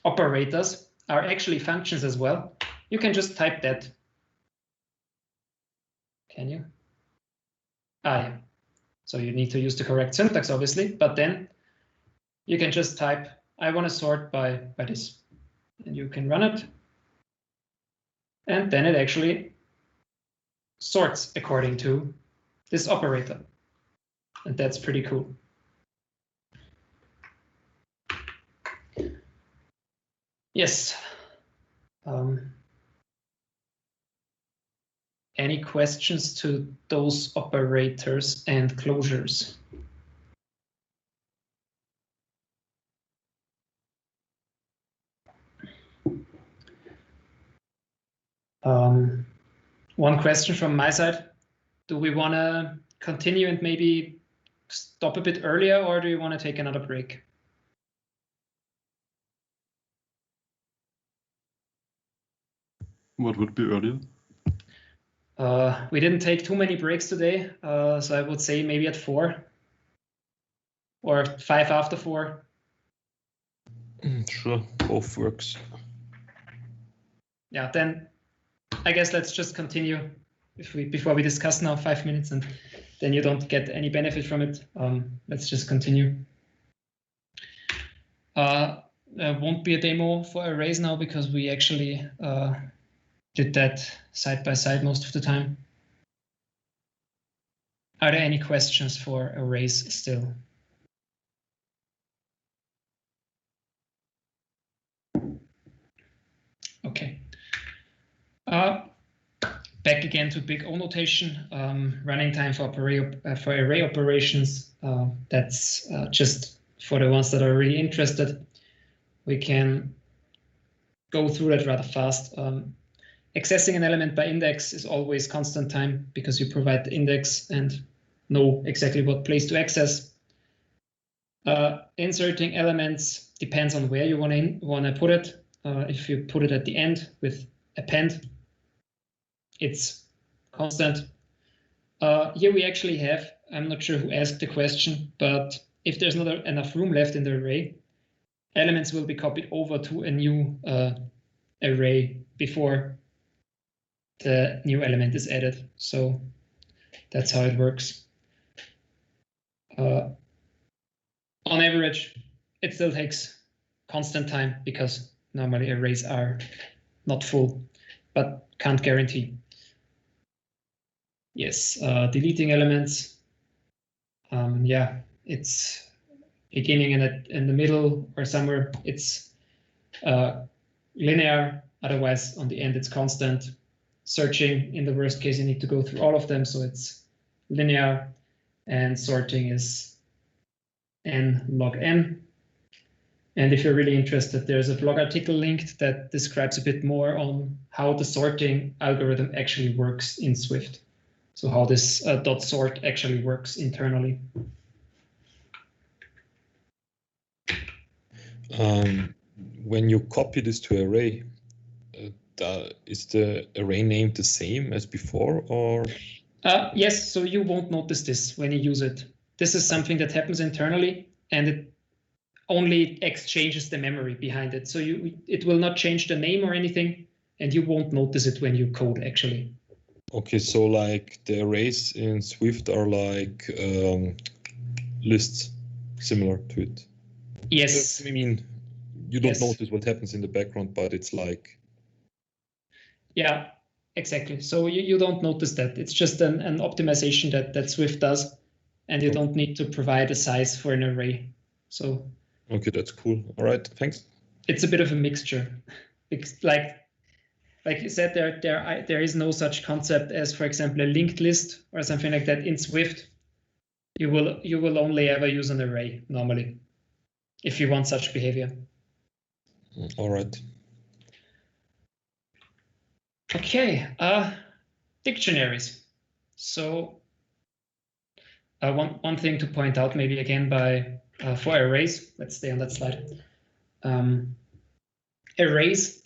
operators are actually functions as well, you can just type that. Can you? Yeah. So you need to use the correct syntax, obviously, but then you can just type, I want to sort by this. And you can run it. And then it actually sorts according to this operator. And that's pretty cool. Yes. Any questions to those operators and closures? One question from my side. Do we want to continue and maybe stop a bit earlier, or do you want to take another break? What would be earlier? We didn't take too many breaks today, so I would say maybe at 4 or 5 after 4. Sure, both works. Yeah, then I guess let's just continue before we discuss now 5 minutes, and then you don't get any benefit from it. Let's just continue. There won't be a demo for arrays now because we actually did that side by side most of the time. Are there any questions for arrays still? Okay. Back again to big O notation, running time for array operations. That's just for the ones that are really interested. We can go through that rather fast. Accessing an element by index is always constant time because you provide the index and know exactly what place to access. Inserting elements depends on where you want to put it. If you put it at the end with append, it's constant. Here we actually have, I'm not sure who asked the question, but if there's not enough room left in the array, elements will be copied over to a new array before the new element is added. So that's how it works. On average, it still takes constant time because normally arrays are not full. but can't guarantee. Yes, deleting elements. Yeah, it's beginning in the middle or somewhere. It's linear. Otherwise, on the end, it's constant. Searching, in the worst case, you need to go through all of them, so it's linear. And sorting is n log n. And if you're really interested, there's a blog article linked that describes a bit more on how the sorting algorithm actually works in Swift. So how this dot sort actually works internally. When you copy this to array, is the array name the same as before, or? Yes, so you won't notice this when you use it. This is something that happens internally, and it only exchanges the memory behind it. So it will not change the name or anything, and you won't notice it when you code actually. Okay, so like the arrays in Swift are like lists, similar to it. Yes. I mean, you don't Yes. notice what happens in the background, but it's like. Yeah, exactly. So you don't notice that. It's just an optimization that Swift does, and you don't need to provide a size for an array. So. Okay, that's cool. All right, thanks. It's a bit of a mixture. Because like you said, there is no such concept as, for example, a linked list or something like that in Swift. You will only ever use an array normally if you want such behavior. All right. Okay, dictionaries. So one thing to point out maybe again for arrays, let's stay on that slide. Arrays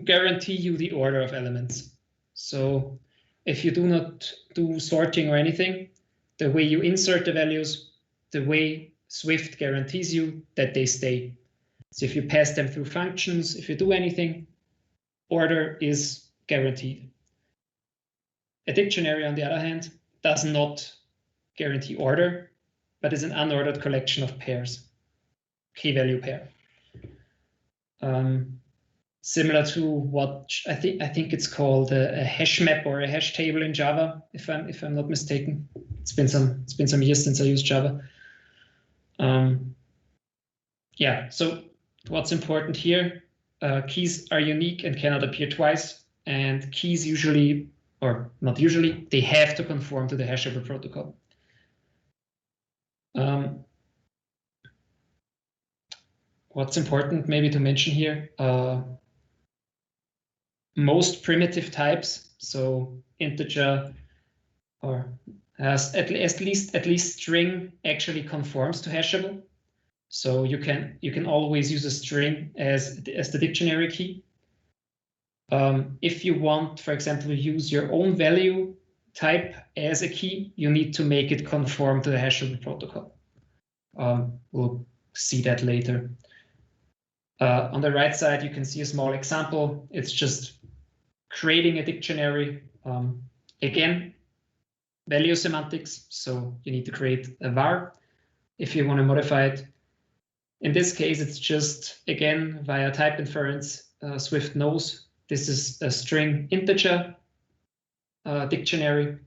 guarantee you the order of elements. So if you do not do sorting or anything, the way you insert the values, the way Swift guarantees you that they stay. So if you pass them through functions, if you do anything, order is guaranteed. A dictionary, on the other hand, does not guarantee order, but is an unordered collection of pairs, key-value pair. Similar to what I think it's called a hash map or a hash table in Java, if I'm not mistaken. It's been some years since I used Java. Yeah. So what's important here? Keys are unique and cannot appear twice, and keys usually, or not usually, they have to conform to the hashable protocol. What's important maybe to mention here? Most primitive types, so integer or at least string actually conforms to hashable. So you can always use a string as the dictionary key. If you want, for example, use your own value type as a key, you need to make it conform to the hashable protocol. We'll see that later. On the right side, you can see a small example. It's just creating a dictionary. Again, value semantics. So you need to create a var if you want to modify it. In this case, it's just, again, via type inference, Swift knows this is a string integer dictionary.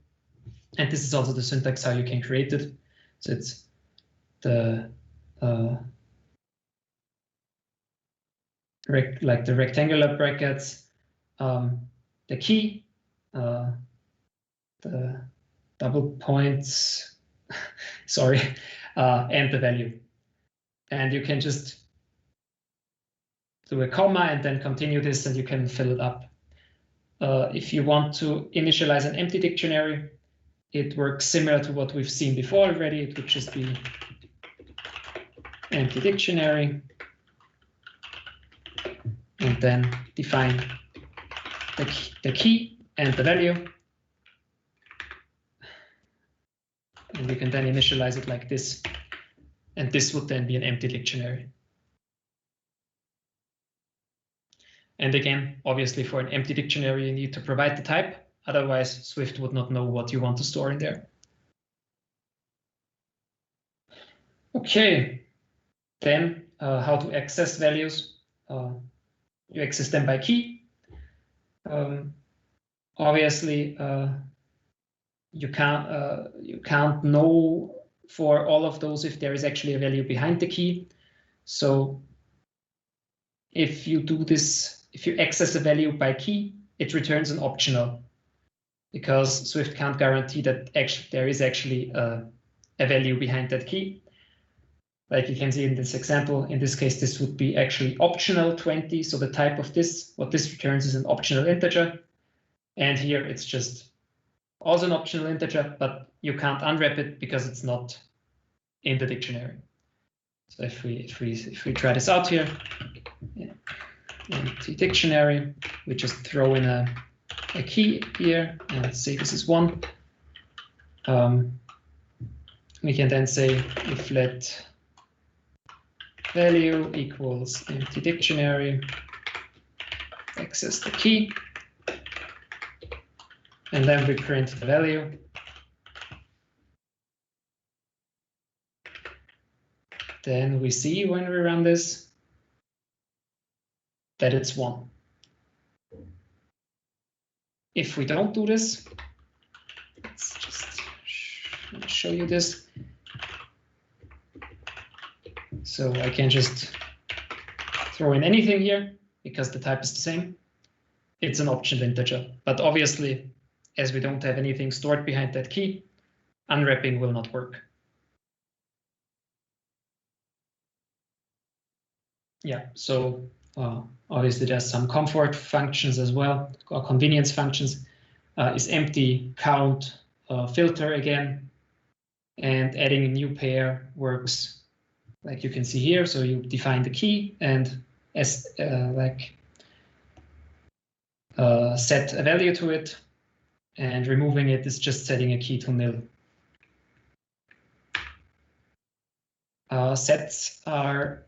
And this is also the syntax how you can create it. So it's the like the rectangular brackets, the key, the double points, sorry, and the value. And you can just do a comma and then continue this, and you can fill it up. If you want to initialize an empty dictionary, it works similar to what we've seen before already. It would just be empty dictionary, and then define the key and the value. And we can then initialize it like this. And this would then be an empty dictionary. And again, obviously for an empty dictionary, you need to provide the type. Otherwise, Swift would not know what you want to store in there. Okay, then how to access values. You access them by key. Obviously, you can't know for all of those if there is actually a value behind the key. So if you do this, if you access a value by key, it returns an optional, because Swift can't guarantee that there is actually a value behind that key. Like you can see in this example, in this case, this would be actually optional 20. So the type of this, what this returns, is an optional integer. And here it's just also an optional integer, but you can't unwrap it because it's not in the dictionary. So if we try this out here, empty dictionary, we just throw in a key here and say this is 1. We can then say if let value equals empty dictionary, access the key, and then we print the value. Then we see when we run this that it's 1. If we don't do this, let's just show you this. So I can just throw in anything here because the type is the same. It's an optional integer, but obviously, as we don't have anything stored behind that key, unwrapping will not work. Yeah, so obviously there's some comfort functions as well, or convenience functions. Is empty count filter again, and adding a new pair works like you can see here. So you define the key and as set a value to it, and removing it is just setting a key to nil. Sets are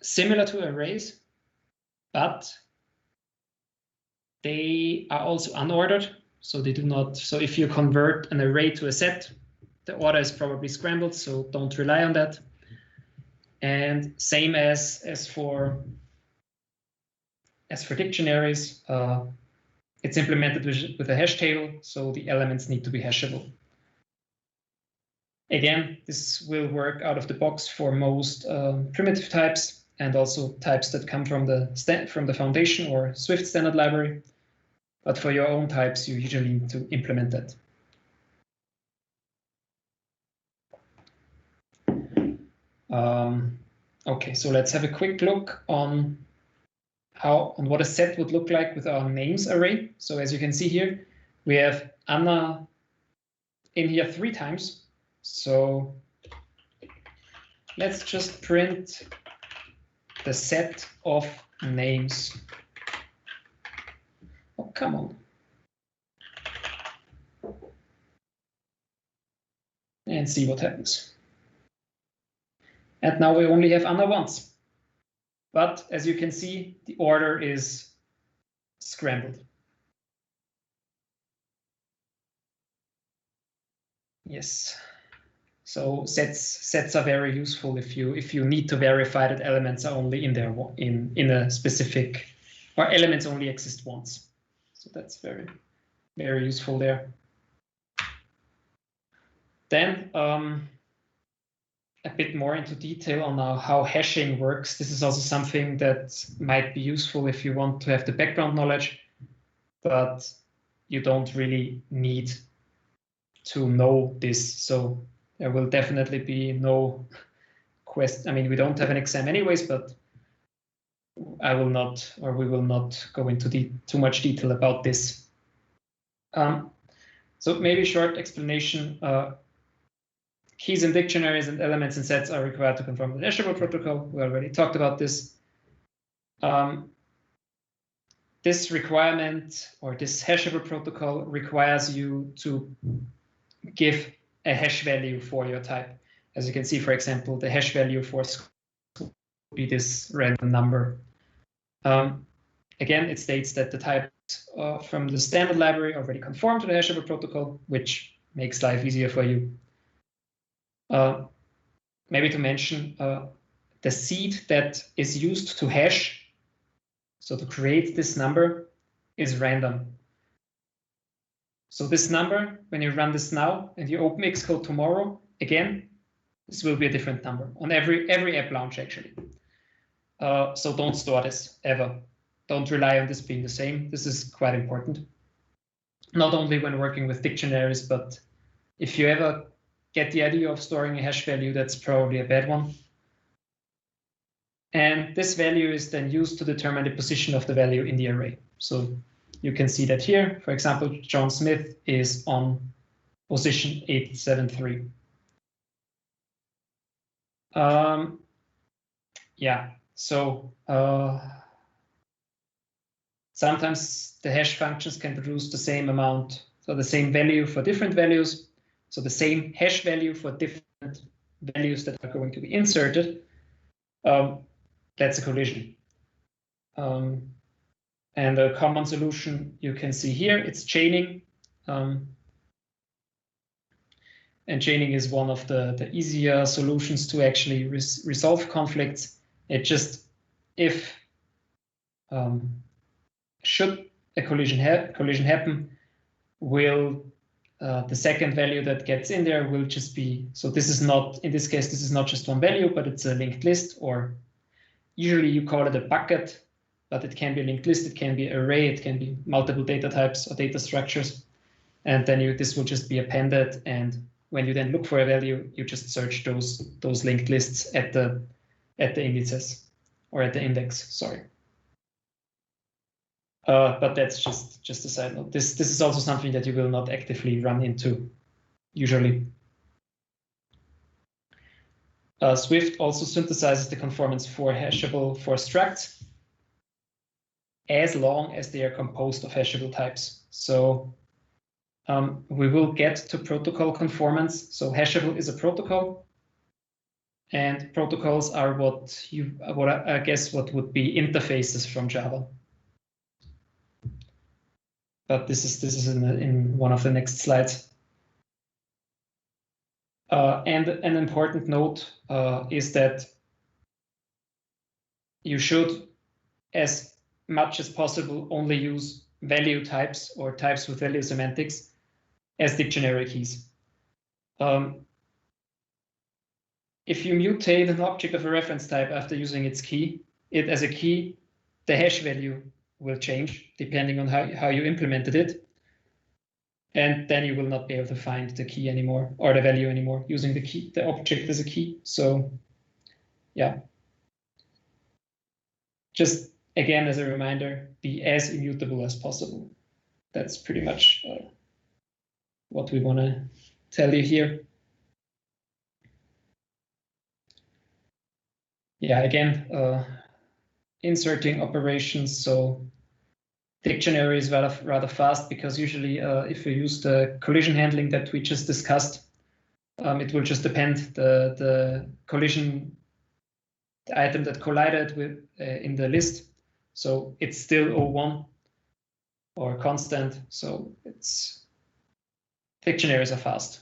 similar to arrays, but they are also unordered. So they do not. So if you convert an array to a set, the order is probably scrambled. So don't rely on that. And same as for dictionaries, it's implemented with a hash table. So the elements need to be hashable. Again, this will work out of the box for most primitive types, and also types that come from the Foundation or Swift standard library. But for your own types, you usually need to implement that. Okay, so let's have a quick look on what a set would look like with our names array. So as you can see here, we have Anna in here 3 times. So let's just print the set of names. Oh, come on. And see what happens. And now we only have Anna once. But as you can see, the order is scrambled. Yes. So sets are very useful if you need to verify that elements are only in there in a specific, or elements only exist once. So that's very, very useful there. Then a bit more into detail on how hashing works. This is also something that might be useful if you want to have the background knowledge, but you don't really need to know this. So there will definitely be no question. I mean, we don't have an exam anyways, but I will not, or we will not go into too much detail about this. So maybe short explanation. Keys in dictionaries and elements in sets are required to conform to the hashable protocol. We already talked about this. This requirement, or this hashable protocol, requires you to give a hash value for your type. As you can see, for example, the hash value for school would be this random number. Again, it states that the types from the standard library already conform to the hashable protocol, which makes life easier for you. Maybe to mention the seed that is used to hash. So to create this number is random. So this number, when you run this now and you open Xcode tomorrow, again, this will be a different number on every app launch actually. So don't store this ever. Don't rely on this being the same. This is quite important. Not only when working with dictionaries, but if you ever get the idea of storing a hash value, that's probably a bad one. And this value is then used to determine the position of the value in the array. So you can see that here, for example, John Smith is on position 873. Yeah, so sometimes the hash functions can produce the same amount, so the same value for different values. So the same hash value for different values that are going to be inserted. That's a collision. And a common solution you can see here, it's chaining. And chaining is one of the easier solutions to actually resolve conflicts. It just, if should a collision happen, will the second value that gets in there will just be, so this is not, in this case, this is not just one value, but it's a linked list, or usually you call it a bucket, but it can be a linked list, it can be an array, it can be multiple data types or data structures. And then this will just be appended, and when you then look for a value, you just search those linked lists at the indices, or at the index, sorry. But that's just a side note. This is also something that you will not actively run into usually. Swift also synthesizes the conformance for hashable for structs as long as they are composed of hashable types. So we will get to protocol conformance. So hashable is a protocol, and protocols are what I guess what would be interfaces from Java. But this is in one of the next slides. And an important note is that you should, as much as possible, only use value types or types with value semantics as dictionary keys. If you mutate an object of a reference type after using its key, as a key, the hash value will change depending on how you implemented it. And then you will not be able to find the key anymore, or the value anymore, using the object as a key. So yeah. Just again, as a reminder, be as immutable as possible. That's pretty much what we want to tell you here. Yeah, again, inserting operations. So dictionary is rather fast, because usually if you use the collision handling that we just discussed, it will just append the collision item that collided with in the list. So it's still O1 or constant. So dictionaries are fast.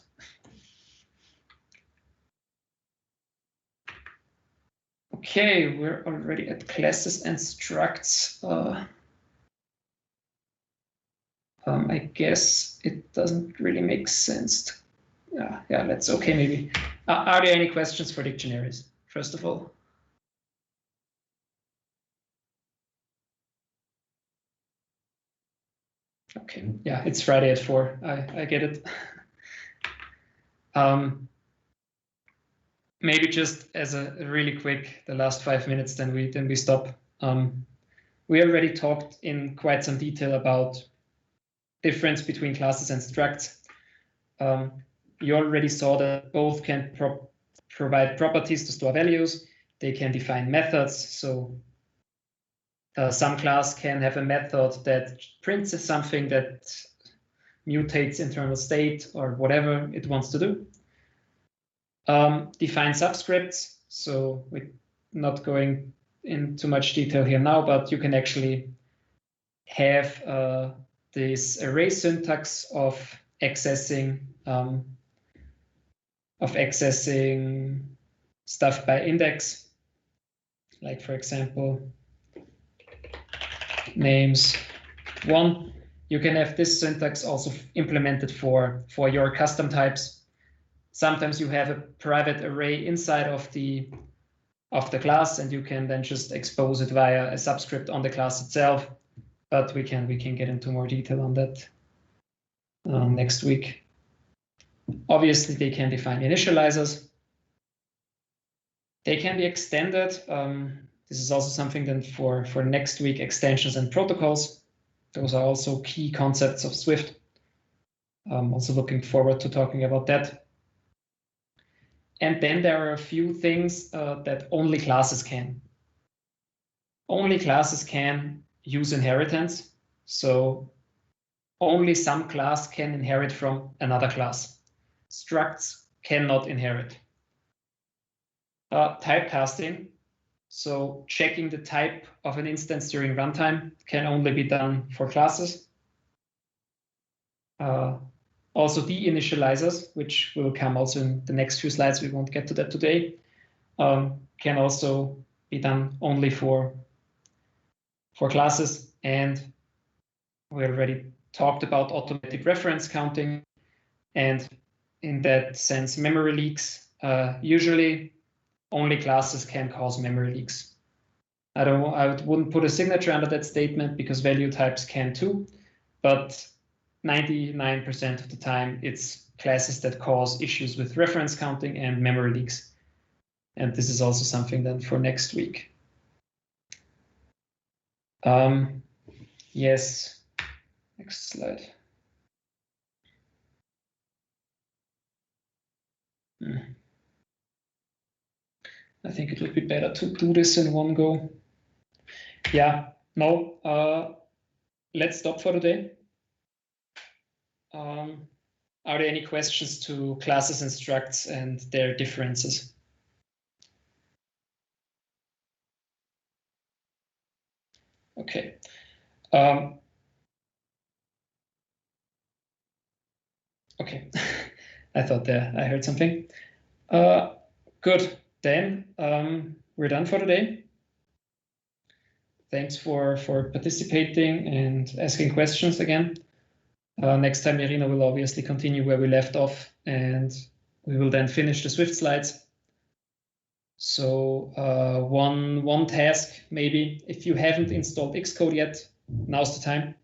Okay, we're already at classes and structs. I guess it doesn't really make sense. Yeah, let's, okay, maybe. Are there any questions for dictionaries, first of all? Okay, yeah, it's Friday at 4. I get it. Maybe just as a really quick, the last 5 minutes, then we stop. We already talked in quite some detail about difference between classes and structs. You already saw that both can provide properties to store values. They can define methods. So some class can have a method that prints something that mutates internal state or whatever it wants to do. Define subscripts. So we're not going into much detail here now, but you can actually have this array syntax of accessing stuff by index. Like, for example, names 1. You can have this syntax also implemented for your custom types. Sometimes you have a private array inside of the class, and you can then just expose it via a subscript on the class itself. But we can get into more detail on that next week. Obviously, they can define initializers. They can be extended. This is also something then for next week, extensions and protocols. Those are also key concepts of Swift. I'm also looking forward to talking about that. And then there are a few things that only classes can. Only classes can use inheritance. So only some class can inherit from another class. Structs cannot inherit. Typecasting, so checking the type of an instance during runtime, can only be done for classes. Also deinitializers, which will come also in the next few slides, we won't get to that today, can also be done only for classes. And we already talked about automatic reference counting, and in that sense, memory leaks. Usually only classes can cause memory leaks. I wouldn't put a signature under that statement because value types can too, but 99% of the time it's classes that cause issues with reference counting and memory leaks. And this is also something then for next week. Yes, next slide. I think it would be better to do this in one go. Yeah, no, let's stop for today. Are there any questions to classes and structs and their differences? Okay. Okay, I thought I heard something. Good, then we're done for today. Thanks for participating and asking questions again. Next time, Irina will obviously continue where we left off, and we will then finish the Swift slides. So one task, maybe, if you haven't installed Xcode yet, now's the time,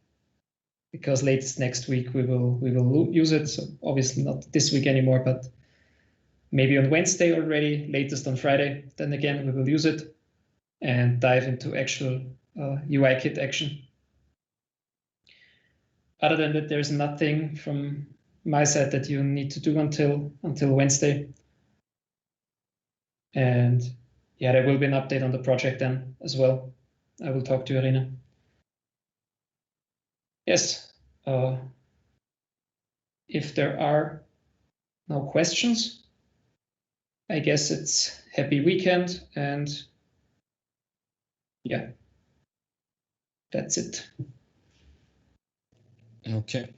because latest next week we will use it. So obviously not this week anymore, but maybe on Wednesday already, latest on Friday. Then again, we will use it and dive into actual UIKit action. Other than that, there's nothing from my side that you need to do until Wednesday. And yeah, there will be an update on the project then as well. I will talk to Irina. Yes, if there are no questions, I guess it's happy weekend, and yeah, that's it. Okay.